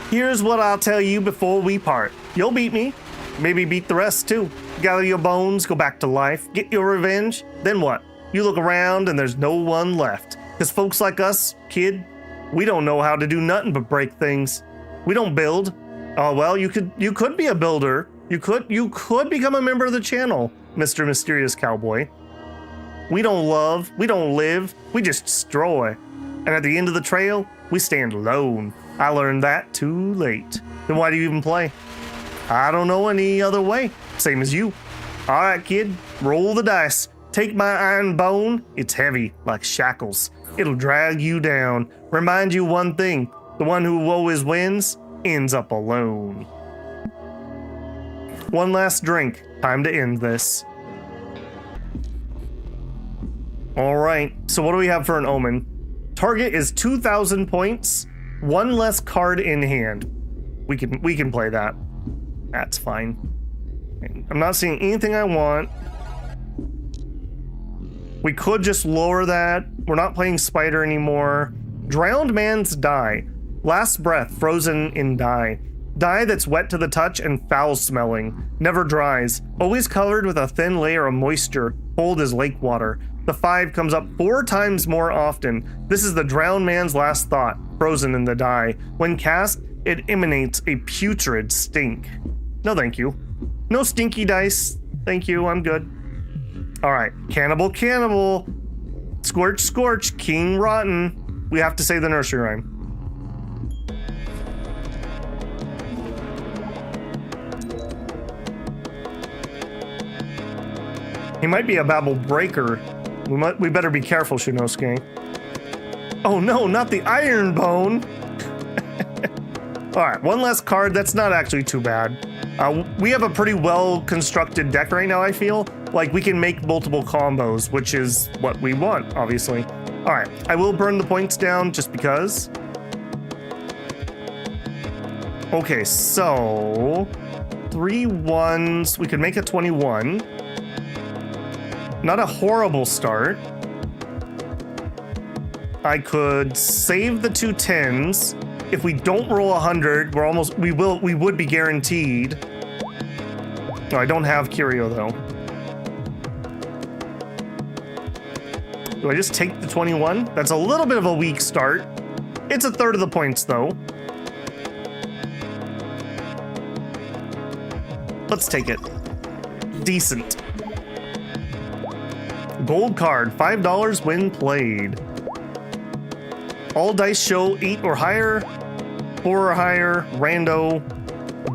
here's what I'll tell you before we part. You'll beat me. Maybe beat the rest too. Gather your bones, go back to life, get your revenge. Then what? You look around and there's no one left. Because folks like us, kid, we don't know how to do nothing but break things. We don't build. Oh well, you could be a builder. You could become a member of the channel, Mr. Mysterious Cowboy. We don't love, we don't live, we just destroy. And at the end of the trail, we stand alone. I learned that too late. Then why do you even play? I don't know any other way. Same as you. All right, kid, roll the dice. Take my iron bone. It's heavy, like shackles. It'll drag you down. Remind you one thing. The one who always wins ends up alone. One last drink. Time to end this. All right, so what do we have for an omen? Target is 2,000 points. One less card in hand. We can play that. That's fine. I'm not seeing anything I want. We could just lower that. We're not playing Spider anymore. Drowned Man's Dye. Last breath, frozen in dye. Dye that's wet to the touch and foul smelling. Never dries. Always covered with a thin layer of moisture. Cold as lake water. The 5 comes up 4 times more often. This is the drowned man's last thought, frozen in the dye. When cast, it emanates a putrid stink. No thank you. No stinky dice. Thank you, I'm good. All right, cannibal, cannibal. Scorch, scorch, king rotten. We have to say the nursery rhyme. He might be a Babel breaker. We better be careful, Shinosuke. Oh no, not the iron bone. All right, one last card. That's not actually too bad. We have a pretty well constructed deck right now, I feel. Like we can make multiple combos, which is what we want, obviously. All right, I will burn the points down just because. Okay, so 3 1s. We could make it 21. Not a horrible start. I could save the 2 10s. If we don't roll 100, we would be guaranteed. No, I don't have Curio though. Do I just take the 21? That's a little bit of a weak start. It's a third of the points though. Let's take it. Decent. Gold card, $5 when played. All dice show 8 or higher, 4 or higher, rando,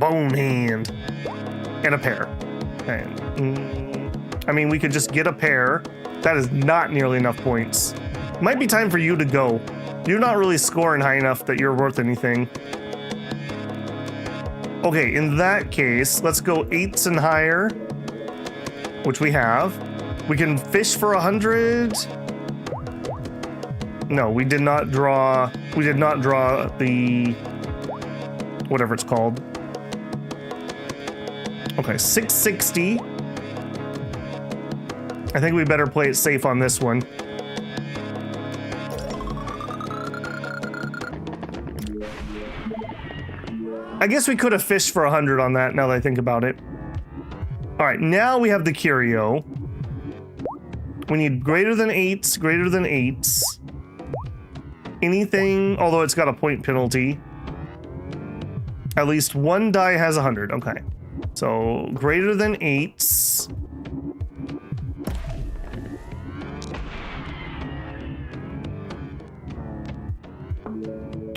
bone hand, and a pair. And, I mean, we could just get a pair. That is not nearly enough points. Might be time for you to go. You're not really scoring high enough that you're worth anything. Okay, in that case, let's go 8s and higher, which we have. We can fish for 100. No, we did not draw. We did not draw the whatever it's called. Okay, 660. I think we better play it safe on this one. I guess we could have fished for 100 on that now that I think about it. All right, now we have the curio. We need greater than 8s, greater than 8s. Anything, although it's got a point penalty. At least one die has 100. Okay. So greater than 8s.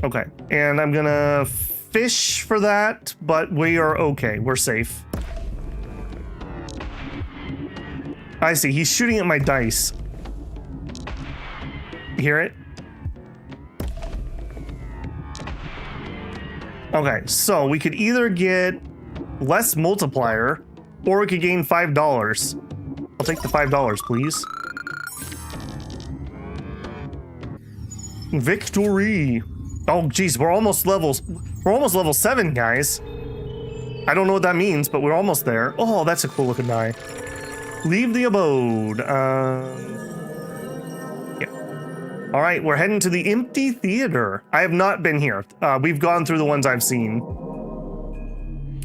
Okay. And I'm gonna fish for that, but we are okay. We're safe. I see. He's shooting at my dice. You hear it? Okay, so we could either get less multiplier, or we could gain $5. I'll take the $5, please. Victory! Oh, geez, we're almost level 7, guys. I don't know what that means, but we're almost there. Oh, that's a cool looking die. Leave the abode. Yeah. All right, we're heading to the empty theater. I have not been here. We've gone through the ones I've seen.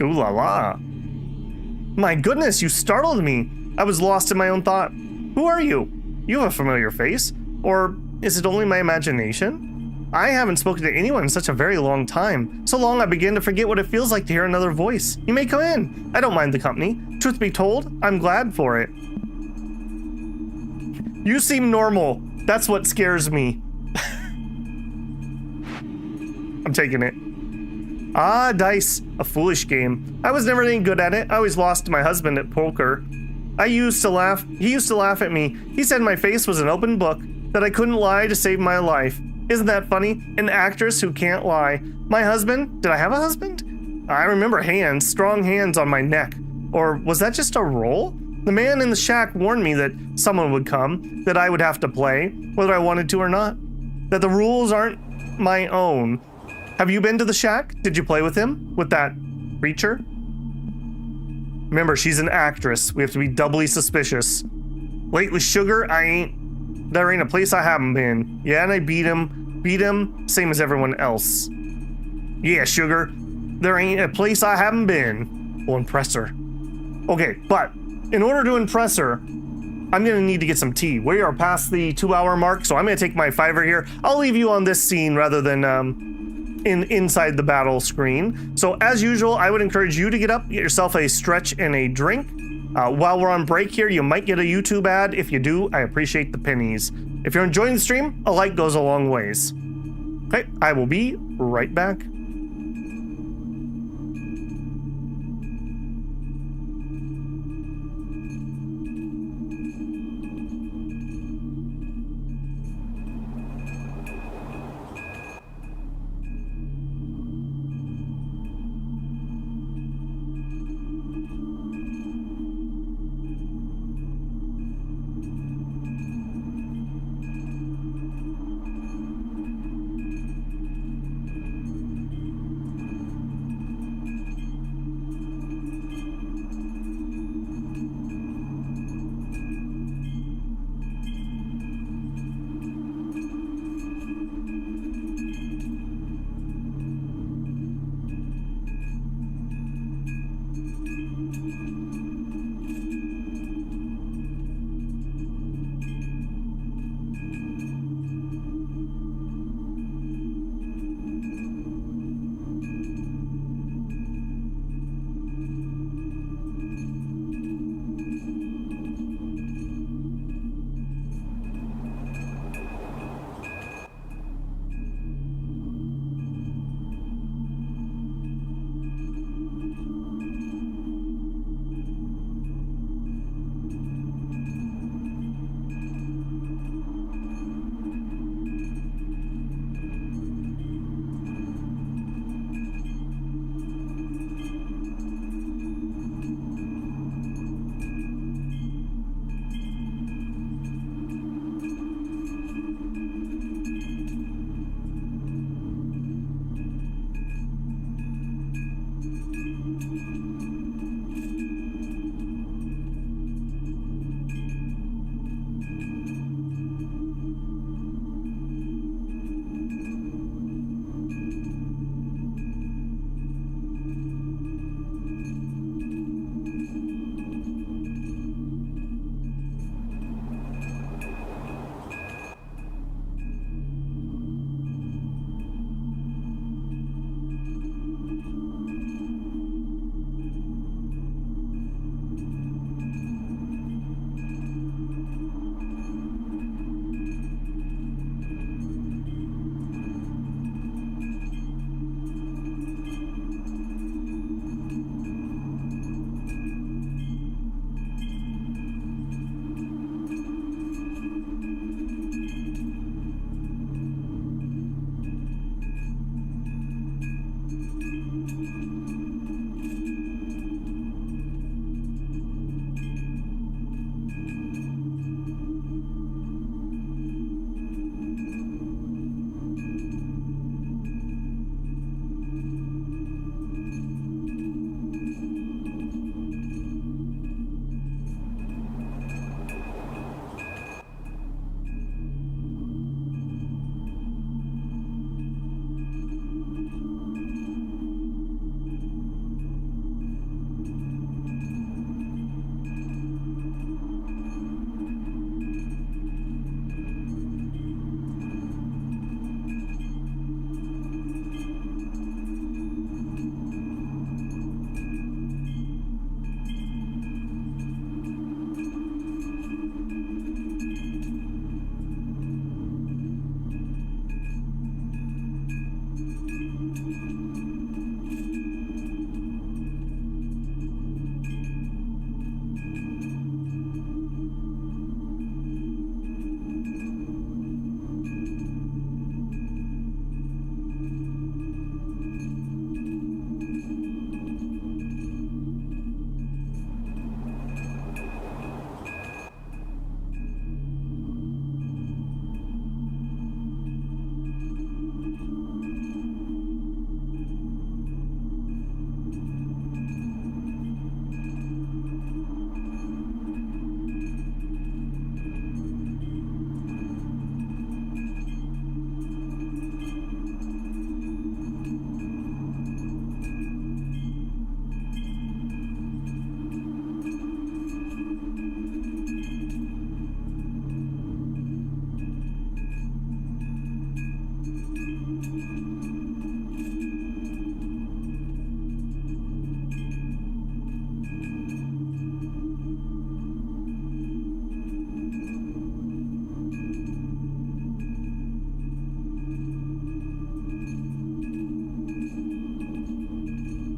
Ooh la la. My goodness, you startled me. I was lost in my own thought. Who are you? You have a familiar face. Or is it only my imagination? I haven't spoken to anyone in such a very long time. So long I begin to forget what it feels like to hear another voice. You may come in. I don't mind the company. Truth be told, I'm glad for it. You seem normal. That's what scares me. I'm taking it. Ah, dice. A foolish game. I was never any good at it. I always lost to my husband at poker. He used to laugh at me. He said my face was an open book, that I couldn't lie to save my life. Isn't that funny? An actress who can't lie. My husband? Did I have a husband? I remember hands, strong hands on my neck. Or was that just a role? The man in the shack warned me that someone would come, that I would have to play, whether I wanted to or not. That the rules aren't my own. Have you been to the shack? Did you play with him? With that creature? Remember, she's an actress. We have to be doubly suspicious. Lately, sugar, there ain't a place I haven't been. Yeah, and I beat him, same as everyone else. Yeah, sugar, there ain't a place I haven't been. We'll impress her. Okay, but in order to impress her, I'm gonna need to get some tea. We are past the 2-hour mark, so I'm gonna take my $5 here. I'll leave you on this scene rather than inside the battle screen. So as usual, I would encourage you to get up, get yourself a stretch and a drink. While we're on break here, you might get a YouTube ad. If you do, I appreciate the pennies. If you're enjoying the stream, a like goes a long ways. Okay, I will be right back.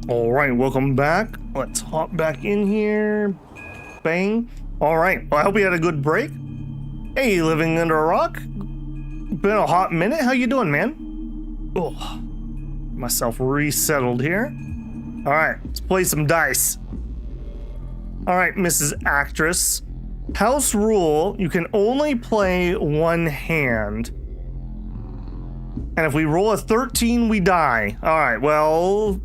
All right, welcome back. Let's hop back in here. Bang. All right, well, I hope you had a good break. Hey, living under a rock. Been a hot minute. How you doing, man? Oh, myself resettled here. All right, let's play some dice. All right, Mrs. Actress. House rule, you can only play one hand. And if we roll a 13, we die. All right, well,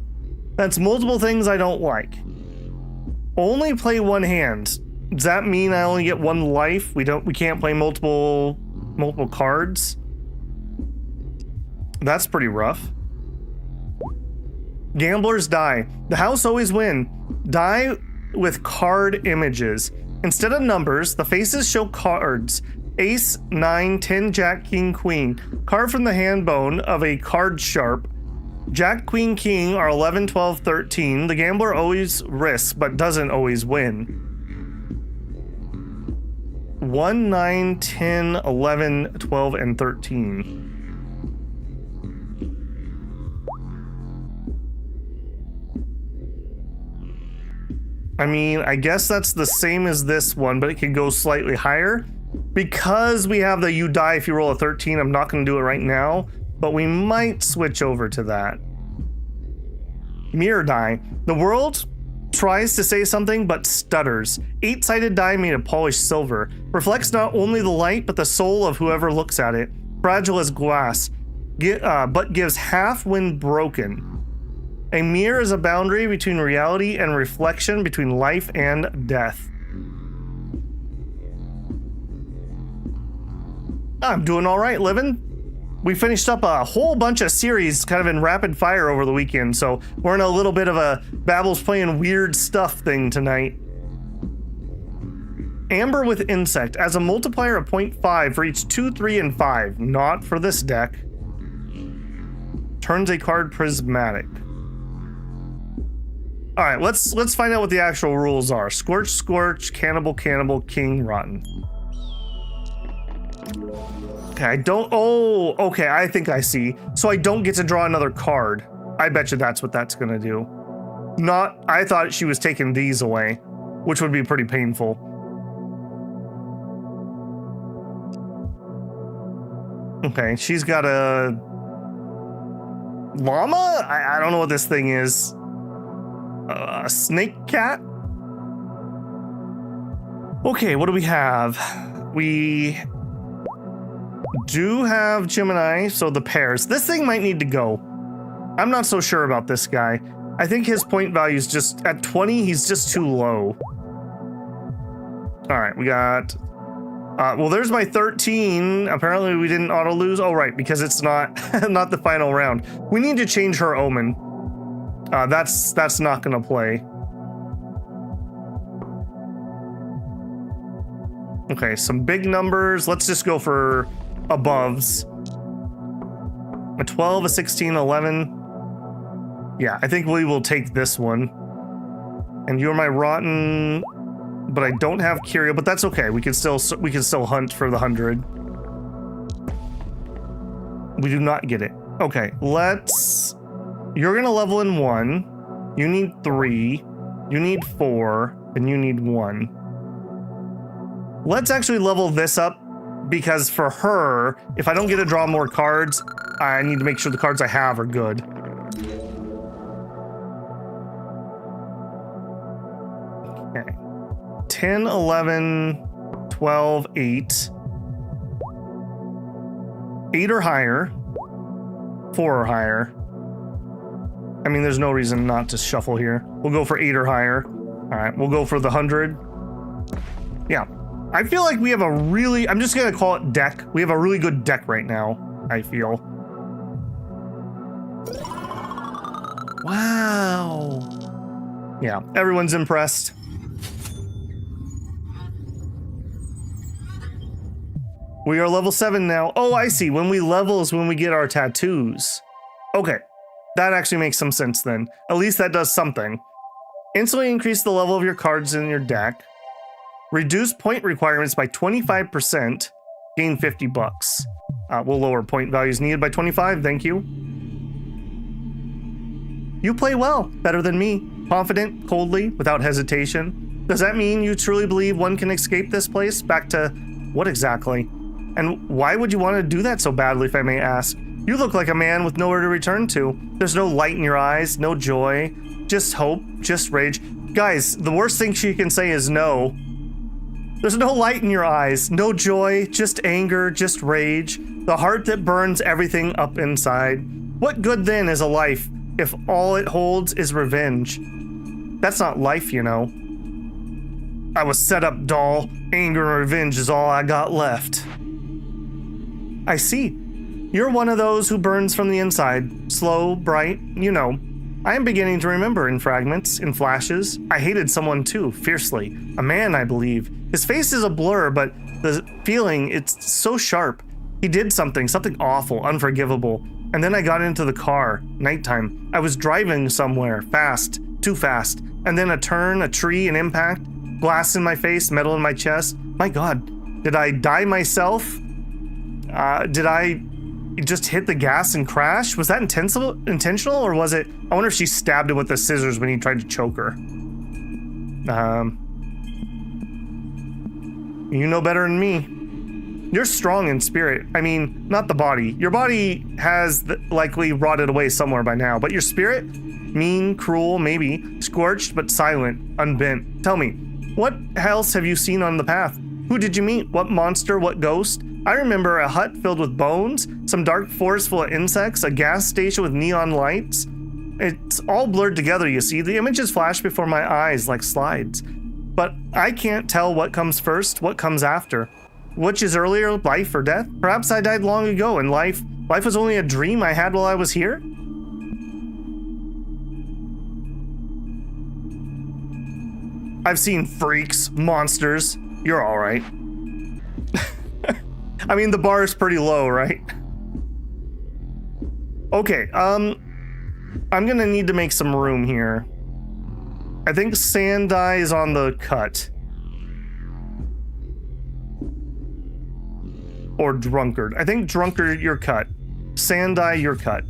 that's multiple things I don't like. Only play one hand. Does that mean I only get one life? We can't play multiple cards? That's pretty rough. Gamblers die. The house always win. Die with card images. Instead of numbers, the faces show cards. Ace, 9, 10, Jack, King, Queen. Carved from the hand bone of a card sharp. Jack, Queen, King are 11, 12, 13. The gambler always risks, but doesn't always win. 1, 9, 10, 11, 12, and 13. I mean, I guess that's the same as this one, but it can go slightly higher. Because we have the you die if you roll a 13, I'm not going to do it right now, but we might switch over to that. Mirror die. The world tries to say something but stutters. 8-sided die made of polished silver. Reflects not only the light but the soul of whoever looks at it. Fragile as glass, but gives half when broken. A mirror is a boundary between reality and reflection, between life and death. I'm doing all right, living. We finished up a whole bunch of series kind of in rapid fire over the weekend, so we're in a little bit of a Babel's playing weird stuff thing tonight. Amber with insect as a multiplier of 0.5 for each 2, 3, and 5. Not for this deck. Turns a card prismatic. All right, let's find out what the actual rules are. Scorch, scorch, cannibal, cannibal, king, rotten. Okay, I don't. Oh, okay. I think I see. So I don't get to draw another card. I bet you that's what that's gonna do. Not. I thought she was taking these away, which would be pretty painful. Okay, she's got a llama. I don't know what this thing is. A snake cat. Okay, what do we have? We do have Gemini, so the pairs. This thing might need to go. I'm not so sure about this guy. I think his point value is just at 20. He's just too low. All right, we got. Well, there's my 13. Apparently, we didn't auto lose. Oh, right, because it's not not the final round. We need to change her omen. That's not gonna play. Okay, some big numbers. Let's just go for aboves. A 12, a 16, 11. Yeah, I think we will take this one. And you're my rotten, but I don't have Curio, but that's okay. We can still hunt for the 100. We do not get it. Okay, you're gonna level in 1. You need 3. You need 4, and you need 1. Let's actually level this up, because for her, if I don't get to draw more cards, I need to make sure the cards I have are good. Okay. 10, 11, 12, 8. 8 or higher. 4 or higher. I mean, there's no reason not to shuffle here. We'll go for 8 or higher. All right, we'll go for the 100. Yeah. I feel like we have a really, I'm just gonna call it deck. We have a really good deck right now, I feel. Wow. Yeah, everyone's impressed. We are level 7 now. Oh, I see. When we level is when we get our tattoos. Okay, that actually makes some sense then. At least that does something. Instantly increase the level of your cards in your deck. Reduce point requirements by 25%. Gain 50 bucks. We'll lower point values needed by 25. Thank you. You play well, better than me. Confident, coldly, without hesitation. Does that mean you truly believe one can escape this place? Back to what exactly? And why would you want to do that so badly, if I may ask? You look like a man with nowhere to return to. There's no light in your eyes, no joy, just hope, just rage. Guys, the worst thing she can say is no. There's no light in your eyes, no joy, just anger, just rage. The heart that burns everything up inside. What good then is a life if all it holds is revenge? That's not life, you know. I was set up, doll. Anger and revenge is all I got left. I see. You're one of those who burns from the inside. Slow, bright, you know. I am beginning to remember in fragments, in flashes. I hated someone too, fiercely. A man, I believe. His face is a blur, but the feeling, it's so sharp. He did something awful, unforgivable. And then I got into the car, nighttime. I was driving somewhere, fast, too fast. And then a turn, a tree, an impact. Glass in my face, metal in my chest. My God, did I die myself? Did I just hit the gas and crash? Was that intentional, or was it? I wonder if she stabbed him with the scissors when he tried to choke her. You know better than me. You're strong in spirit. I mean, not the body. Your body has likely rotted away somewhere by now, but your spirit? Mean, cruel, maybe. Scorched, but silent, unbent. Tell me, what else have you seen on the path? Who did you meet? What monster? What ghost? I remember a hut filled with bones, some dark forest full of insects, a gas station with neon lights. It's all blurred together, you see. The images flash before my eyes like slides. But I can't tell what comes first, what comes after. Which is earlier, life or death? Perhaps I died long ago and life was only a dream I had while I was here? I've seen freaks, monsters. You're all right. I mean, the bar is pretty low, right? Okay, I'm gonna need to make some room here. I think Sandai is on the cut. Or Drunkard. I think Drunkard, you're cut. Sandai, you're cut.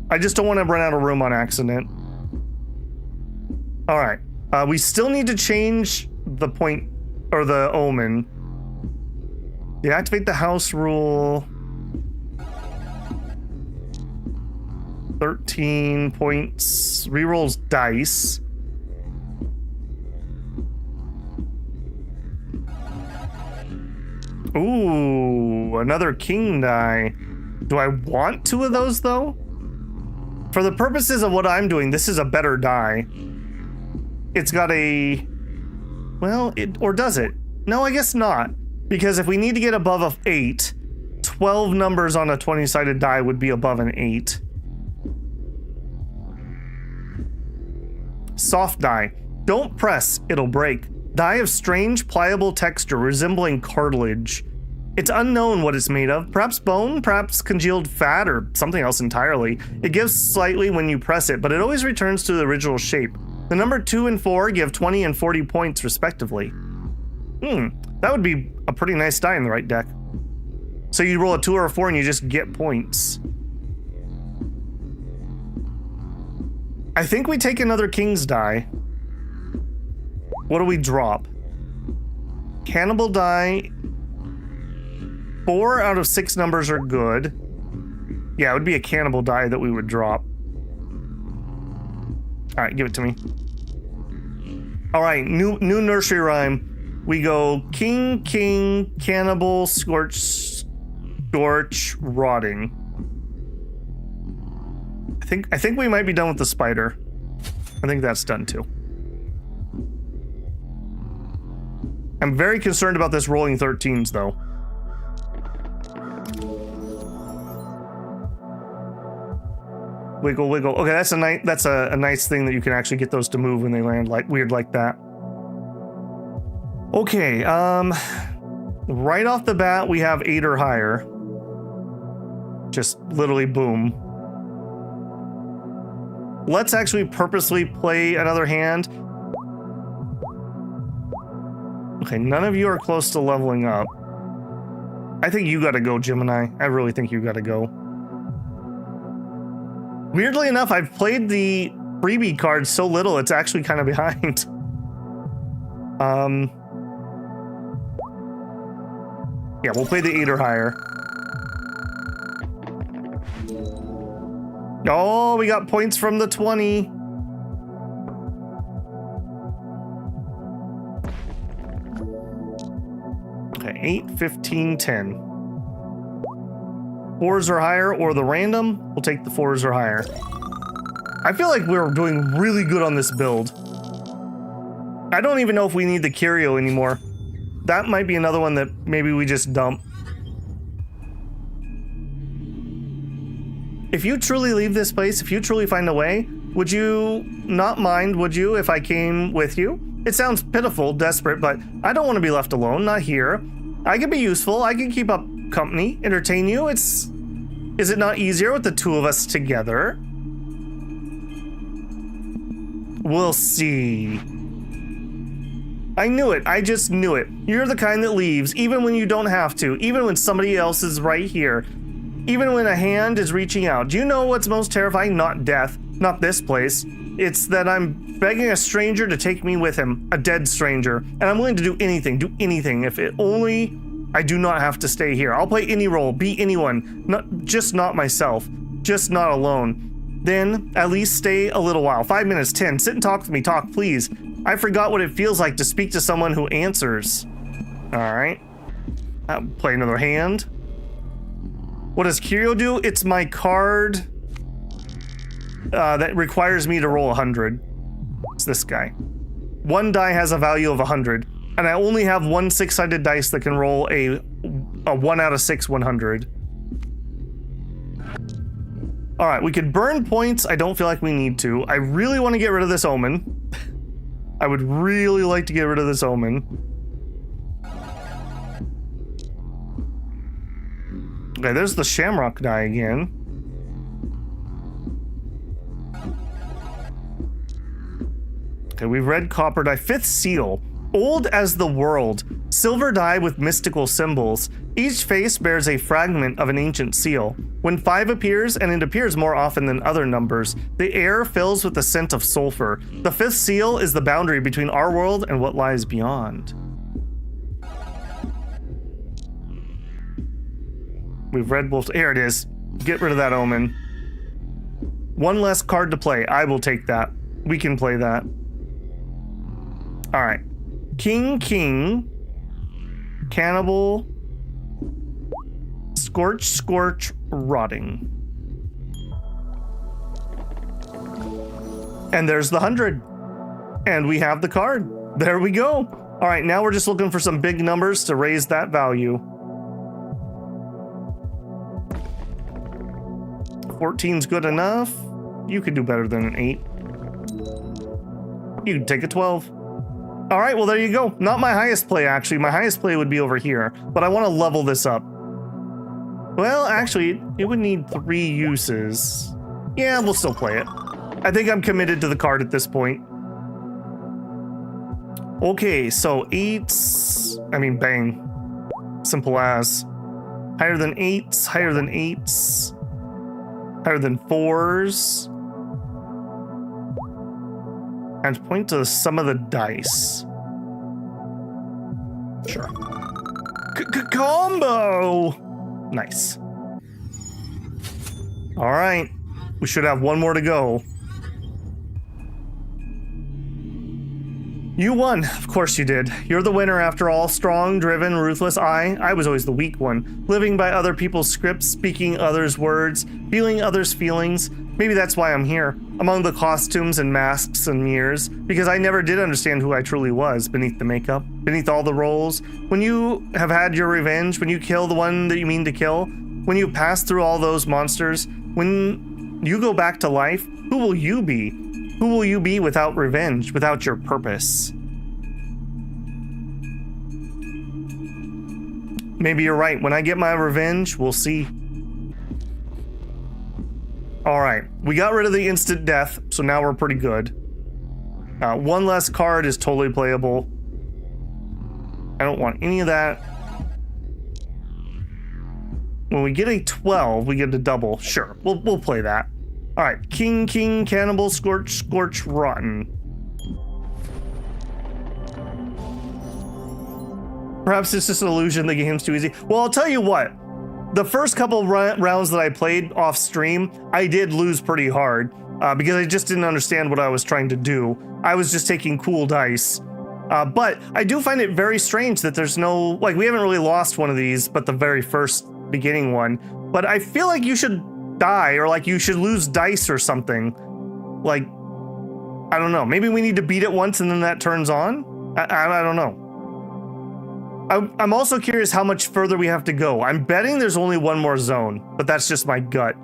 I just don't want to run out of room on accident. All right. We still need to change the point, or the omen. Deactivate the house rule. 13 points. Rerolls dice. Ooh, another king die. Do I want two of those though? For the purposes of what I'm doing, this is a better die. It's got a, well, or does it? No, I guess not. Because if we need to get above an 8, 12 numbers on a 20-sided die would be above an 8. Soft die. Don't press, it'll break. Die of strange, pliable texture resembling cartilage. It's unknown what it's made of. Perhaps bone, perhaps congealed fat, or something else entirely. It gives slightly when you press it, but it always returns to the original shape. The number 2 and 4 give 20 and 40 points respectively. That would be a pretty nice die in the right deck. So you roll a 2 or a 4 and you just get points. I think we take another king's die. What do we drop? Cannibal die. 4 out of 6 numbers are good. Yeah, it would be a cannibal die that we would drop. All right, give it to me. All right, new nursery rhyme. We go king, king, cannibal, scorch, rotting. I think we might be done with the spider. I think that's done too. I'm very concerned about this rolling 13s though. Wiggle, wiggle. Okay, that's a nice thing that you can actually get those to move when they land like weird like that. Okay, right off the bat we have 8 or higher. Just literally boom. Let's actually purposely play another hand. Okay, none of you are close to leveling up. I think you gotta go, Gemini. I really think you gotta go. Weirdly enough, I've played the freebie card so little, it's actually kind of behind. Yeah, we'll play the 8 or higher. Oh, we got points from the 20. Okay, 8, 15, 10. 4s or higher, or the random. We'll take the 4s or higher. I feel like we're doing really good on this build. I don't even know if we need the curio anymore. That might be another one that maybe we just dump. If you truly leave this place, if you truly find a way, would you not mind, would you, if I came with you? It sounds pitiful, desperate, but I don't want to be left alone, not here. I can be useful, I can keep up company, entertain you. Is it not easier with the two of us together? We'll see. I knew it. I just knew it. You're the kind that leaves, even when you don't have to, even when somebody else is right here, even when a hand is reaching out. Do you know what's most terrifying? Not death, not this place. It's that I'm begging a stranger to take me with him, a dead stranger, and I'm willing to do anything, if it only I do not have to stay here. I'll play any role, be anyone, just not myself, just not alone. Then, at least stay a little while, 5 minutes, 10, sit and talk with me, talk, please. I forgot what it feels like to speak to someone who answers. All right. I'll play another hand. What does Curio do? It's my card that requires me to roll 100. It's this guy. One die has a value of 100, and I only have one 6-sided dice that can roll a 1 out of 6 100. All right, we could burn points. I don't feel like we need to. I really want to get rid of this omen. I would really like to get rid of this omen. Okay, there's the shamrock die again. Okay, we've read copper die. 5th seal. Old as the world. Silver die with mystical symbols. Each face bears a fragment of an ancient seal. When 5 appears, and it appears more often than other numbers, the air fills with the scent of sulfur. The 5th seal is the boundary between our world and what lies beyond. We've read wolf. Here it is. Get rid of that omen. One less card to play. I will take that. We can play that. All right. King, cannibal, scorch, rotting. And there's the 100. And we have the card. There we go. All right, now we're just looking for some big numbers to raise that value. 14's good enough. You could do better than an 8. You can take a 12. All right, well, there you go. Not my highest play, actually. My highest play would be over here, but I want to level this up. Well, actually, it would need 3 uses. Yeah, we'll still play it. I think I'm committed to the card at this point. Okay, so 8s. I mean, bang. Simple as. Higher than 8s, higher than 8s. Higher than 4s. And point to some of the dice. Sure. Combo! Nice. All right. We should have one more to go. You won. Of course you did. You're the winner after all. Strong, driven, ruthless. I was always the weak one. Living by other people's scripts, speaking others' words, feeling others' feelings. Maybe that's why I'm here, among the costumes and masks and mirrors, because I never did understand who I truly was beneath the makeup, beneath all the roles. When you have had your revenge, when you kill the one that you mean to kill, when you pass through all those monsters, when you go back to life, who will you be? Who will you be without revenge, without your purpose? Maybe you're right. When I get my revenge, we'll see. All right, we got rid of the instant death, so now we're pretty good. One less card is totally playable. I don't want any of that. When we get a 12, we get a double. Sure, we'll play that. All right, king, cannibal, scorch, rotten. Perhaps it's just an illusion the game's too easy. Well, I'll tell you what. The first couple rounds that I played off stream, I did lose pretty hard because I just didn't understand what I was trying to do. I was just taking cool dice. But I do find it very strange that there's no, like, we haven't really lost one of these, but the very first beginning one. But I feel like you should die, or like you should lose dice or something. Like, I don't know. Maybe we need to beat it once and then that turns on? I don't know. I'm also curious how much further we have to go. I'm betting there's only one more zone, but that's just my gut.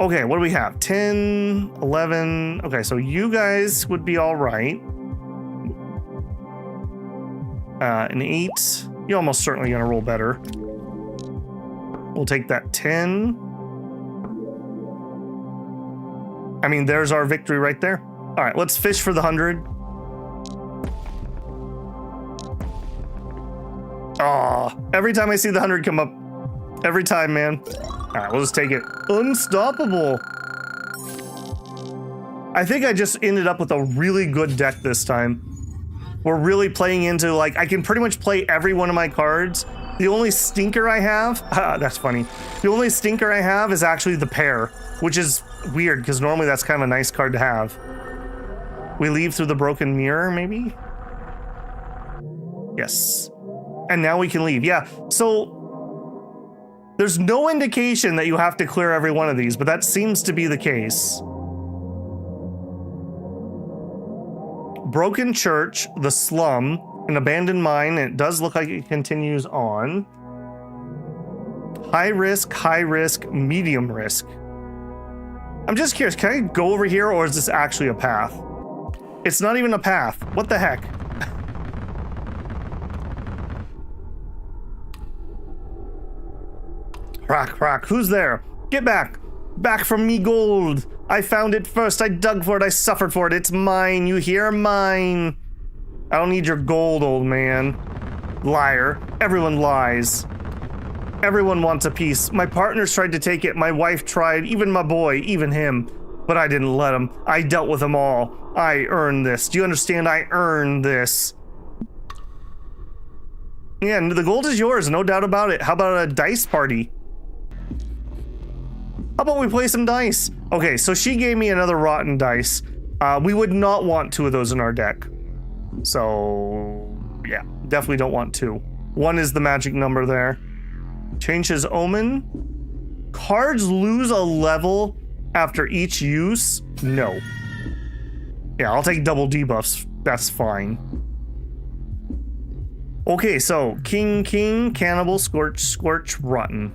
Okay, what do we have? 10, 11. Okay, so you guys would be all right. An 8. You're almost certainly going to roll better. We'll take that 10. I mean, there's our victory right there. All right, let's fish for the 100. Aw, every time I see the 100 come up, every time, man. All right, we'll just take it. Unstoppable. I think I just ended up with a really good deck this time. We're really playing into, like, I can pretty much play every one of my cards. The only stinker I have, that's funny. The only stinker I have is actually the pair, which is weird because normally that's kind of a nice card to have. We leave through the broken mirror, maybe? Yes. And now we can leave. Yeah, so there's no indication that you have to clear every one of these, but that seems to be the case. Broken church, the slum, an abandoned mine, and it does look like it continues on. High risk, medium risk. I'm just curious, can I go over here or is this actually a path? It's not even a path. What the heck? Rock, who's there? Get back! Back from me gold! I found it first, I dug for it, I suffered for it, it's mine, you hear? Mine! I don't need your gold, old man. Liar. Everyone lies. Everyone wants a piece. My partners tried to take it, my wife tried, even my boy, even him. But I didn't let him. I dealt with them all. I earned this. Do you understand? I earned this. Yeah, the gold is yours, no doubt about it. How about a dice party? How about we play some dice? Okay, so she gave me another rotten dice. We would not want 2 of those in our deck. So, yeah, definitely don't want 2. 1 is the magic number there. Change his omen. Cards lose a level after each use? No. Yeah, I'll take double debuffs. That's fine. Okay, so king, cannibal, scorch, rotten.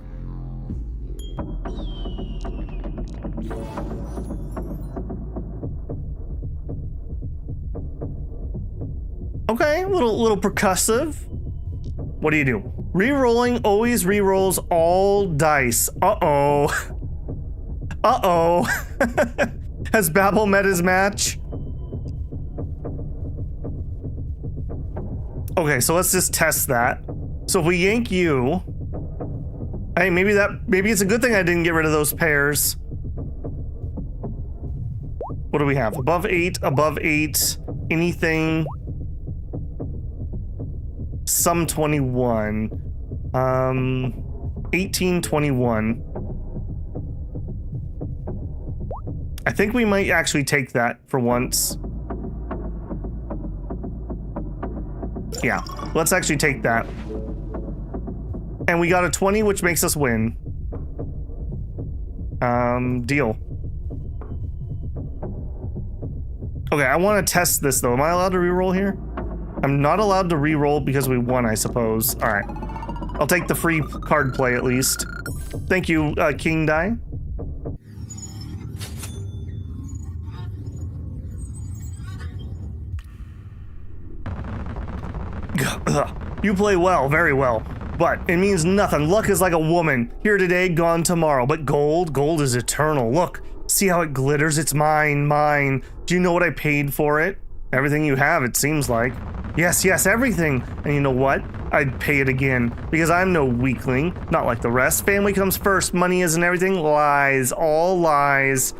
Okay, a little percussive. What do you do? Rerolling always rerolls all dice. Uh-oh. Uh-oh. Has Babel met his match? Okay, so let's just test that. So if we yank you, hey, maybe it's a good thing I didn't get rid of those pairs. What do we have? Above 8, anything. Some 21. 18, 21. I think we might actually take that for once. Yeah, let's actually take that. And we got a 20, which makes us win. Deal. Okay, I want to test this though. Am I allowed to reroll here? I'm not allowed to reroll because we won, I suppose. All right. I'll take the free card play at least. Thank you, King Die. You play well, very well. But it means nothing. Luck is like a woman. Here today, gone tomorrow. But gold is eternal. Look, see how it glitters? It's mine. Do you know what I paid for it? Everything you have, it seems like. Yes, yes, everything. And you know what? I'd pay it again because I'm no weakling, not like the rest. Family comes first, money isn't everything. Lies, all lies.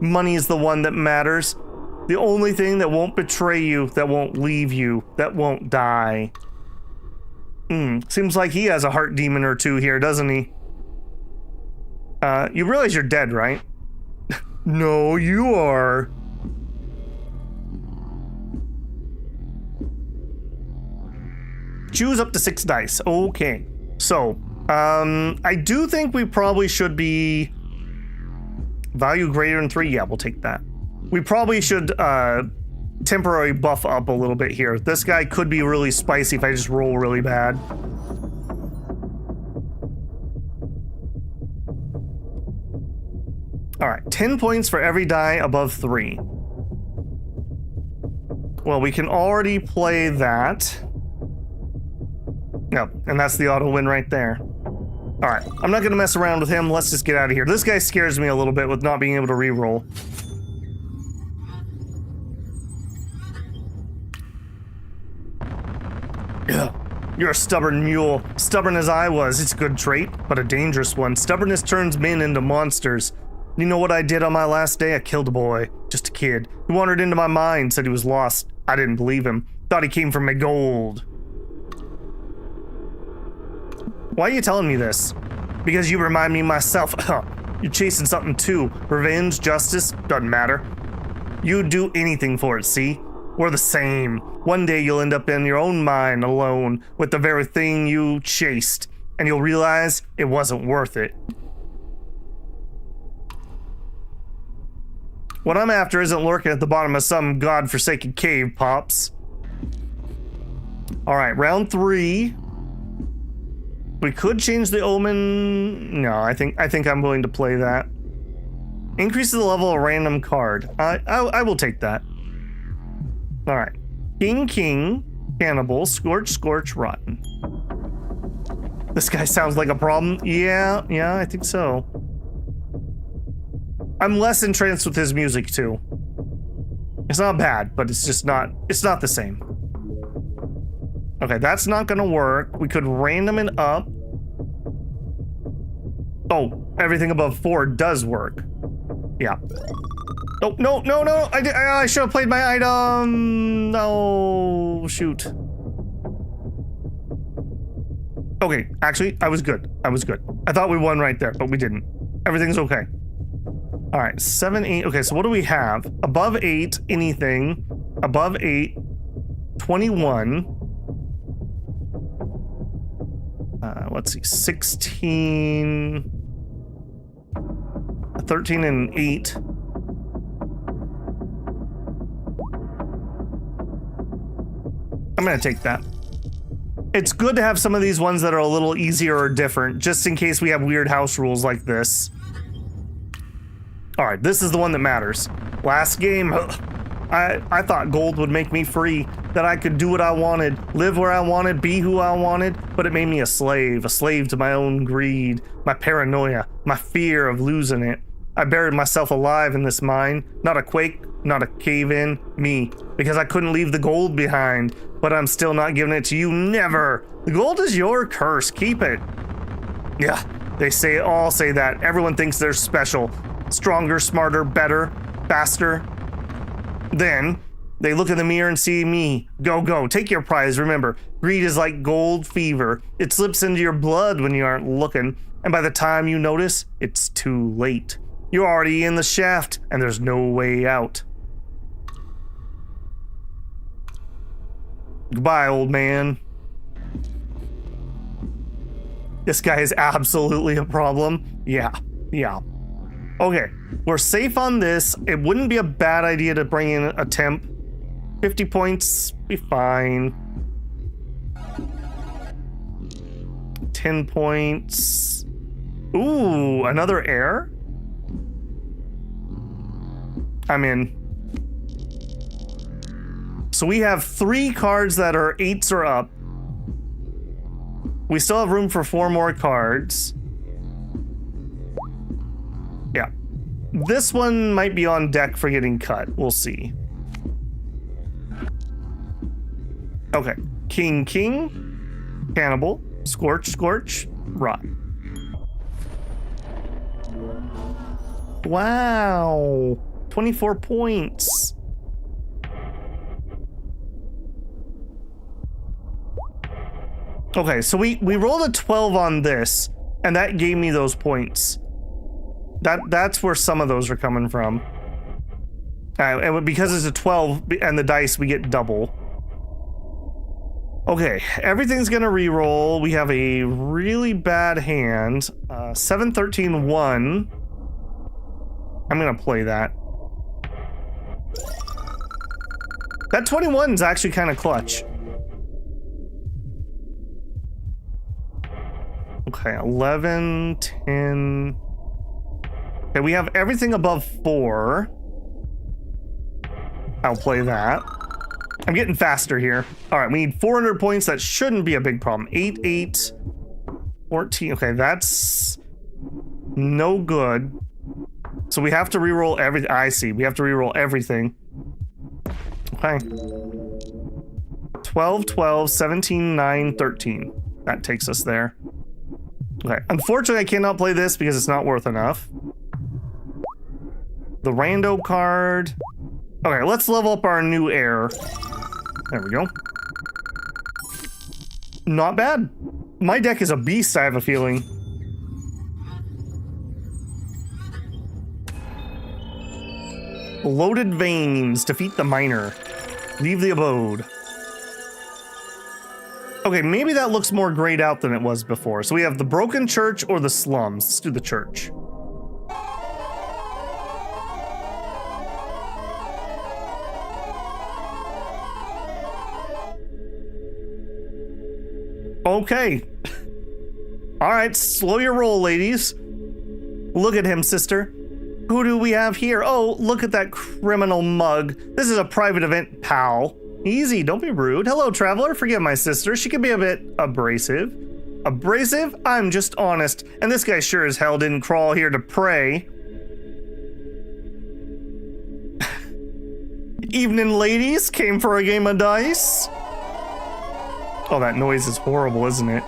Money is the one that matters. The only thing that won't betray you, that won't leave you, that won't die. Seems like he has a heart demon or two here, doesn't he? You realize you're dead, right? No, you are. Choose up to 6 dice. Okay. So, I do think we probably should be value greater than 3. Yeah, we'll take that. We probably should, temporary buff up a little bit here. This guy could be really spicy if I just roll really bad. All right, 10 points for every die above 3. Well, we can already play that. Yep, and that's the auto win right there. All right, I'm not gonna mess around with him. Let's just get out of here. This guy scares me a little bit with not being able to reroll. Ugh. You're a stubborn mule. Stubborn as I was, it's a good trait, but a dangerous one. Stubbornness turns men into monsters. You know what I did on my last day? I killed a boy. Just a kid. He wandered into my mind, said he was lost. I didn't believe him. Thought he came from my gold. Why are you telling me this? Because you remind me of myself. You're chasing something too. Revenge, justice, doesn't matter. You'd do anything for it, see? We're the same. One day you'll end up in your own mind alone with the very thing you chased, and you'll realize it wasn't worth it. What I'm after isn't lurking at the bottom of some godforsaken cave, Pops. All right, round 3. We could change the omen. No, I think I'm willing to play that. Increases the level of a random card. I will take that. All right. King, cannibal, scorch, rotten. This guy sounds like a problem. Yeah, I think so. I'm less entranced with his music too. It's not bad, but it's just not, it's not the same. Okay, that's not gonna work. We could random it up. Oh, everything above 4 does work. Yeah. Oh, no. I should have played my item. No, shoot. Okay, actually, I was good. I thought we won right there, but we didn't. Everything's okay. All right, 7, 8. Okay, so what do we have? Above 8, anything. Above 8, 21. Let's see, 16, 13, and 8. I'm gonna take that. It's good to have some of these ones that are a little easier or different, just in case we have weird house rules like this. All right, this is the one that matters. Last game, I thought gold would make me free, that I could do what I wanted, live where I wanted, be who I wanted, but it made me a slave to my own greed, my paranoia, my fear of losing it. I buried myself alive in this mine, not a quake, not a cave-in, me, because I couldn't leave the gold behind, but I'm still not giving it to you, never. The gold is your curse, keep it. Yeah, they all say that. Everyone thinks they're special, stronger, smarter, better, faster. Then they look in the mirror and see me. Go, take your prize. Remember, greed is like gold fever. It slips into your blood when you aren't looking, and by the time you notice, it's too late. You're already in the shaft, and there's no way out. Goodbye, old man. This guy is absolutely a problem. Yeah. Okay, we're safe on this. It wouldn't be a bad idea to bring in a temp. 50 points, be fine. 10 points. Ooh, another air? I'm in. So we have 3 cards that are 8s or up. We still have room for 4 more cards. Yeah. This one might be on deck for getting cut. We'll see. Okay. King, king. Cannibal. Scorch, scorch. Rot. Wow. 24 points. Okay, so we rolled a 12 on this, and that gave me those points. That's where some of those are coming from. And because it's a 12 and the dice, we get double. Okay, everything's gonna re-roll. We have a really bad hand. 7, 13, 1. I'm gonna play that. That 21 is actually kind of clutch. Okay, 11, 10. Okay, we have everything above 4. I'll play that. I'm getting faster here. All right, we need 400 points. That shouldn't be a big problem. 8, 8, 14. Okay, that's no good. So we have to reroll everything. I see. We have to reroll everything. Okay. 12, 12, 17, 9, 13. That takes us there. Okay. Unfortunately, I cannot play this because it's not worth enough. The rando card. Okay, let's level up our new heir. There we go. Not bad. My deck is a beast, I have a feeling. Loaded veins. Defeat the miner. Leave the abode. Okay, maybe that looks more grayed out than it was before. So we have the broken church or the slums. Let's do the church. Okay. All right, slow your roll, ladies. Look at him, sister. Who do we have here? Oh, look at that criminal mug. This is a private event, pal. Easy, don't be rude. Hello, traveler. Forgive my sister. She can be a bit abrasive. Abrasive? I'm just honest. And this guy sure as hell didn't crawl here to pray. Evening, ladies. Came for a game of dice. Oh, that noise is horrible, isn't it?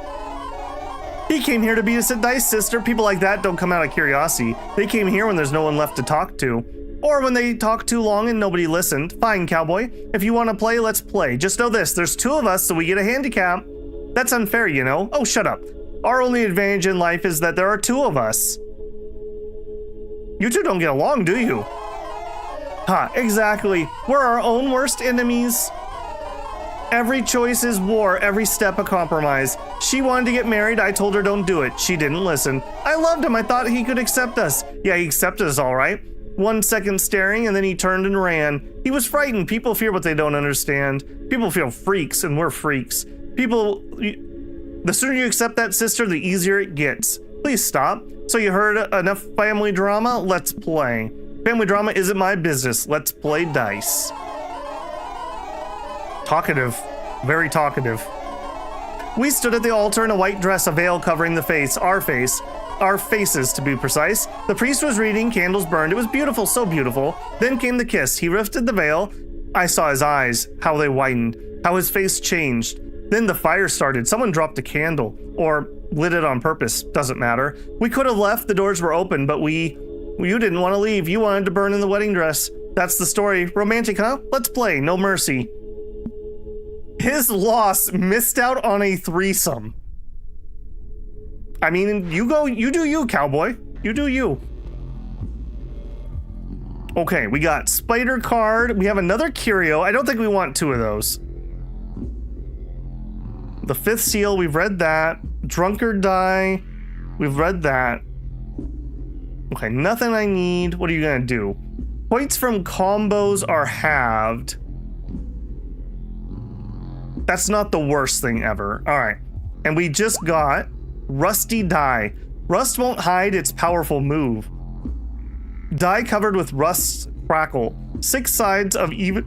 He came here to beat us at dice, sister. People like that don't come out of curiosity. They came here when there's no one left to talk to. Or when they talked too long and nobody listened. Fine, cowboy. If you want to play, let's play. Just know this, there's 2 of us, so we get a handicap. That's unfair, you know. Oh, shut up. Our only advantage in life is that there are 2 of us. You two don't get along, do you? Huh, exactly. We're our own worst enemies. Every choice is war, every step a compromise. She wanted to get married, I told her don't do it. She didn't listen. I loved him, I thought he could accept us. Yeah, he accepted us all right. 1 second staring and then he turned and ran. He was frightened. People fear what they don't understand. People feel freaks and we're freaks. The sooner you accept that, sister, the easier it gets. Please stop. So you heard enough family drama? Let's play. Family drama isn't my business. Let's play dice. Talkative. Very talkative. We stood at the altar in a white dress, a veil covering the face. Our faces, to be precise. The priest was reading, candles burned. It was beautiful, so beautiful. Then came the kiss. He lifted the veil. I saw his eyes, how they widened, how his face changed. Then the fire started. Someone dropped a candle, or lit it on purpose. Doesn't matter. We could have left. The doors were open, but you didn't want to leave. You wanted to burn in the wedding dress. That's the story. Romantic, huh? Let's play. No mercy. His loss missed out on a threesome. I mean, you do you, cowboy. You do you. Okay, we got spider card. We have another curio. I don't think we want 2 of those. The 5th seal, we've read that. Drunkard die, we've read that. Okay, nothing I need. What are you gonna do? Points from combos are halved. That's not the worst thing ever. All right, and we just got Rusty Die. Rust won't hide its powerful move. Die covered with rust crackle. 6 sides of even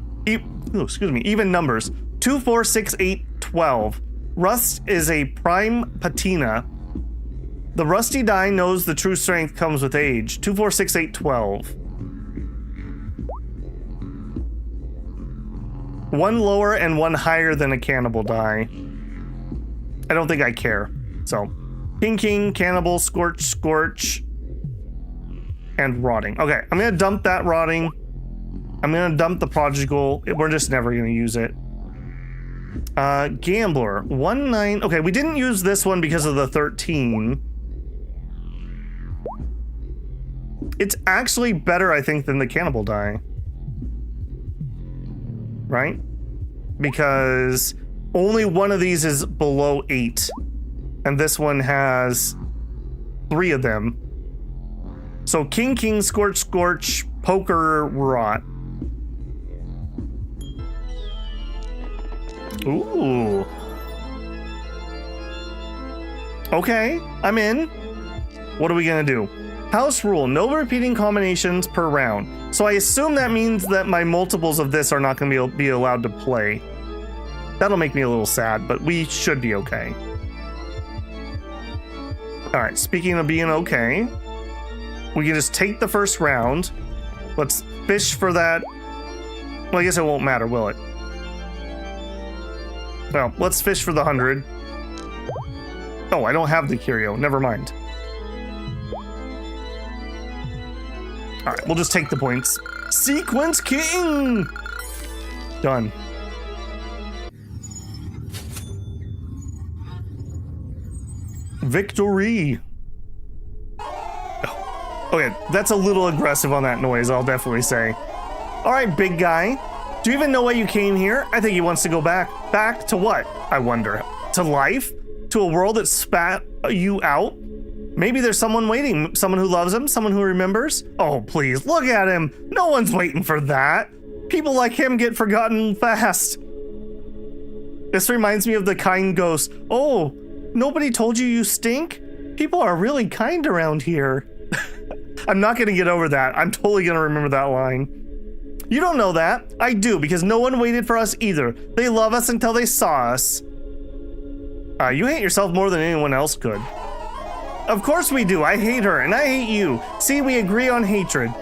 numbers. 2, 4, 6, 8, 12. Rust is a prime patina. The rusty die knows the true strength comes with age. 2, 4, 6, 8, 12. One lower and one higher than a cannibal die. I don't think I care. So, King, Cannibal, Scorch, and Rotting. Okay, I'm gonna dump that Rotting. I'm gonna dump the Prodigal. We're just never gonna use it. Gambler, 1-9. Okay, we didn't use this one because of the 13. It's actually better, I think, than the Cannibal die. Right? Because only one of these is below 8. And this one has 3 of them. So King, Scorch, Poker, Rot. Ooh. Okay, I'm in. What are we gonna do? House rule, no repeating combinations per round. So I assume that means that my multiples of this are not gonna be allowed to play. That'll make me a little sad, but we should be okay. All right, speaking of being okay, we can just take the first round. Let's fish for that. Well, I guess it won't matter, will it? Well, let's fish for the 100. Oh, I don't have the curio. Never mind. All right, we'll just take the points. Sequence King! Done. Victory! Oh, okay, that's a little aggressive on that noise, I'll definitely say. All right, big guy. Do you even know why you came here? I think he wants to go back. Back to what, I wonder? To life? To a world that spat you out? Maybe there's someone waiting, someone who loves him, someone who remembers. Oh, please, look at him. No one's waiting for that. People like him get forgotten fast. This reminds me of the kind ghost. Oh, nobody told you stink? People are really kind around here. I'm not gonna get over that. I'm totally gonna remember that line. You don't know that. I do, because no one waited for us either. They love us until they saw us. You hate yourself more than anyone else could. Of course we do. I hate her, and I hate you. See, we agree on hatred.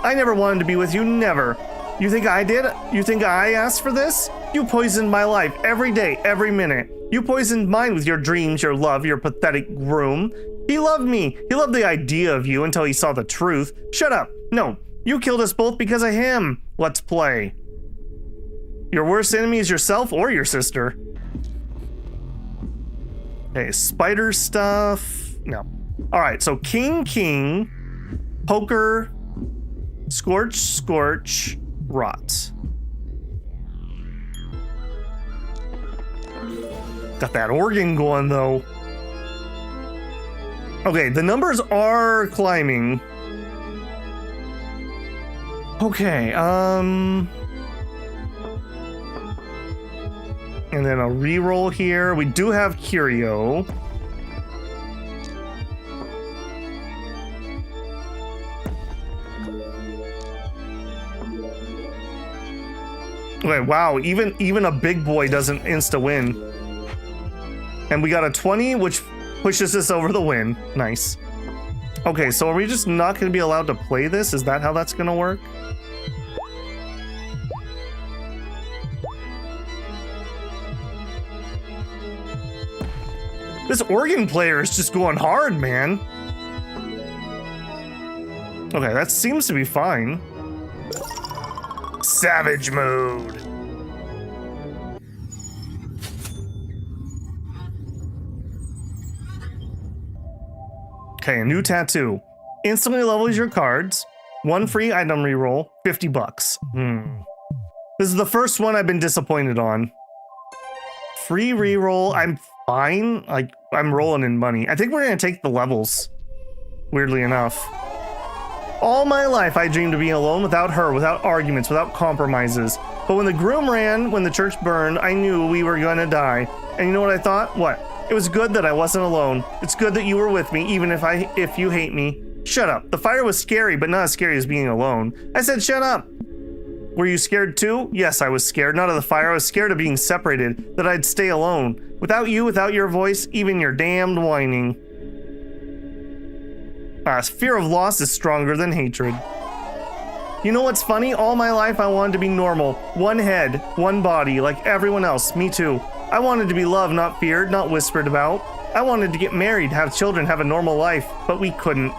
I never wanted to be with you, never. You think I did? You think I asked for this? You poisoned my life every day, every minute. You poisoned mine with your dreams, your love, your pathetic groom. He loved me. He loved the idea of you until he saw the truth. Shut up. No, you killed us both because of him. Let's play. Your worst enemy is yourself or your sister. Okay, spider stuff. No. All right, so King, Poker, Scorch, Rot. Got that organ going though. Okay, the numbers are climbing. Okay, and then a reroll here. We do have Curio. Okay, wow, even a big boy doesn't insta-win. And we got a 20, which pushes us over the win. Nice. Okay, so are we just not going to be allowed to play this? Is that how that's going to work? This organ player is just going hard, man. Okay, that seems to be fine. Savage mode. Okay, a new tattoo. Instantly levels your cards. 1 free item reroll. 50 bucks. This is the first one I've been disappointed on. Free reroll. I'm fine. Like, I'm rolling in money. I think we're gonna take the levels. Weirdly enough. All my life I dreamed of being alone without her, without arguments, without compromises. But when the groom ran, when the church burned, I knew we were gonna die. And you know what I thought? What? It was good that I wasn't alone. It's good that you were with me, even if you hate me. Shut up. The fire was scary, but not as scary as being alone. I said shut up. Were you scared too? Yes, I was scared. Not of the fire. I was scared of being separated, that I'd stay alone. Without you, without your voice, even your damned whining. Fear of loss is stronger than hatred. You know what's funny? All my life I wanted to be normal. One head, one body, like everyone else. Me too. I wanted to be loved, not feared, not whispered about. I wanted to get married, have children, have a normal life, but we couldn't.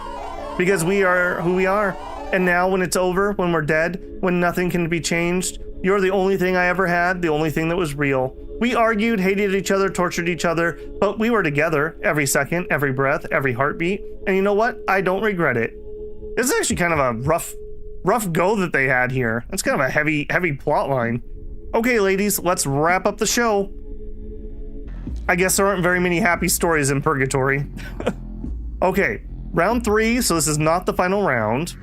Because we are who we are. And now when it's over, when we're dead, when nothing can be changed, you're the only thing I ever had, the only thing that was real. We argued, hated each other, tortured each other, but we were together every second, every breath, every heartbeat. And you know what? I don't regret it. This is actually kind of a rough go that they had here. That's kind of a heavy plot line. Okay, ladies, let's wrap up the show. I guess there aren't very many happy stories in Purgatory. Okay, round 3, so this is not the final round.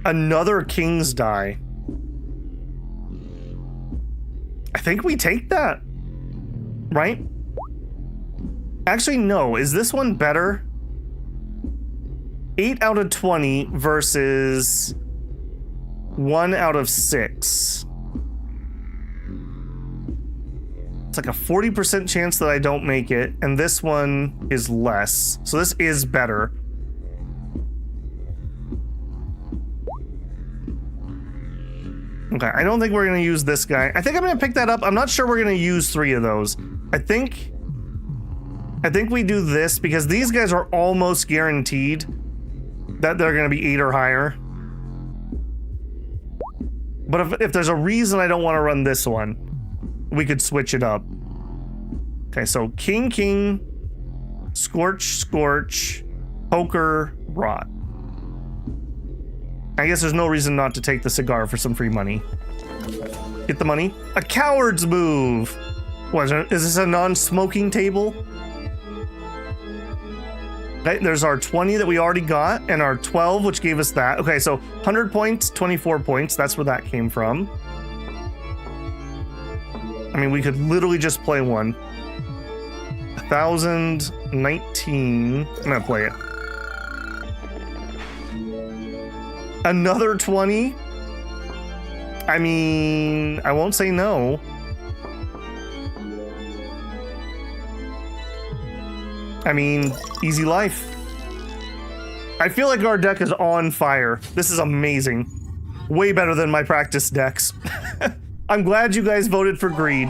Another king's die. I think we take that, right? Actually, no. Is this one better? 8 out of 20 versus 1 out of 6. It's like a 40% chance that I don't make it, and this one is less. So this is better. Okay, I don't think we're gonna use this guy. I think I'm gonna pick that up. I'm not sure we're gonna use 3 of those. I think we do this because these guys are almost guaranteed that they're gonna be 8 or higher. But if there's a reason I don't want to run this one, we could switch it up. Okay, so King, Scorch, Poker, Rot. I guess there's no reason not to take the cigar for some free money. Get the money. A coward's move. What is this, a non-smoking table? Okay, there's our 20 that we already got, and our 12, which gave us that. Okay, so 100 points, 24 points. That's where that came from. I mean, we could literally just play one. 1,019. I'm gonna play it. Another 20? I mean, I won't say no. I mean, easy life. I feel like our deck is on fire. This is amazing. Way better than my practice decks. I'm glad you guys voted for greed.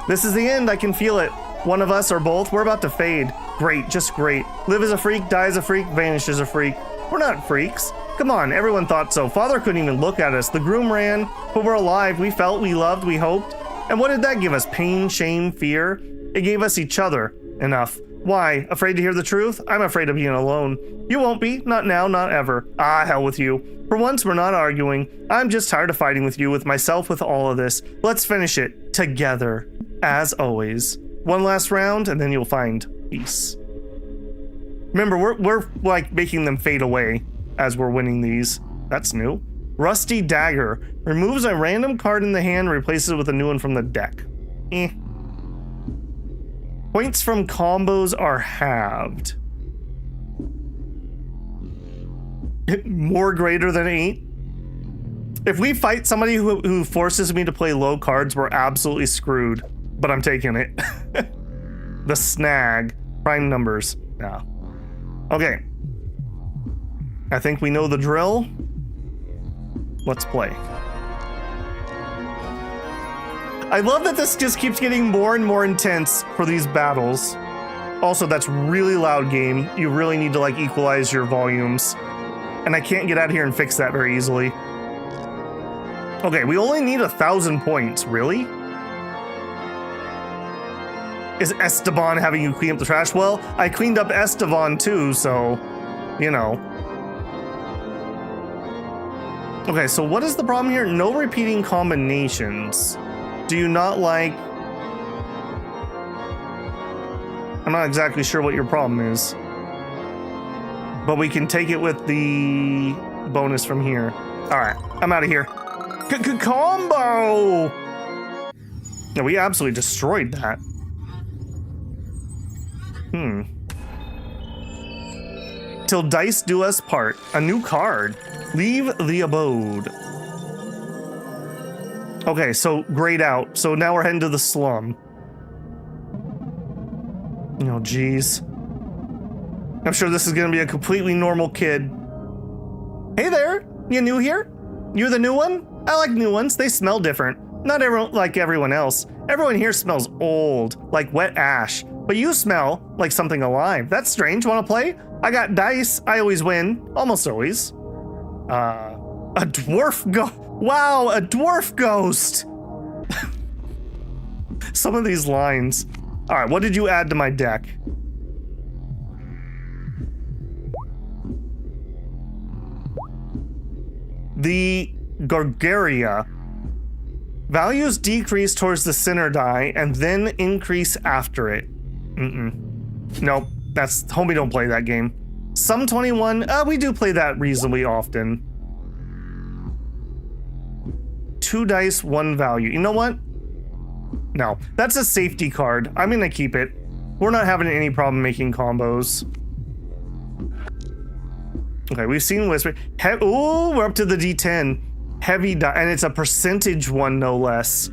This is the end, I can feel it. One of us or both, we're about to fade. Great, just great. Live as a freak, die as a freak, vanish as a freak. We're not freaks. Come on, everyone thought so. Father couldn't even look at us. The groom ran, but we're alive. We felt, we loved, we hoped. And what did that give us? Pain, shame, fear? It gave us each other. Enough. Why? Afraid to hear the truth? I'm afraid of being alone. You won't be. Not now, not ever. Ah, hell with you. For once, we're not arguing. I'm just tired of fighting with you, with myself, with all of this. Let's finish it. Together. As always. One last round, and then you'll find peace. Remember, we're like making them fade away as we're winning these. That's new. Rusty Dagger. Removes a random card in the hand, replaces it with a new one from the deck. Points from combos are halved. More greater than 8. If we fight somebody who forces me to play low cards, we're absolutely screwed. But I'm taking it. The snag. Prime numbers. Yeah. Okay. I think we know the drill. Let's play. I love that this just keeps getting more and more intense for these battles. Also, that's really loud game. You really need to like equalize your volumes. And I can't get out here and fix that very easily. Okay, we only need 1,000 points. Really? Is Esteban having you clean up the trash? Well, I cleaned up Esteban too, so, you know. Okay, so what is the problem here? No repeating combinations. Do you not like... I'm not exactly sure what your problem is. But we can take it with the bonus from here. All right, I'm out of here. Combo! No, we absolutely destroyed that. Till dice do us part. A new card. Leave the abode. Okay, so grayed out. So now we're heading to the slum. Oh, geez. I'm sure this is gonna be a completely normal kid. Hey there, you new here? You're the new one? I like new ones, they smell different. Not everyone like everyone else. Everyone here smells old, like wet ash. But you smell like something alive. That's strange, wanna play? I got dice, I always win, almost always. A dwarf wow, a dwarf ghost! Some of these lines. All right, what did you add to my deck? The Gargaria. Values decrease towards the center die and then increase after it. Nope, that's, homie don't play that game. Some 21, we do play that reasonably often. 2 dice, 1 value. You know what? No, that's a safety card. I'm gonna keep it. We're not having any problem making combos. Okay, we've seen Whisper. Ooh, we're up to the D10. Heavy die, and it's a percentage one, no less.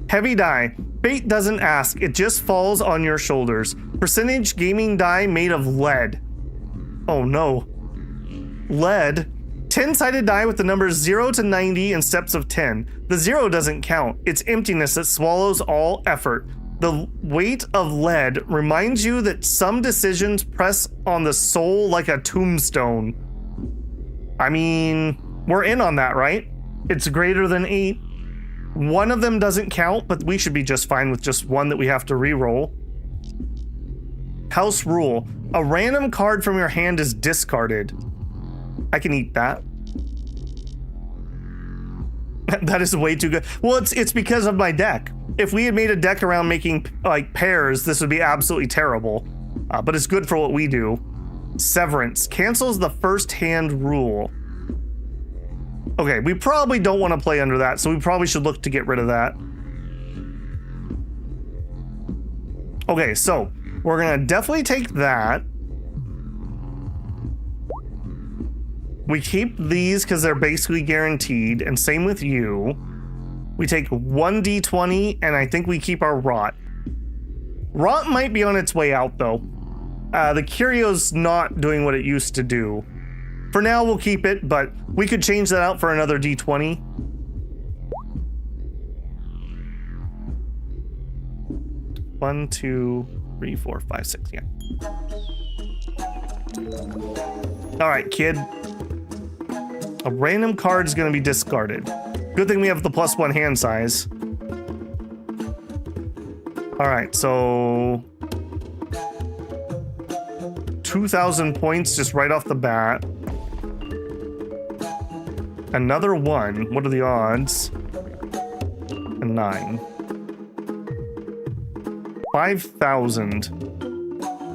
Heavy die. Fate doesn't ask, it just falls on your shoulders. Percentage gaming die made of lead. Oh no. Lead. 10-sided die with the numbers 0 to 90 in steps of 10. The 0 doesn't count. It's emptiness that swallows all effort. The weight of lead reminds you that some decisions press on the soul like a tombstone. I mean, we're in on that, right? It's greater than 8. One of them doesn't count, but we should be just fine with just one that we have to re-roll. House rule. A random card from your hand is discarded. I can eat that. That is way too good. Well, it's because of my deck. If we had made a deck around making like pairs, this would be absolutely terrible. But it's good for what we do. Severance cancels the first hand rule. Okay, we probably don't want to play under that, so we probably should look to get rid of that. Okay, so we're gonna definitely take that. We keep these because they're basically guaranteed, and same with you. We take 1 d20, and I think we keep our rot. Rot might be on its way out, though. The Curio's not doing what it used to do. For now, we'll keep it, but we could change that out for another d20. One, 2, 3, 4, 5, 6, yeah. All right, kid. A random card is going to be discarded. Good thing we have the +1 hand size. All right, so 2,000 points just right off the bat. Another 1. What are the odds? A 9. 5,000.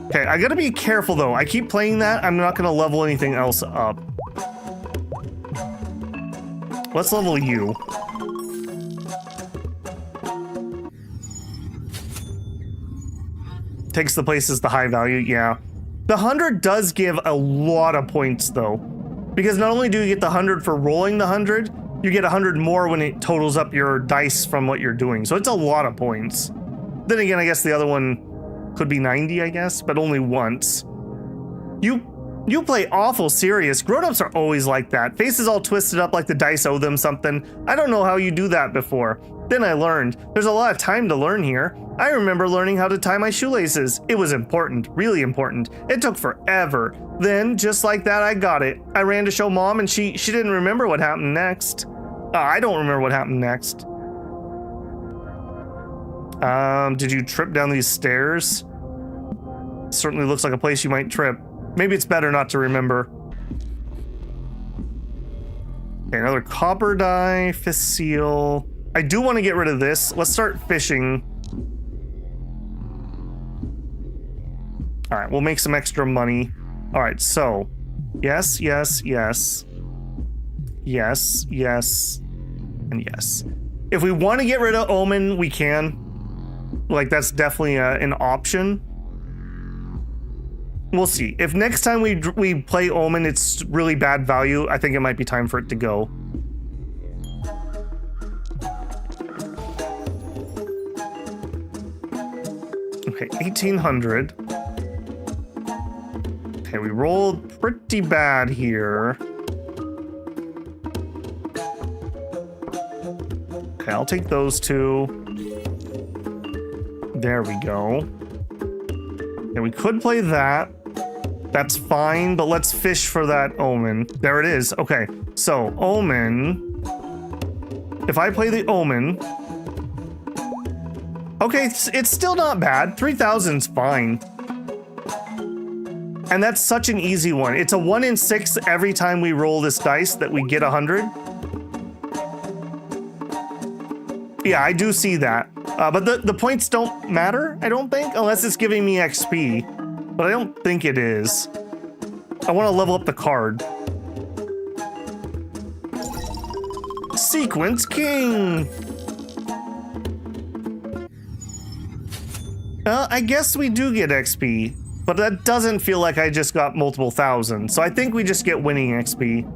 Okay, I gotta be careful though. I keep playing that. I'm not gonna level anything else up. Let's level you. Takes the place as the high value, yeah. The 100 does give a lot of points though. Because not only do you get the 100 for rolling the 100, you get 100 more when it totals up your dice from what you're doing. So it's a lot of points. Then again, I guess the other one could be 90, I guess, but only once. You play awful serious. Grown-ups are always like that. Faces all twisted up like the dice owe them something. I don't know how you do that before. Then I learned. There's a lot of time to learn here. I remember learning how to tie my shoelaces. It was important, really important. It took forever. Then, just like that, I got it. I ran to show Mom and she didn't remember what happened next. I don't remember what happened next. Did you trip down these stairs? Certainly looks like a place you might trip. Maybe it's better not to remember. Okay, another copper die, fifth seal. I do want to get rid of this. Let's start fishing. All right, we'll make some extra money. All right, so yes, yes, yes. Yes, yes, and yes. If we want to get rid of Omen, we can. Like, that's definitely an option. We'll see. If next time we play Omen, it's really bad value, I think it might be time for it to go. Okay, 1,800. Okay, we rolled pretty bad here. Okay, I'll take those two. There we go. And we could play that. That's fine, but let's fish for that omen. There it is. Okay, so omen. If I play the omen. Okay, it's still not bad. 3,000's fine. And that's such an easy one. It's a 1 in 6 every time we roll this dice that we get 100. Yeah, I do see that. But the points don't matter, I don't think, unless it's giving me XP. But I don't think it is. I want to level up the card. Sequence King! I guess we do get XP, but that doesn't feel like I just got multiple thousand, so I think we just get winning XP.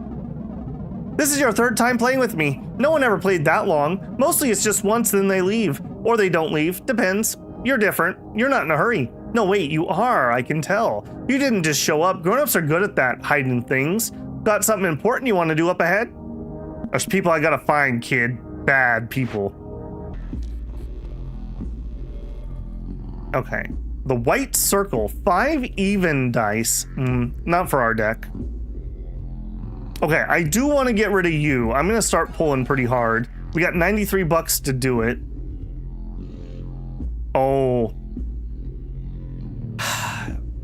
This is your 3rd time playing with me. No one ever played that long. Mostly it's just once, then they leave. Or they don't leave, depends. You're different. You're not in a hurry. No, wait, you are, I can tell. You didn't just show up. Grown-ups are good at that, hiding things. Got something important you want to do up ahead? There's people I gotta find, kid. Bad people. Okay. The white circle. 5 even dice. Not for our deck. Okay, I do want to get rid of you. I'm gonna start pulling pretty hard. We got 93 bucks to do it. Oh.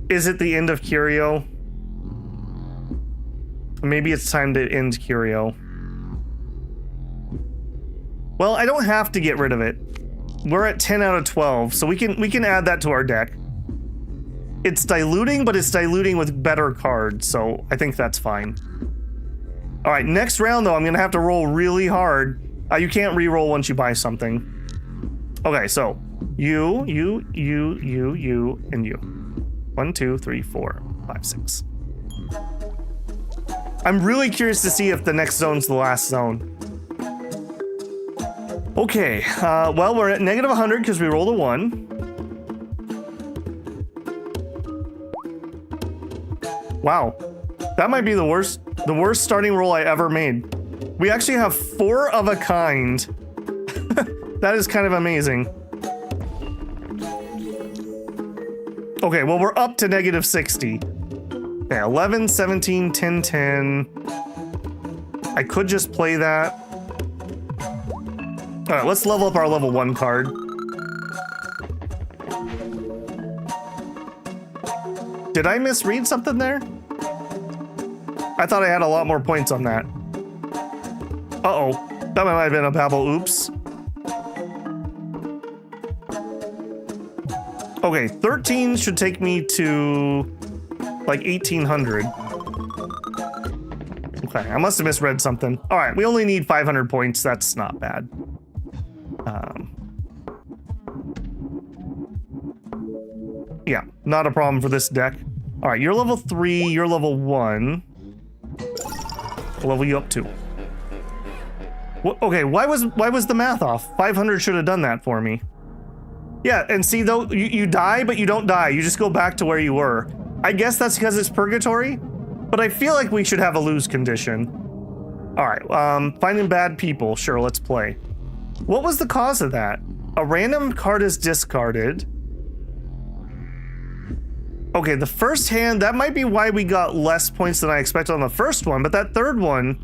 Is it the end of Curio? Maybe it's time to end Curio. Well, I don't have to get rid of it. We're at 10 out of 12, so we can add that to our deck. It's diluting, but it's diluting with better cards, so I think that's fine. All right, next round though, I'm gonna have to roll really hard. You can't re-roll once you buy something. Okay, so you, and you. 1, 2, 3, 4, 5, 6. I'm really curious to see if the next zone's the last zone. Okay, well, we're at negative 100 because we rolled a 1. Wow, that might be the worst starting roll I ever made. We actually have 4 of a kind. That is kind of amazing. Okay, well, we're up to negative 60. Okay, 11, 17, 10, 10. I could just play that. All right, let's level up our level 1 card. Did I misread something there? I thought I had a lot more points on that. Uh-oh, that might have been a Babel oops. Okay, 13 should take me to like 1800. Okay, I must have misread something. All right, we only need 500 points. That's not bad. Yeah, not a problem for this deck. All right, you're level 3, you're level 1. I'll level you up 2. Okay, why was the math off? 500 should have done that for me. Yeah, and see though, you die, but you don't die. You just go back to where you were. I guess that's because it's Purgatory, but I feel like we should have a lose condition. All right, finding bad people. Sure, let's play. What was the cause of that? A random card is discarded. Okay, the first hand, that might be why we got less points than I expected on the first one, but that third one,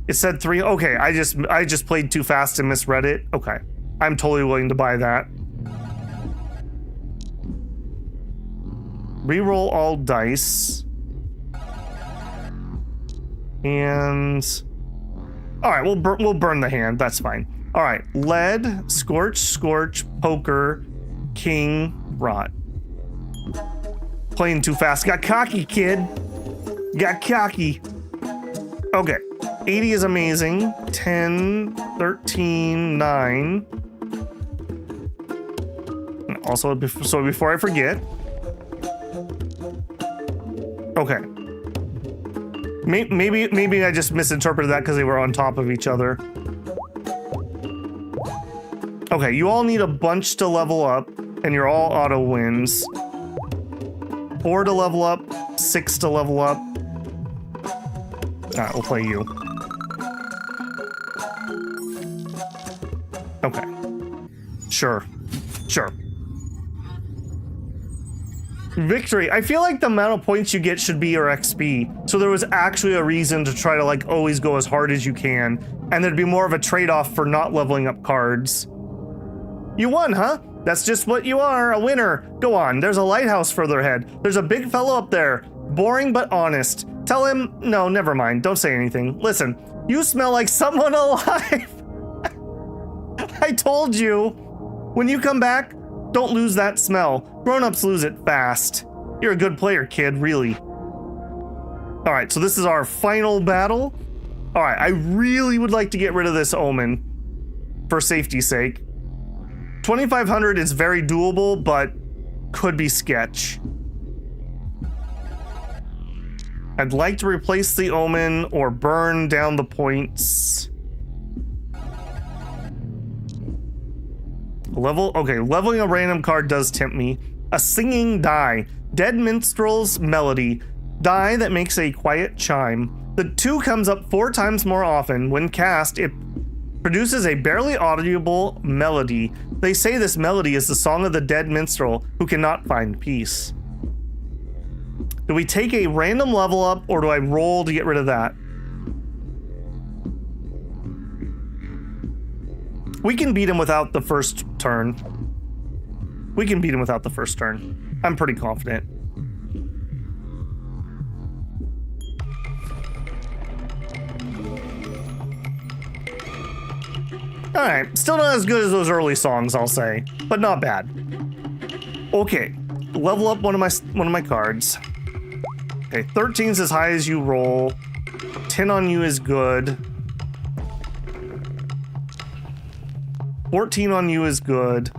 it said 3. Okay, I just played too fast and misread it. Okay, I'm totally willing to buy that. Reroll all dice. And all right, we'll burn the hand. That's fine. All right, lead, scorch, poker, king, rot. Playing too fast. Got cocky, kid. Got cocky. Okay, 80 is amazing. 10, 13, 9. Also, so before I forget. Okay. Maybe I just misinterpreted that because they were on top of each other. Okay, you all need a bunch to level up, and you're all auto wins. 4 to level up, 6 to level up. Alright, we'll play you. Okay. Sure. Sure. Victory. I feel like the amount of points you get should be your XP. So there was actually a reason to try to like always go as hard as you can. And there'd be more of a trade-off for not leveling up cards. You won, huh? That's just what you are, a winner. Go on, there's a lighthouse further ahead. There's a big fellow up there. Boring but honest. Tell him, no, never mind, don't say anything. Listen, you smell like someone alive. I told you. When you come back, don't lose that smell. Grown-ups lose it fast. You're a good player, kid, really. All right, so this is our final battle. All right, I really would like to get rid of this omen for safety's sake. 2,500 is very doable, but could be sketch. I'd like to replace the omen or burn down the points. Leveling a random card does tempt me. A singing die. Dead Minstrel's Melody. Die that makes a quiet chime. The 2 comes up 4 times more often. When cast, it produces a barely audible melody. They say this melody is the song of the dead minstrel who cannot find peace. Do we take a random level up or do I roll to get rid of that? We can beat him without the first turn. We can beat him without the first turn. I'm pretty confident. Alright, still not as good as those early songs, I'll say, but not bad. Okay, level up one of my cards. Okay, 13's as high as you roll. 10 on you is good. 14 on you is good.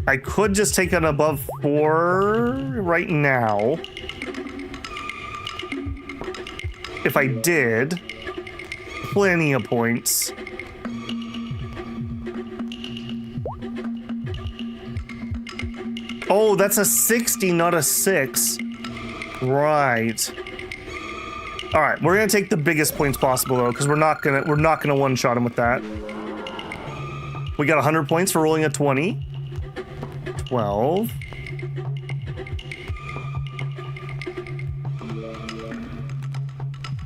I could just take an above 4 right now. If I did, plenty of points. Oh, that's a 60, not a 6. Right. All right, we're gonna take the biggest points possible though, because we're not gonna one-shot him with that. We got 100 points for rolling a 20. 12.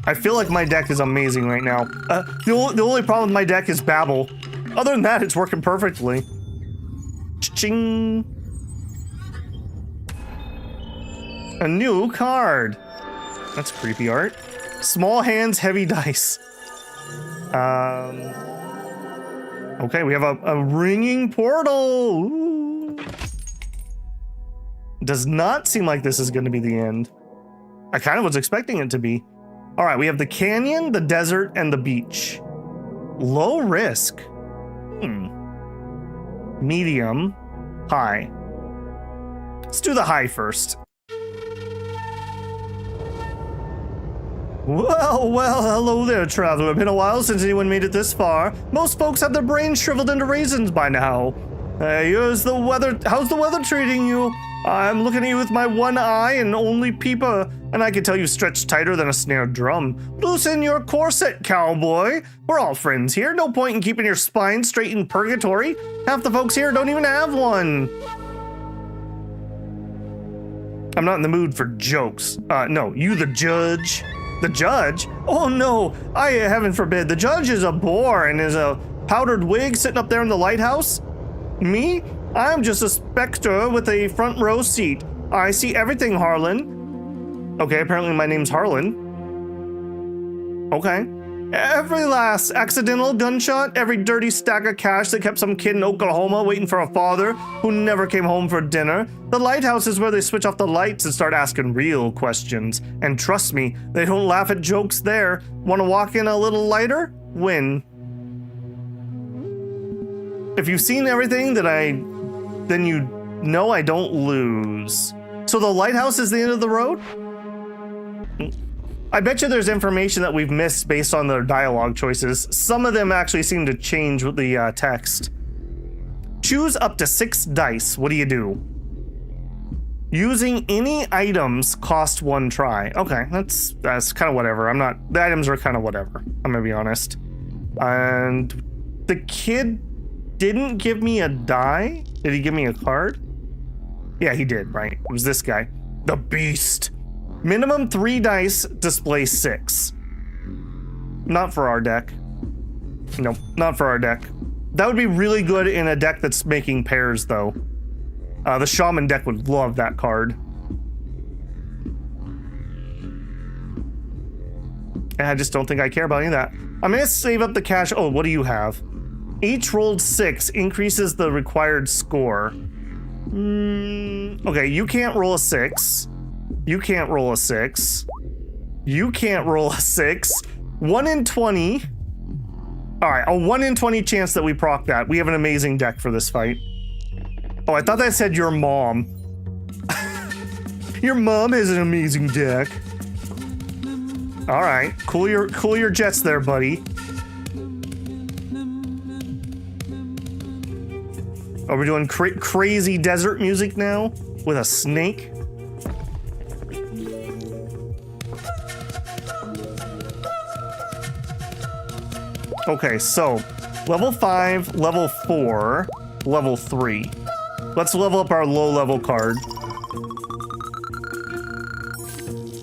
I feel like my deck is amazing right now. The only problem with my deck is Babel. Other than that, it's working perfectly. Ching. A new card. That's creepy art. Small hands, heavy dice. Okay, we have a ringing portal. Ooh. Does not seem like this is going to be the end. I kind of was expecting it to be. All right, we have the canyon, the desert, and the beach. Low risk. Medium. High. Let's do the high first. Well, hello there, traveler. Been a while since anyone made it this far. Most folks have their brains shriveled into raisins by now. Here's the weather. How's the weather treating you? I'm looking at you with my one eye and only peeper, and I can tell you stretched tighter than a snared drum. Loosen your corset, cowboy. We're all friends here. No point in keeping your spine straight in purgatory. Half the folks here don't even have one. I'm not in the mood for jokes. No, you the judge. The judge? Oh no, heaven forbid. The judge is a bore and is a powdered wig sitting up there in the lighthouse. Me? I'm just a specter with a front row seat. I see everything, Harlan. Okay, apparently my name's Harlan. Okay. Every last accidental gunshot, every dirty stack of cash that kept some kid in Oklahoma waiting for a father who never came home for dinner. The lighthouse is where they switch off the lights and start asking real questions. And trust me, they don't laugh at jokes there. Want to walk in a little lighter? Win. If you've seen everything then you know I don't lose. So the lighthouse is the end of the road? I bet you there's information that we've missed based on their dialogue choices. Some of them actually seem to change with the text. Choose up to 6 dice. What do you do? Using any items cost 1 try. Okay, that's kind of whatever. The items are kind of whatever. I'm gonna be honest. And the kid didn't give me a die. Did he give me a card? Yeah, he did, right? It was this guy. The Beast. Minimum 3 dice, display 6. Not for our deck. Nope, not for our deck. That would be really good in a deck that's making pairs, though. The Shaman deck would love that card. I just don't think I care about any of that. I'm gonna save up the cash. Oh, what do you have? Each rolled 6 increases the required score. Okay, you can't roll a 6. You can't roll a 6. You can't roll a 6. 1 in 20. All right, a 1 in 20 chance that we proc that. We have an amazing deck for this fight. Oh, I thought that said your mom. Your mom has an amazing deck. All right, cool your jets there, buddy. Are we doing crazy desert music now with a snake? Okay, so level 5, level 4, level 3. Let's level up our low level card.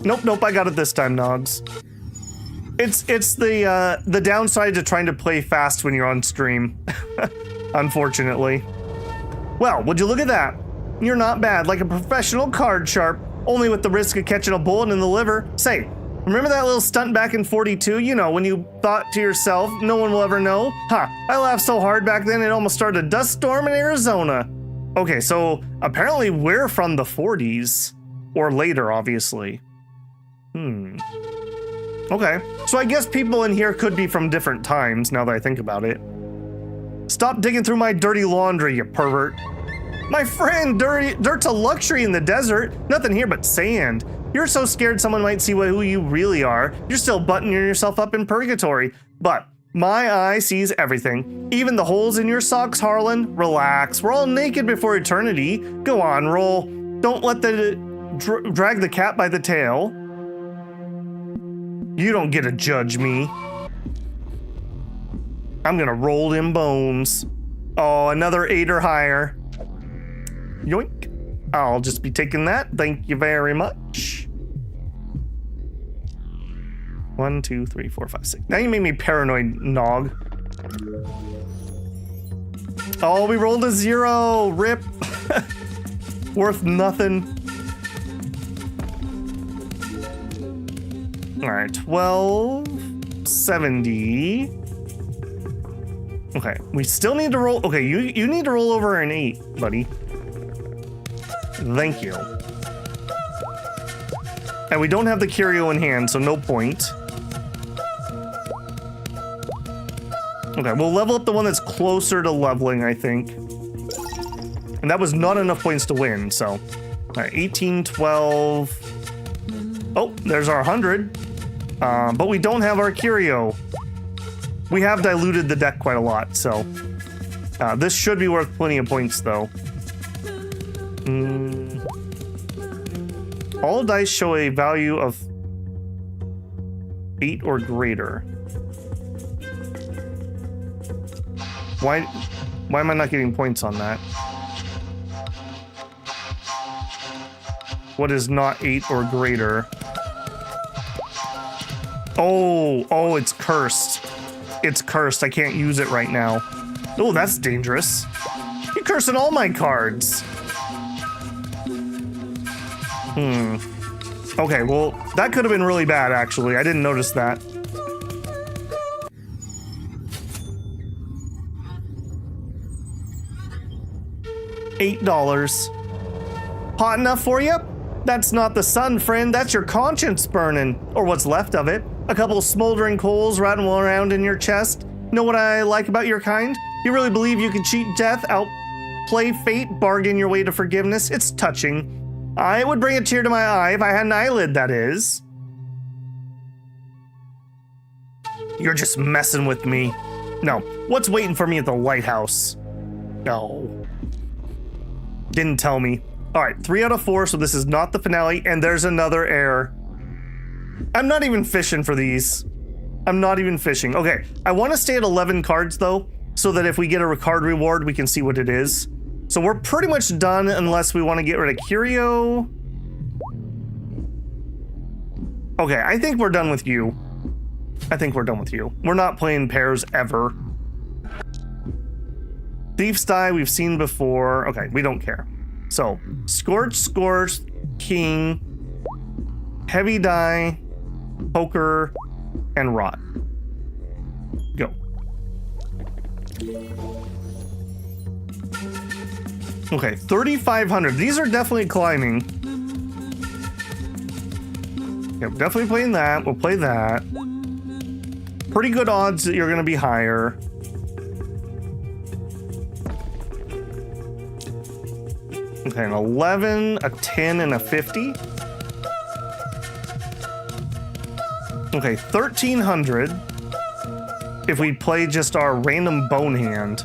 Nope, I got it this time, Nogs. It's the downside to trying to play fast when you're on stream, unfortunately. Well, would you look at that? You're not bad, like a professional card sharp, only with the risk of catching a bullet in the liver. Say, remember that little stunt back in 42? You know, when you thought to yourself, no one will ever know? Ha, I laughed so hard back then it almost started a dust storm in Arizona. Okay, so apparently we're from the 40s, or later, obviously. Okay, so I guess people in here could be from different times, now that I think about it. Stop digging through my dirty laundry, you pervert. My friend, dirt's a luxury in the desert. Nothing here but sand. You're so scared someone might see who you really are. You're still buttoning yourself up in purgatory. But my eye sees everything. Even the holes in your socks, Harlan. Relax, we're all naked before eternity. Go on, roll. Don't let the drag the cat by the tail. You don't get to judge me. I'm gonna roll them bones. Oh, another 8 or higher. Yoink. I'll just be taking that. Thank you very much. 1, 2, 3, 4, 5, 6. Now you made me paranoid, Nog. Oh, we rolled a 0. Rip. Worth nothing. All right, 1270. Okay, we still need to roll. Okay, you need to roll over an 8, buddy. Thank you. And we don't have the curio in hand, so no point. Okay, we'll level up the one that's closer to leveling, I think. And that was not enough points to win, so. All right, 18, 12. Oh, there's our 100. But we don't have our curio. We have diluted the deck quite a lot, so. This should be worth plenty of points, though. All dice show a value of 8 or greater. Why am I not getting points on that? What is not 8 or greater? Oh, it's cursed. It's cursed. I can't use it right now. Oh, that's dangerous. You're cursing all my cards. Okay, well, that could have been really bad, actually. I didn't notice that. $8. Hot enough for you? That's not the sun, friend. That's your conscience burning, or what's left of it. A couple of smoldering coals rattling around in your chest. Know what I like about your kind? You really believe you can cheat death, outplay fate, bargain your way to forgiveness? It's touching. I would bring a tear to my eye if I had an eyelid, that is. You're just messing with me. No, what's waiting for me at the lighthouse? No. Didn't tell me. All right, 3 out of 4, so this is not the finale, and there's another error. I'm not even fishing for these. I'm not even fishing. Okay, I want to stay at 11 cards, though, so that if we get a card reward, we can see what it is. So we're pretty much done unless we want to get rid of Curio. Okay, I think we're done with you. I think we're done with you. We're not playing pairs ever. Thief's Die we've seen before. Okay, we don't care. So, Scorch, King, Heavy Die, Poker, and Rot. Go. Okay, 3,500. These are definitely climbing. Yeah, we're definitely playing that. We'll play that. Pretty good odds that you're going to be higher. Okay, an 11, a 10, and a 50. Okay, 1,300. If we play just our random bone hand.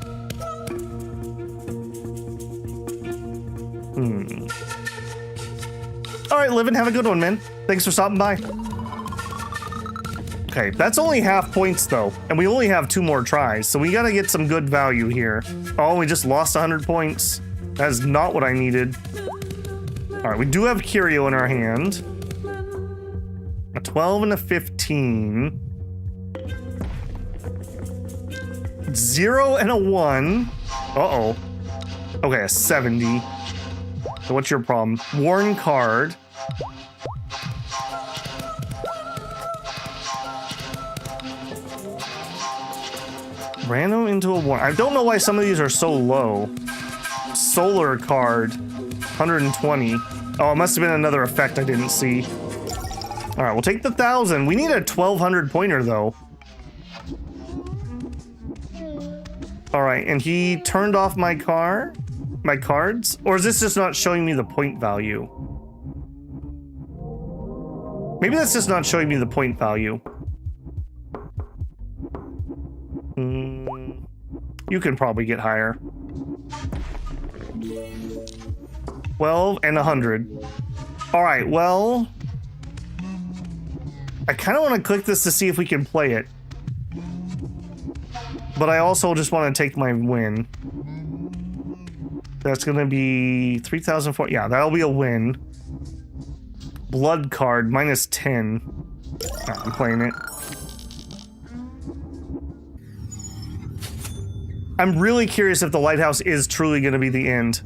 All right, Livin', have a good one, man. Thanks for stopping by. Okay, that's only half points, though, and we only have 2 more tries, so we gotta get some good value here. Oh, we just lost 100 points. That is not what I needed. All right, we do have Curio in our hand. A 12 and a 15. 0 and a 1. Uh-oh. Okay, a 70. So what's your problem? Worn card. Random into a 1. I don't know why some of these are so low. Solar card. 120. Oh, it must have been another effect I didn't see. All right, we'll take the 1,000. We need a 1,200 pointer, though. All right, and he turned off my cards? Or is this just not showing me the point value? Maybe that's just not showing me the point value. You can probably get higher. 12 and 100. All right, well, I kind of want to click this to see if we can play it. But I also just want to take my win. That's going to be 3,004. Yeah, that'll be a win. Blood card, minus 10. Oh, I'm playing it. I'm really curious if the lighthouse is truly going to be the end.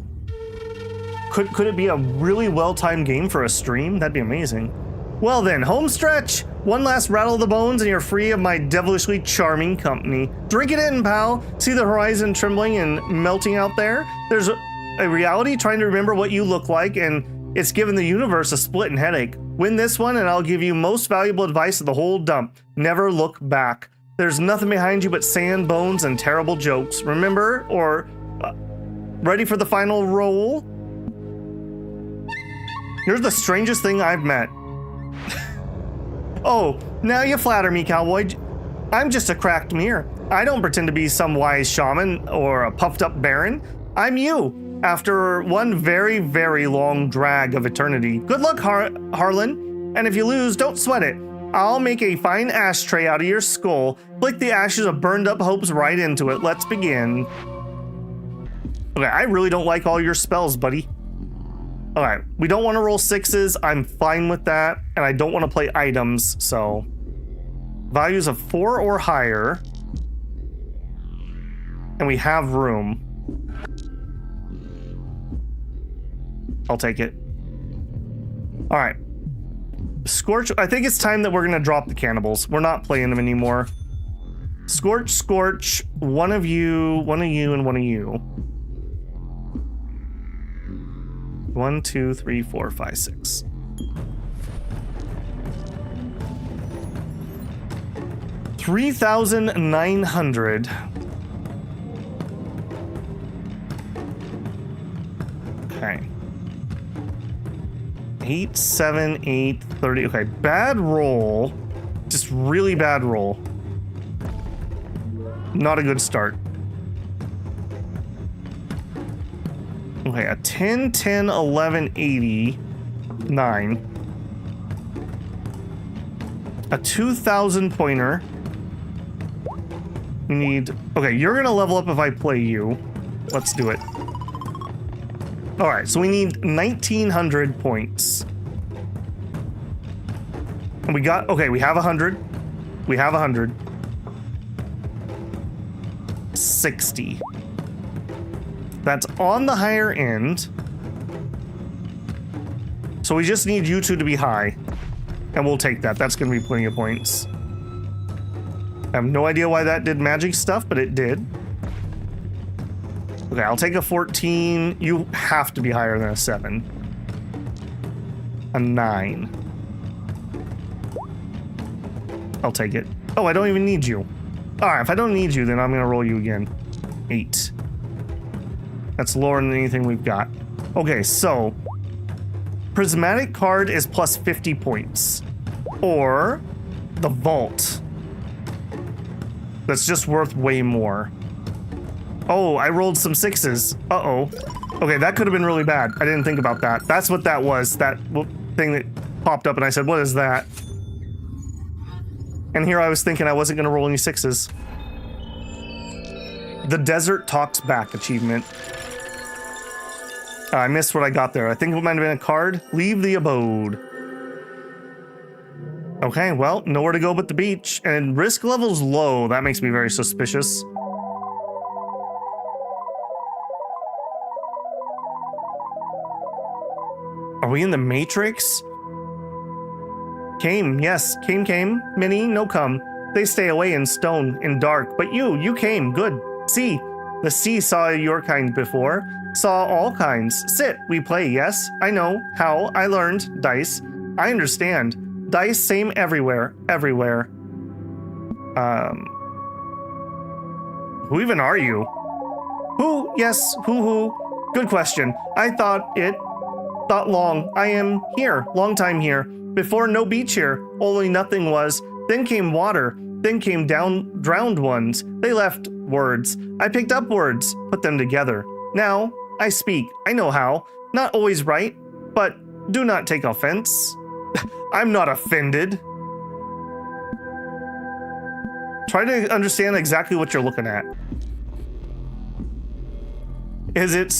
Could it be a really well-timed game for a stream? That'd be amazing. Well then, home stretch. One last rattle of the bones and you're free of my devilishly charming company. Drink it in, pal. See the horizon trembling and melting out there? There's a reality trying to remember what you look like, and it's given the universe a splitting headache. Win this one and I'll give you most valuable advice of the whole dump. Never look back. There's nothing behind you but sand, bones, and terrible jokes. Remember, or ready for the final roll? You're the strangest thing I've met. Oh, now you flatter me, cowboy. I'm just a cracked mirror. I don't pretend to be some wise shaman or a puffed up baron. I'm you, after one very, very long drag of eternity. Good luck, Harlan. And if you lose, don't sweat it. I'll make a fine ashtray out of your skull. Flick the ashes of burned up hopes right into it. Let's begin. Okay, I really don't like all your spells, buddy. All right, we don't want to roll 6s. I'm fine with that. And I don't want to play items, so. Values of 4 or higher. And we have room. I'll take it. All right. Scorch, I think it's time that we're gonna drop the cannibals. We're not playing them anymore. Scorch, one of you, and one of you. 1, 2, 3, 4, 5, 6. $3,900. Okay. 8, 7, 8, 30. Okay, bad roll. Just really bad roll. Not a good start. Okay, a 10, 10, 11, 80, 9. A 2,000 pointer. We need... Okay, you're gonna level up if I play you. Let's do it. Alright, so we need 1,900 points. And we got... Okay, we have 100. We have 100. 60. That's on the higher end. So we just need you two to be high. And we'll take that. That's going to be plenty of points. I have no idea why that did magic stuff, but it did. Okay, I'll take a 14. You have to be higher than a 7. A 9. I'll take it. Oh, I don't even need you. Alright, if I don't need you, then I'm going to roll you again. 8. That's lower than anything we've got. Okay, so... Prismatic card is plus 50 points. Or... the vault. That's just worth way more. Oh, I rolled some 6s. Uh-oh. Okay, that could have been really bad. I didn't think about that. That's what that was. That thing that popped up and I said, what is that? And here I was thinking I wasn't going to roll any 6s. The Desert Talks Back achievement. I missed what I got there. I think it might have been a card. Leave the abode. Okay, well, nowhere to go but the beach. And risk level's low. That makes me very suspicious. Are we in the Matrix? Came, yes, came. Many, no come. They stay away in stone, in dark. But you came, good. See, the sea saw your kind before. Saw all kinds. Sit, we play, yes. I know, how, I learned, dice. I understand. Dice same everywhere, everywhere. Who even are you? Who, yes, who? Good question. I thought long. I am here, long time here. Before no beach here, only nothing was. Then came water, then came drowned ones. They left words. I picked up words, put them together. Now, I speak. I know how. Not always right, but do not take offense. I'm not offended. Try to understand exactly what you're looking at. Is it,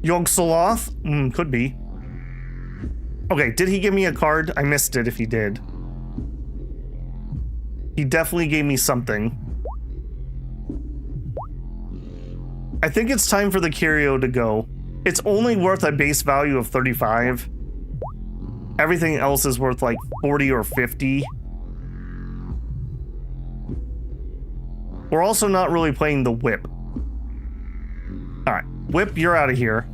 Yog-Soloth? Could be. Okay, did he give me a card? I missed it if he did. He definitely gave me something. I think it's time for the curio to go. It's only worth a base value of 35. Everything else is worth like 40 or 50. We're also not really playing the whip. Alright, whip, you're out of here.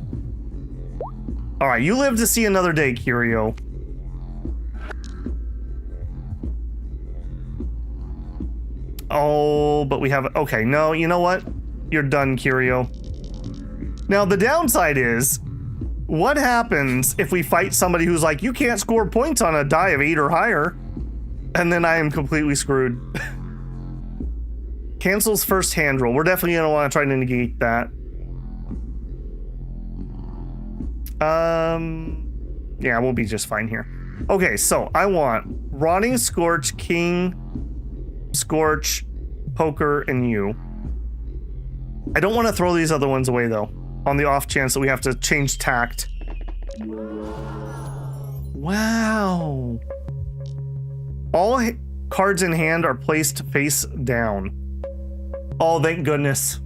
Alright, you live to see another day, Curio. Oh, but we have... Okay, no, you know what? You're done, Curio. Now, the downside is, what happens if we fight somebody who's like, you can't score points on a die of 8 or higher? And then I am completely screwed. Cancels first hand roll. We're definitely going to want to try to negate that. Yeah, we'll be just fine here. Okay, so I want Rotting Scorch, King, Scorch, Poker, and you. I don't want to throw these other ones away, though, on the off chance that we have to change tact. Wow. All cards in hand are placed face down. Oh, thank goodness.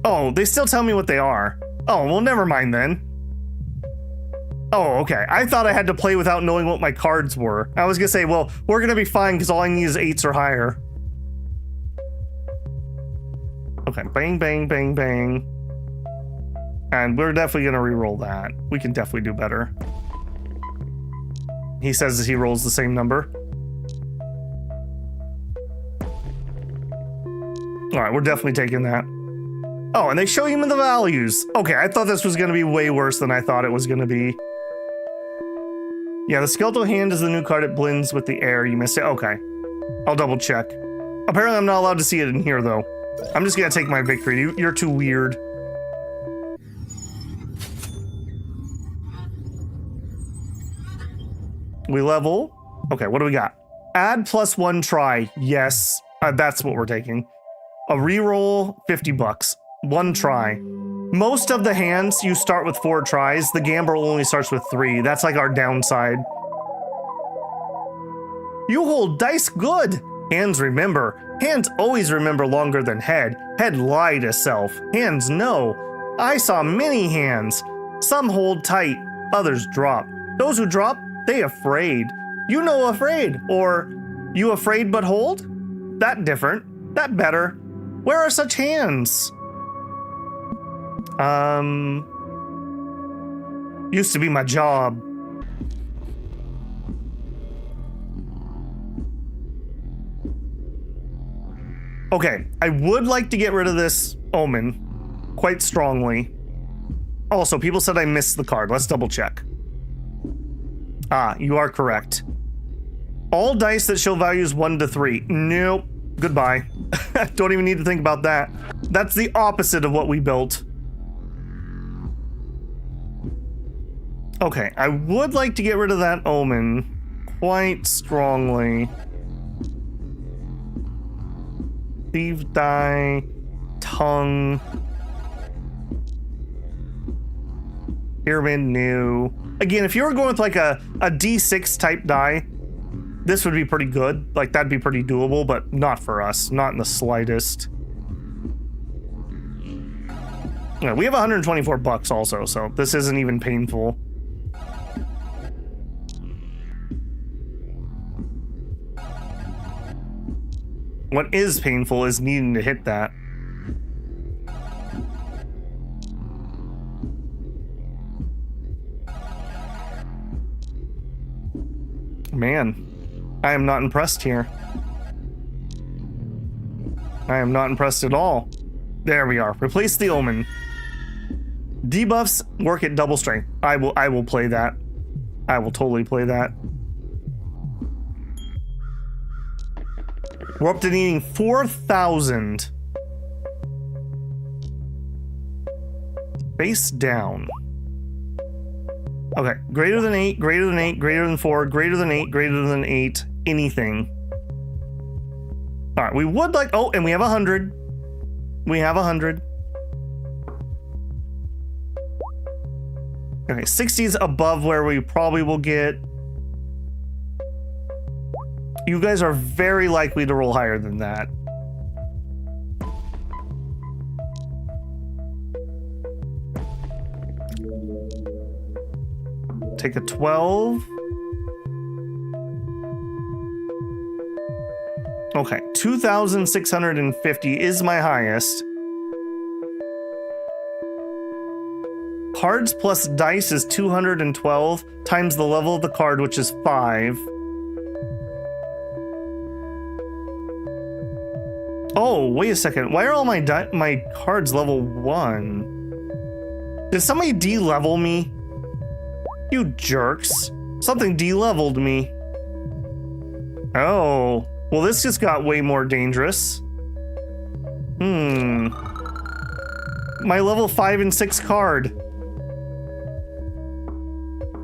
Oh, they still tell me what they are. Oh, well, never mind then. Oh, okay. I thought I had to play without knowing what my cards were. I was gonna say, well, we're gonna be fine because all I need is 8s or higher. Okay, bang, bang, bang, bang. And we're definitely gonna re-roll that. We can definitely do better. He says that he rolls the same number. All right, we're definitely taking that. Oh, and they show him the values. Okay, I thought this was going to be way worse than I thought it was going to be. Yeah, the skeletal hand is the new card. It blends with the air. You missed it. Okay. I'll double check. Apparently, I'm not allowed to see it in here, though. I'm just going to take my victory. You're too weird. We level. Okay, what do we got? Add +1 try. Yes, that's what we're taking. A reroll, $50. 1 try. Most of the hands, you start with 4 tries. The gamble only starts with 3. That's like our downside. You hold dice good. Hands remember. Hands always remember longer than head. Head lie to self. Hands know. I saw many hands. Some hold tight, others drop. Those who drop, they afraid. You know afraid, or you afraid but hold? That different, that better. Where are such hands? Used to be my job. Okay, I would like to get rid of this omen quite strongly. Also, people said I missed the card. Let's double check. Ah, you are correct. All dice that show values 1 to 3. Nope. Goodbye. Don't even need to think about that. That's the opposite of what we built. Okay, I would like to get rid of that omen quite strongly. Thief die, tongue, pyramid new. Again, if you were going with like a D6 type die, this would be pretty good. Like that'd be pretty doable, but not for us, not in the slightest. Yeah, we have $124 also, so this isn't even painful. What is painful is needing to hit that. Man, I am not impressed here. I am not impressed at all. There we are. Replace the omen. Debuffs work at double strength. I will play that. I will totally play that. We're up to needing 4,000. Face down. Okay, greater than 8, greater than 8, greater than 4, greater than 8, greater than 8, anything. All right, we would like, oh, and we have 100. We have 100. Okay, 60 is above where we probably will get. You guys are very likely to roll higher than that. Take a 12. Okay, 2,650 is my highest. Cards plus dice is 212 times the level of the card, which is 5. Oh, wait a second. Why are all my cards level 1? Did somebody de-level me? You jerks. Something de-leveled me. Oh. Well, this just got way more dangerous. My level 5 and 6 card.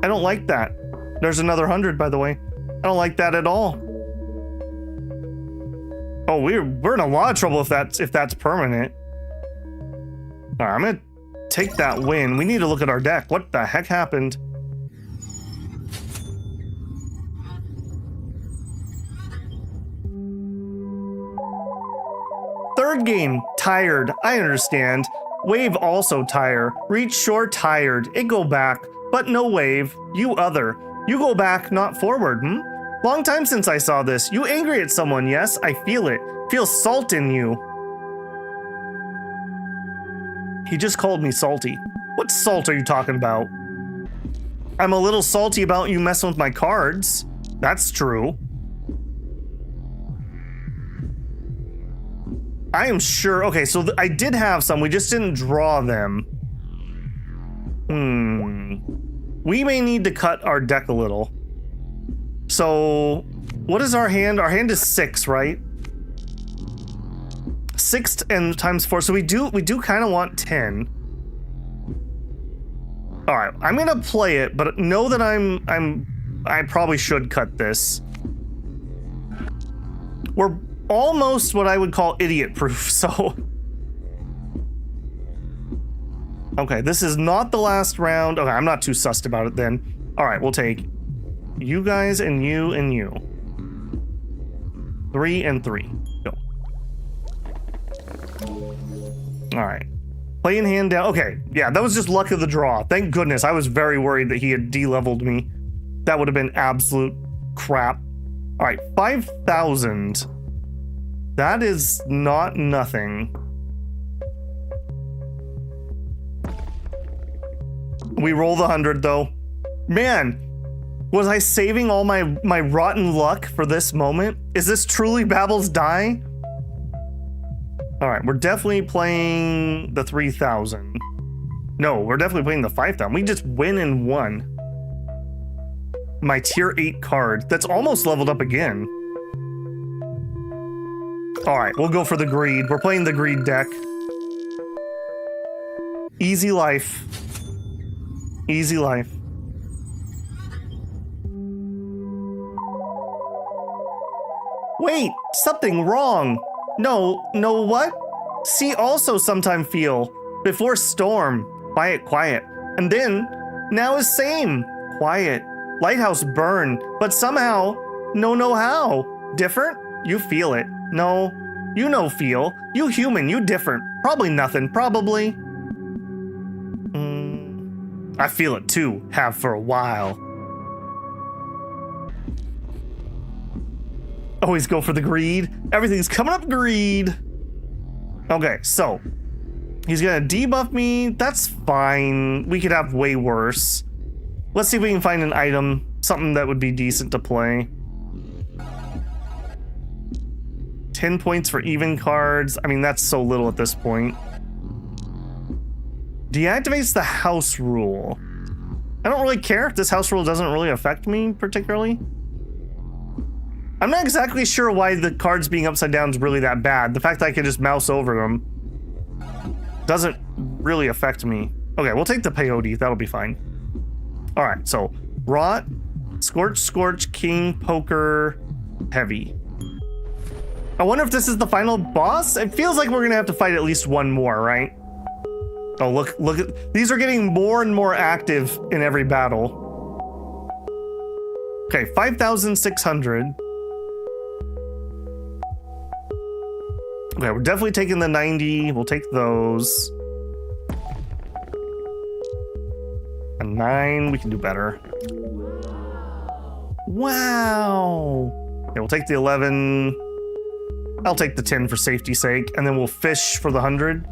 I don't like that. There's another 100, by the way. I don't like that at all. Oh, we're in a lot of trouble if that's permanent. All right, I'm gonna take that win. We need to look at our deck. What the heck happened? Third game, tired. I understand. Wave also tire. Reach shore tired. It go back, but no wave. You other. You go back, not forward, Long time since I saw this. You angry at someone, yes? I feel it. Feel salt in you. He just called me salty. What salt are you talking about? I'm a little salty about you messing with my cards. That's true. I am sure. Okay, so I did have some. We just didn't draw them. We may need to cut our deck a little. So, what is our hand? Our hand is 6, right? 6 and times 4. So we do kind of want 10. All right, I'm gonna play it, but know that I'm I probably should cut this. We're almost what I would call idiot proof, so. Okay, this is not the last round. Okay, I'm not too sussed about it then. All right, we'll take you guys and you and you. 3 and 3. Go. All right. Play in hand down. Okay, yeah, that was just luck of the draw. Thank goodness. I was very worried that he had de-leveled me. That would have been absolute crap. All right, 5,000. That is not nothing. We roll the 100 though. Man, was I saving all my rotten luck for this moment? Is this truly Babel's die? All right, we're definitely playing the 3,000. No, we're definitely playing the 5,000. We just win in one. My tier 8 card. That's almost leveled up again. All right, we'll go for the greed. We're playing the greed deck. Easy life. Easy life. Wait, something wrong. No, what? See also sometime feel. Before storm. Quiet, quiet. And then, now is same. Quiet. Lighthouse burn. But somehow, no how. Different? You feel it. No, you no feel. You human, you different. Probably nothing, probably. I feel it too, have for a while. Always go for the greed. Everything's coming up greed. Okay, so he's gonna debuff me. That's fine. We could have way worse. Let's see if we can find an item, something that would be decent to play. 10 points for even cards. I mean, that's so little at this point. Deactivates the house rule. I don't really care if this house rule doesn't really affect me particularly. I'm not exactly sure why the cards being upside down is really that bad. The fact that I can just mouse over them doesn't really affect me. Okay, we'll take the peyote. That'll be fine. All right, so rot, scorch, king, poker, heavy. I wonder if this is the final boss. It feels like we're gonna have to fight at least one more, right? Oh, look at, these are getting more and more active in every battle. Okay, 5,600. Okay, we're definitely taking the 90. We'll take those. A 9, we can do better. Wow. Okay, we'll take the 11. I'll take the 10 for safety's sake, and then we'll fish for the 100.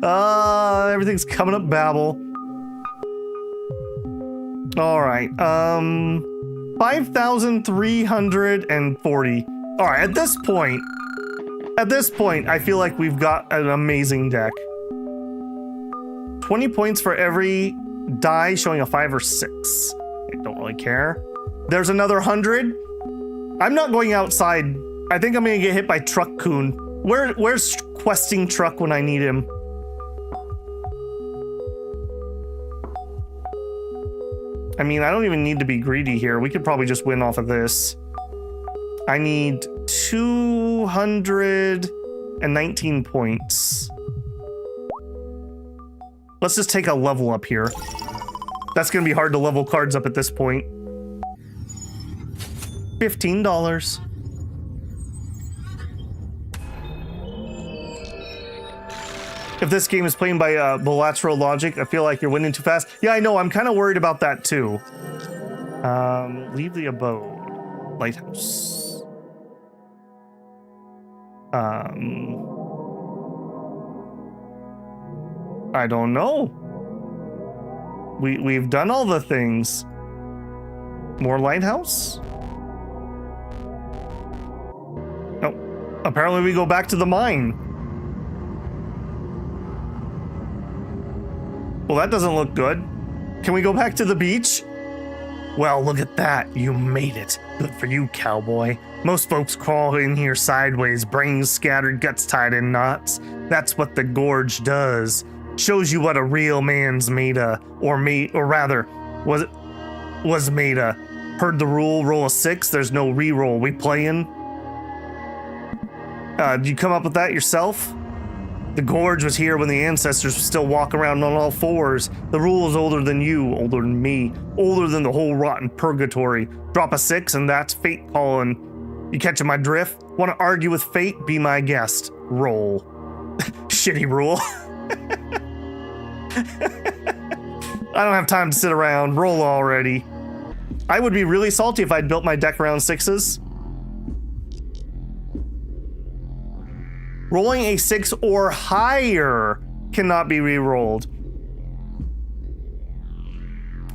Everything's coming up Babel. All right, 5,340. All right, at this point, I feel like we've got an amazing deck. 20 points for every die showing a 5 or 6. I don't really care. There's another 100. I'm not going outside. I think I'm gonna get hit by Truck Coon. Where's questing Truck when I need him? I mean, I don't even need to be greedy here. We could probably just win off of this. I need 219 points. Let's just take a level up here. That's gonna be hard to level cards up at this point. $15. If this game is playing by bilateral logic, I feel like you're winning too fast. Yeah, I know. I'm kind of worried about that too. Leave the abode. Lighthouse. I don't know. We've done all the things. More lighthouse? No. Apparently we go back to the mine. Well, that doesn't look good. Can we go back to the beach? Well, look at that. You made it. Good for you, cowboy. Most folks crawl in here sideways, brains scattered, guts tied in knots. That's what the gorge does. Shows you what a real man's made of, or rather, was made of. Heard the rule, roll a 6, there's no re-roll. We playing? Did you come up with that yourself? The gorge was here when the ancestors were still walking around on all fours. The rule is older than you, older than me, older than the whole rotten purgatory. Drop a 6 and that's fate calling. You catching my drift? Want to argue with fate? Be my guest. Roll. Shitty rule. I don't have time to sit around. Roll already. I would be really salty if I'd built my deck around 6s. Rolling a 6 or higher cannot be re-rolled.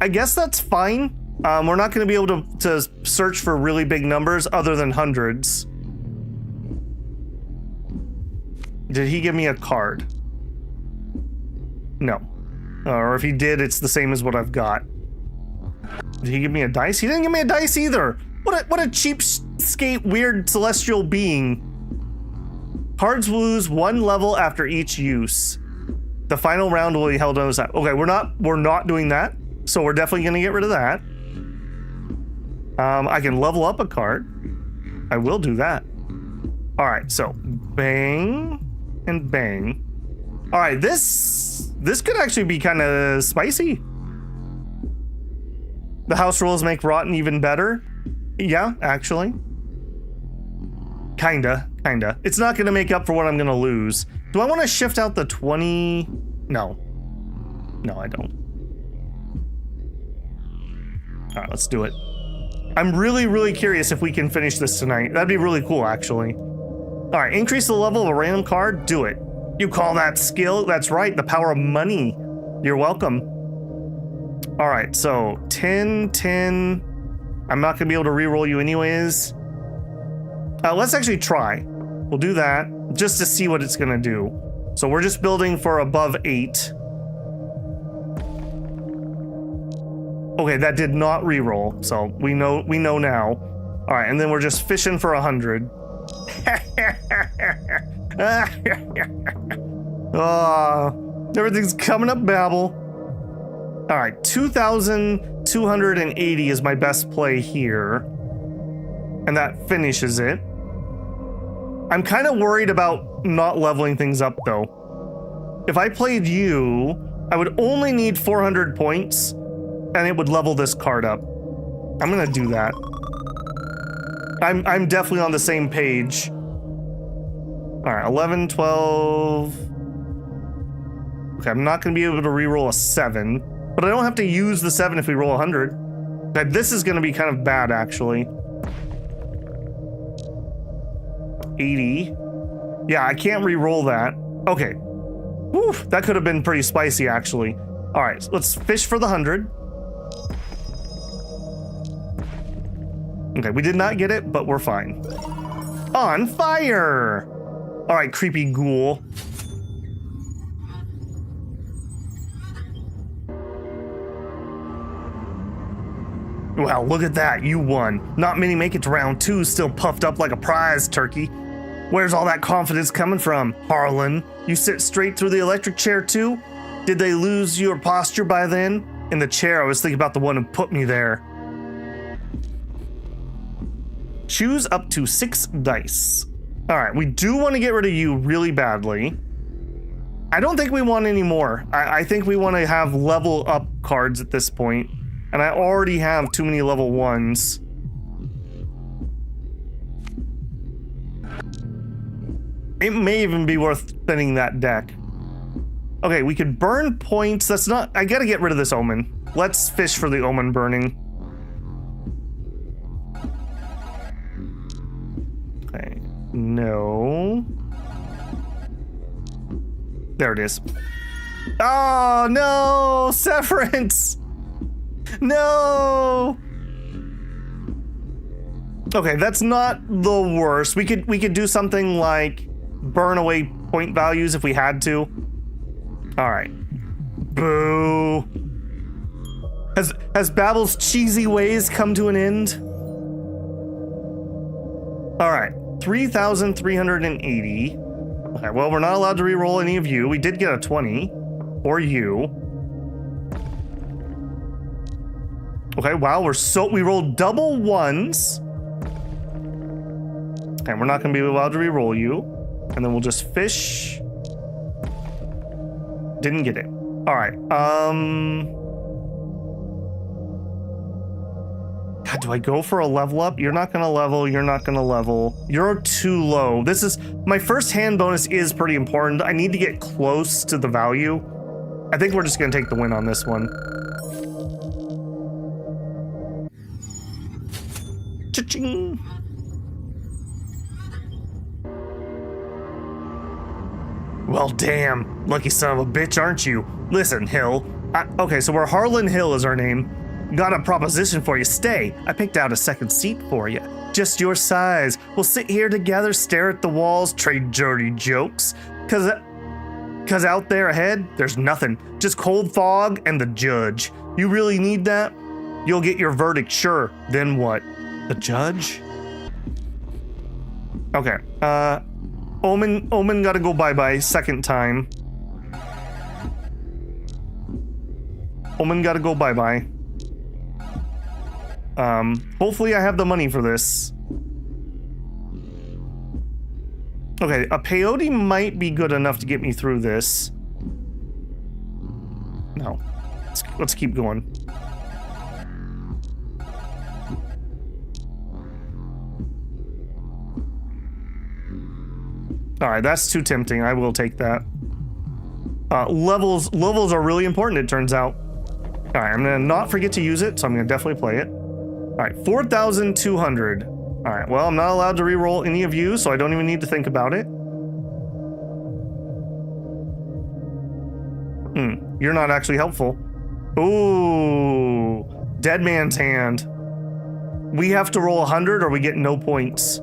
I guess that's fine. We're not going to be able to search for really big numbers other than hundreds. Did he give me a card? No. Or if he did, it's the same as what I've got. Did he give me a dice? He didn't give me a dice either. What a cheapskate weird celestial being. Cards will lose 1 level after each use. The final round will be held on the side. Okay, we're not doing that. So we're definitely gonna get rid of that. I can level up a card. I will do that. All right, so bang and bang. All right, this could actually be kind of spicy. The house rules make rotten even better. Yeah, actually. Kinda. It's not gonna make up for what I'm gonna lose. Do I want to shift out the 20? No, I don't. All right, let's do it. I'm really curious if we can finish this tonight. That'd be really cool, actually. All right, increase the level of a random card. Do it. You call that skill? That's right, the power of money. You're welcome. All right, so 10. I'm not gonna be able to re-roll you anyways. Let's actually try. We'll do that just to see what it's gonna do. So we're just building for above 8. Okay, that did not re-roll, so we know now. All right, and then we're just fishing for 100. Oh, everything's coming up, Babel. All right, 2,280 is my best play here, and that finishes it. I'm kind of worried about not leveling things up, though. If I played you, I would only need 400 points, and it would level this card up. I'm gonna do that. I'm definitely on the same page. All right, 11, 12. Okay, I'm not gonna be able to re-roll a 7, but I don't have to use the 7 if we roll 100. This is gonna be kind of bad, actually. 80. Yeah, I can't re-roll that. Okay. Whew, that could have been pretty spicy, actually. All right, so let's fish for the 100. Okay, we did not get it, but we're fine. On fire! All right, creepy ghoul. Wow, look at that, you won. Not many make it to round 2, still puffed up like a prize turkey. Where's all that confidence coming from, Harlan? You sit straight through the electric chair too? Did they lose your posture by then? In the chair, I was thinking about the one who put me there. Choose up to 6 dice. All right, we do want to get rid of you really badly. I don't think we want any more. I think we want to have level up cards at this point. And I already have too many level 1s. It may even be worth spinning that deck. Okay, we could burn points. That's not... I gotta get rid of this omen. Let's fish for the omen burning. Okay. No. There it is. Oh, no! Severance! No! Okay, that's not the worst. We could do something like burn away point values if we had to. All right. Boo. Has Babel's cheesy ways come to an end? All right, 3,380. Okay, well, we're not allowed to re-roll any of you. We did get a 20. or you. Okay, wow, we rolled double ones. And we're not gonna be allowed to re-roll you. And then we'll just fish. Didn't get it. All right, God, do I go for a level up? You're not gonna level, you're not gonna level. You're too low. My first hand bonus is pretty important. I need to get close to the value. I think we're just gonna take the win on this one. Cha-ching! Well, damn. Lucky son of a bitch, aren't you? Listen, Hill. Okay, so we're Harlan Hill is our name. Got a proposition for you. Stay. I picked out a second seat for you. Just your size. We'll sit here together, stare at the walls, trade dirty jokes. Cause out there ahead, there's nothing. Just cold fog and the judge. You really need that? You'll get your verdict, sure. Then what? The judge? Okay. Omen gotta go bye-bye second time. Omen gotta go bye-bye. Hopefully I have the money for this. Okay, a peyote might be good enough to get me through this. No. Let's keep going. Alright, that's too tempting. I will take that. Levels are really important, it turns out. Alright, I'm gonna not forget to use it, so I'm gonna definitely play it. Alright, 4,200. Alright, well, I'm not allowed to re-roll any of you, so I don't even need to think about it. You're not actually helpful. Ooh, dead man's hand. We have to roll 100 or we get no points.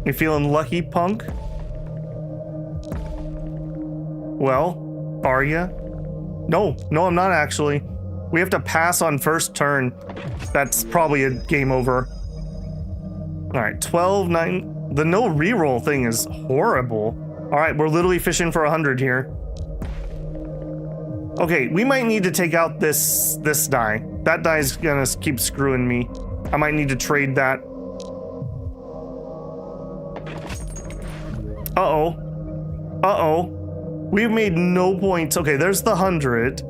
You feeling lucky, punk? Well, are ya? No, I'm not actually. We have to pass on first turn. That's probably a game over. All right, 12, 9. The no reroll thing is horrible. All right, we're literally fishing for 100 here. Okay, we might need to take out this die. That die's gonna keep screwing me. I might need to trade that. Uh-oh. We've made no points. Okay, there's the 100.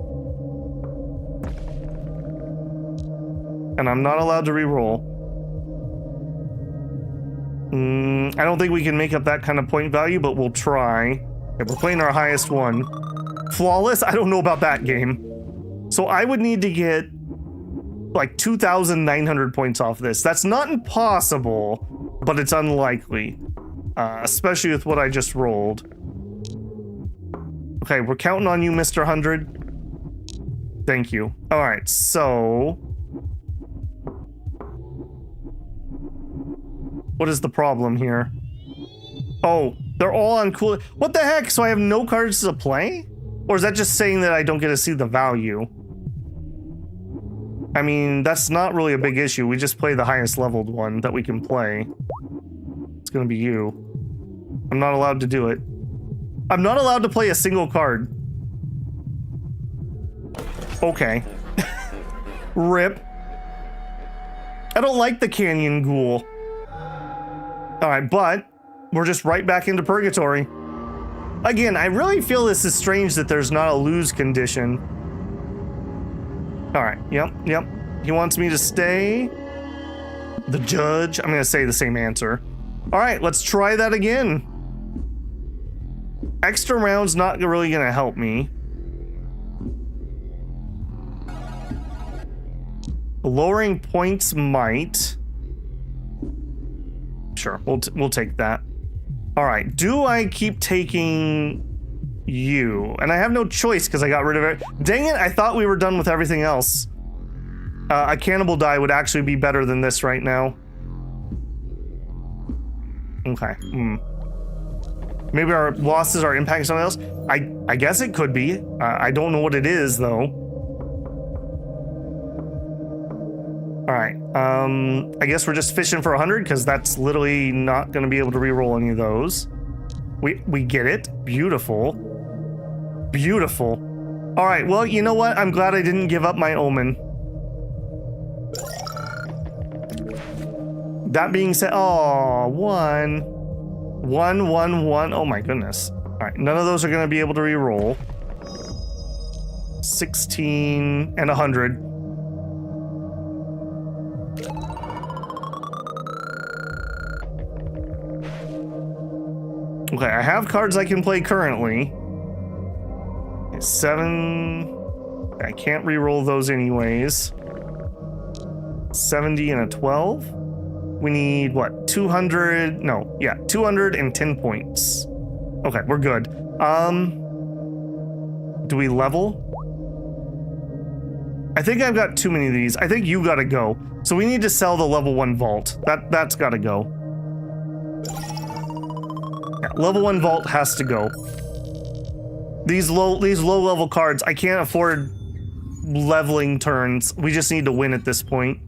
And I'm not allowed to re-roll. I don't think we can make up that kind of point value, but we'll try. Okay, we're playing our highest one. Flawless? I don't know about that game. So I would need to get like 2,900 points off this. That's not impossible, but it's unlikely. Especially with what I just rolled. Okay, we're counting on you, Mr. 100. Thank you. All right, so... what is the problem here? Oh, they're all on cool... What the heck? So I have no cards to play? Or is that just saying that I don't get to see the value? I mean, that's not really a big issue. We just play the highest leveled one that we can play. It's gonna be you. I'm not allowed to do it. I'm not allowed to play a single card. Okay. Rip. I don't like the Canyon Ghoul. Alright, but we're just right back into Purgatory. Again, I really feel this is strange that there's not a lose condition. Alright, yep. He wants me to stay. The judge. I'm gonna say the same answer. Alright, let's try that again. Extra round's not really gonna help me. Lowering points might. Sure, we'll take that. All right, do I keep taking you? And I have no choice because I got rid of it. Dang it, I thought we were done with everything else. A cannibal die would actually be better than this right now. Okay. Maybe our losses are impacting something else? I guess it could be. I don't know what it is, though. Alright, I guess we're just fishing for 100, because that's literally not going to be able to re-roll any of those. We get it. Beautiful. Beautiful. All right, well, you know what? I'm glad I didn't give up my omen. That being said, oh, 1, 1, 1, 1. Oh my goodness. All right, none of those are going to be able to re-roll. 16 and 100. Okay, I have cards I can play currently. 7. I can't re-roll those anyways. 70 and a 12. We need what? 200? No, yeah, 210 points. Okay, we're good. Do we level? I think I've got too many of these. I think you gotta go. So we need to sell the level 1 vault. That's gotta go. Yeah, level 1 vault has to go. These low level cards, I can't afford leveling turns. We just need to win at this point.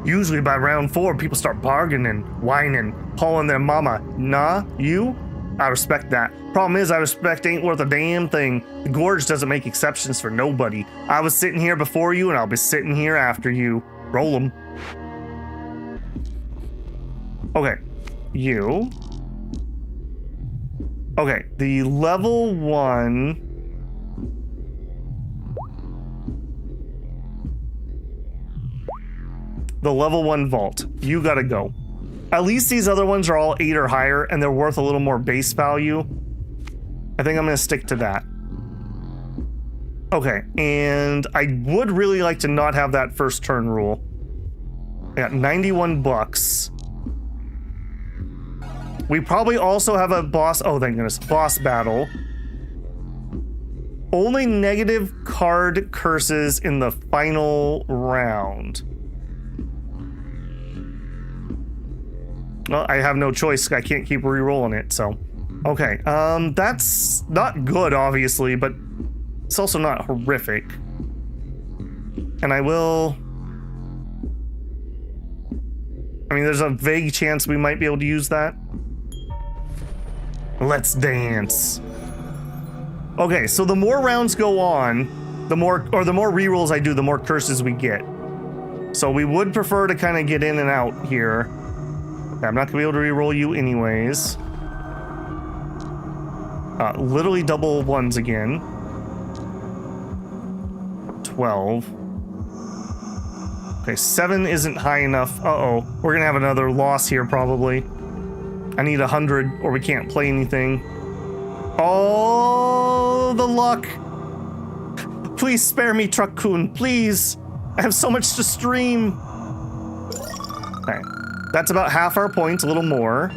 Usually by round 4, people start bargaining, whining, calling their mama. Nah, you? I respect that. Problem is, I respect ain't worth a damn thing. The Gorge doesn't make exceptions for nobody. I was sitting here before you, and I'll be sitting here after you. Roll 'em. Okay, you. Okay, the level 1. The level 1 vault. You gotta go. At least these other ones are all 8 or higher, and they're worth a little more base value. I think I'm gonna stick to that. Okay, and I would really like to not have that first turn rule. I got 91 bucks. We probably also have a boss, oh thank goodness, boss battle. Only negative card curses in the final round. Well, I have no choice. I can't keep re-rolling it, so. Okay, that's not good, obviously, but it's also not horrific. And I will... I mean, there's a vague chance we might be able to use that. Let's dance. Okay, so the more rounds go on, the more re-rolls I do, the more curses we get. So we would prefer to kind of get in and out here. I'm not gonna be able to re-roll you anyways. Literally double 1s again. 12. Okay, 7 isn't high enough. Uh-oh, we're gonna have another loss here probably. I need 100 or we can't play anything. Oh, the luck. Please spare me, Truck-kun, please. I have so much to stream. Okay. That's about half our points, a little more.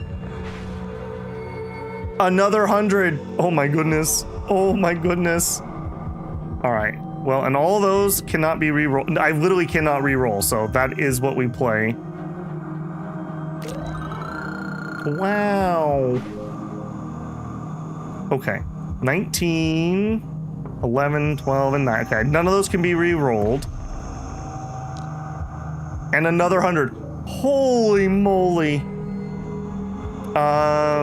Another 100. Oh my goodness. Oh my goodness. All right. Well, and all of those cannot be re-rolled. I literally cannot re-roll, so that is what we play. Wow. Okay. 19, 11, 12, and 9. Okay, none of those can be re-rolled. And another 100. Holy moly. I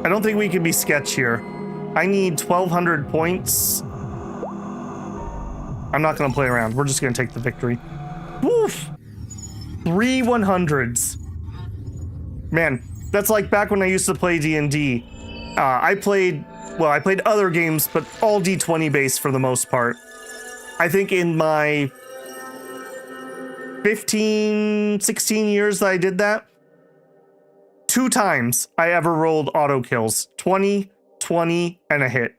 don't think we can be sketch here. I need 1,200 points. I'm not gonna play around. We're just gonna take the victory. Woof! 3 100s. Man, that's like back when I used to play D&D. I played other games, but all D20 based for the most part. I think in my 15, 16 years that I did that, 2 times I ever rolled auto kills. 20, 20, and a hit.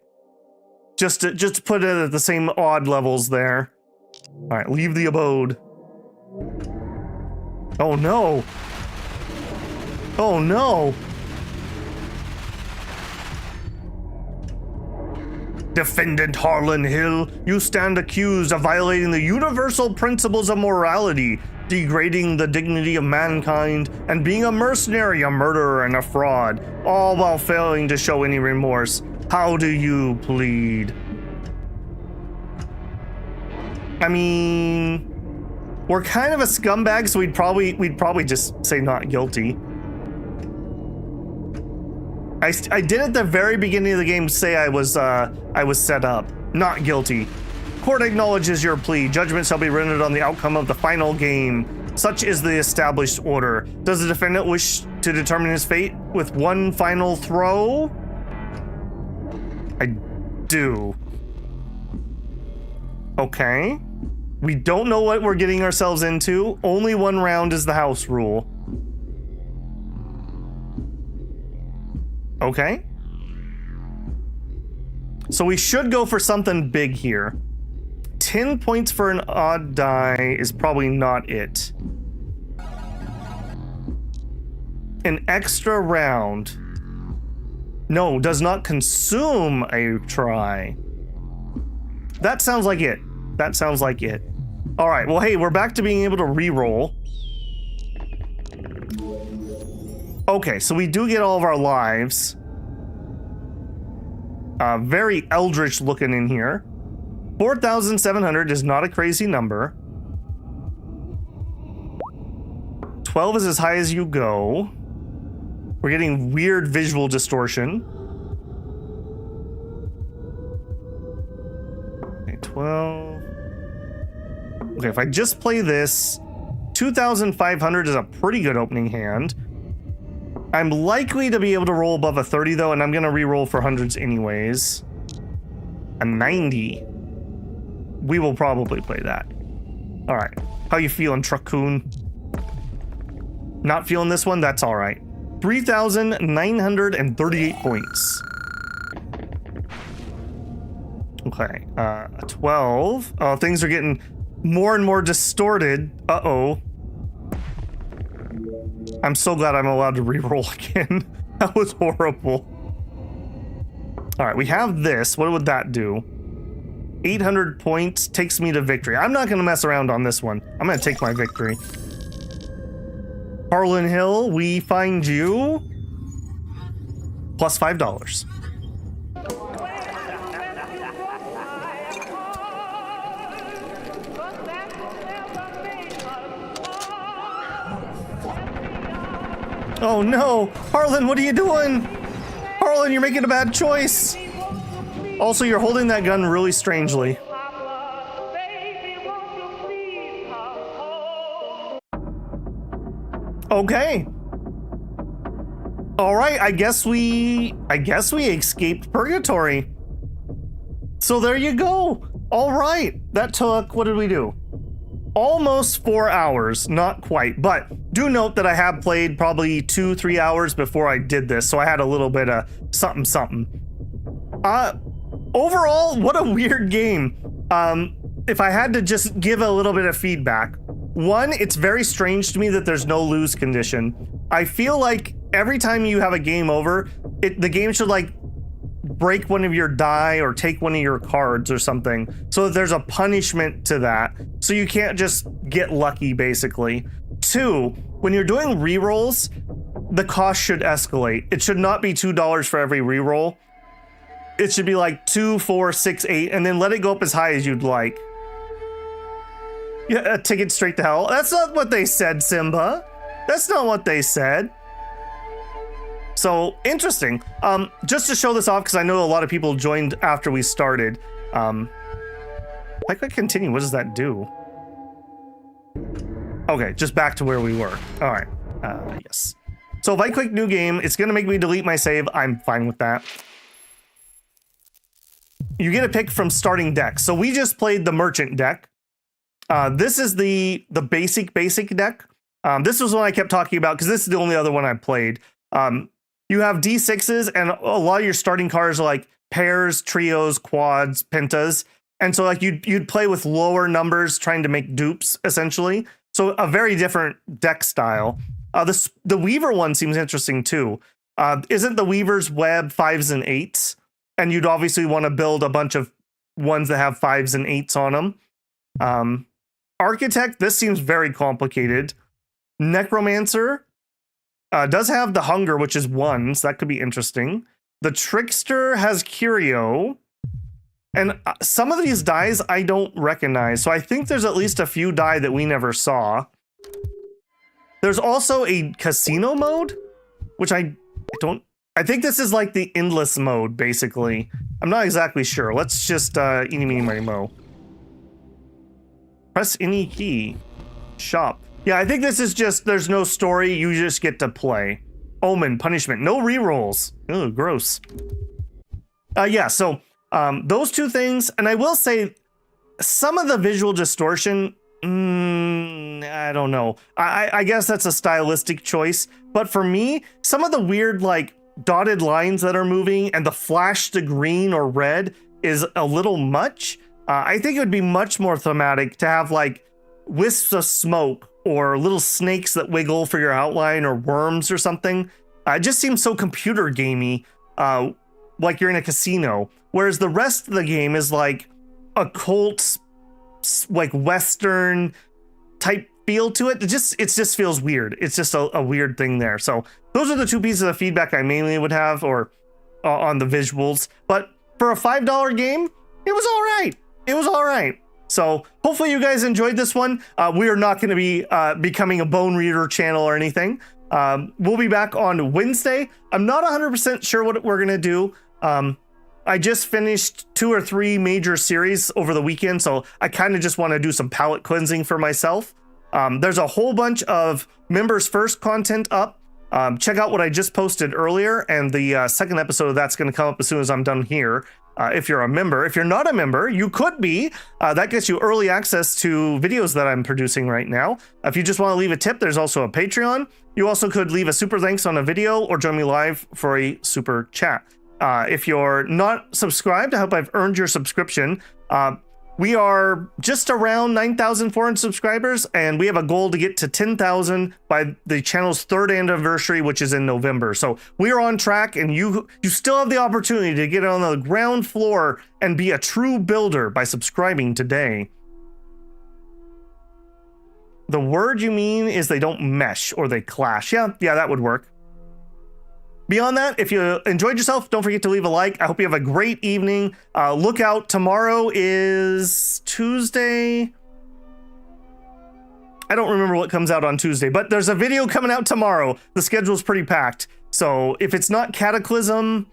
Just to put it at the same odd levels there. All right, leave the abode. Oh no. Oh no. Defendant Harlan Hill, you stand accused of violating the universal principles of morality, degrading the dignity of mankind, and being a mercenary, a murderer, and a fraud, all while failing to show any remorse. How do you plead? I mean, we're kind of a scumbag, so we'd probably just say not guilty. I did at the very beginning of the game say I was set up. Not guilty. Court acknowledges your plea. Judgment shall be rendered on the outcome of the final game. Such is the established order. Does the defendant wish to determine his fate with one final throw? I do. Okay. We don't know what we're getting ourselves into. Only one round is the house rule. Okay. So we should go for something big here. 10 points for an odd die is probably not it. An extra round. No, does not consume a try. That sounds like it. That sounds like it. All right, well, hey, we're back to being able to re-roll. Okay, so we do get all of our lives. Very eldritch looking in here. 4,700 is not a crazy number. 12 is as high as you go. We're getting weird visual distortion. Okay, 12. Okay, if I just play this, 2,500 is a pretty good opening hand. I'm likely to be able to roll above a 30 though, and I'm gonna re-roll for hundreds anyways. A 90. We will probably play that. All right, how you feeling, Truckoon? Not feeling this one? That's all right. 3,938 points. Okay, 12. Oh, things are getting more and more distorted. Uh-oh. I'm so glad I'm allowed to re-roll again. That was horrible. All right, we have this. What would that do? 800 points takes me to victory. I'm not going to mess around on this one. I'm going to take my victory. Harlan Hill, we find you plus $5. Oh no, Harlan, what are you doing? Harlan, you're making a bad choice. Also, you're holding that gun really strangely. Okay. All right, I guess we escaped Purgatory. So there you go. All right, that took, what did we do? Almost 4 hours, not quite, but do note that I have played probably 2-3 hours before I did this, so I had a little bit of something. Overall, what a weird game. If I had to just give a little bit of feedback, one, it's very strange to me that there's no lose condition. I feel like every time you have a game over, the game should like break one of your die or take one of your cards or something, so that there's a punishment to that, so you can't just get lucky, basically. Two, when you're doing rerolls, the cost should escalate. It should not be $2 for every reroll. It should be like 2, 4, 6, 8, and then let it go up as high as you'd like. Yeah, a ticket straight to hell. That's not what they said, Simba. That's not what they said. So, interesting. Just to show this off, because I know a lot of people joined after we started. If I click continue, what does that do? Okay, just back to where we were. All right, yes. So if I click new game, it's gonna make me delete my save. I'm fine with that. You get a pick from starting deck. So we just played the merchant deck. This is the basic deck. This was one I kept talking about because this is the only other one I played. You have D6s, and a lot of your starting cards are like pairs, trios, quads, pentas. And so like you'd play with lower numbers trying to make dupes, essentially. So a very different deck style. The Weaver one seems interesting too. Isn't the Weaver's web 5s and 8s? And you'd obviously want to build a bunch of ones that have 5s and 8s on them. Architect, this seems very complicated. Necromancer does have the Hunger, which is 1, so that could be interesting. The Trickster has Curio. And some of these dies I don't recognize, so I think there's at least a few die that we never saw. There's also a casino mode, which I I think this is like the endless mode, basically. I'm not exactly sure. Let's just eeny, meeny, miny, mo. Press any key. Shop. Yeah, I think this is just, there's no story. You just get to play. Omen, punishment. No rerolls. Ooh, gross. Yeah, so those two things. And I will say, some of the visual distortion, I don't know. I guess that's a stylistic choice. But for me, some of the weird, like, dotted lines that are moving and the flash to green or red is a little much. I think it would be much more thematic to have, like, wisps of smoke or little snakes that wiggle for your outline or worms or something. It just seems so computer gamey, like you're in a casino. Whereas the rest of the game is like occult, like Western type feel to it. It just feels weird. It's just a weird thing there. So those are the two pieces of feedback I mainly would have, or on the visuals. But for a $5 game, it was all right. It was all right. So hopefully you guys enjoyed this one. We are not going to be becoming a Bone Reader channel or anything. We'll be back on Wednesday. I'm not 100% sure what we're going to do. I just finished 2 or 3 major series over the weekend, so I kind of just want to do some palate cleansing for myself. There's a whole bunch of members first content up. Check out what I just posted earlier, and the second episode of that's going to come up as soon as I'm done here. If you're a member. If you're not a member, you could be. That gets you early access to videos that I'm producing right now. If you just want to leave a tip, there's also a Patreon. You also could leave a super thanks on a video or join me live for a super chat. If you're not subscribed, I hope I've earned your subscription. We are just around 9,400 subscribers, and we have a goal to get to 10,000 by the channel's 3rd anniversary, which is in November. So we are on track, and you still have the opportunity to get on the ground floor and be a true builder by subscribing today. The word you mean is they don't mesh or they clash. Yeah, that would work. Beyond that, if you enjoyed yourself, don't forget to leave a like. I hope you have a great evening. Look out, tomorrow is Tuesday. I don't remember what comes out on Tuesday, but there's a video coming out tomorrow. The schedule's pretty packed. So if it's not Cataclysm,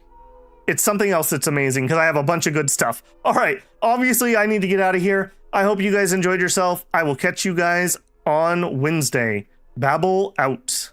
it's something else that's amazing because I have a bunch of good stuff. All right, obviously I need to get out of here. I hope you guys enjoyed yourself. I will catch you guys on Wednesday. Babel out.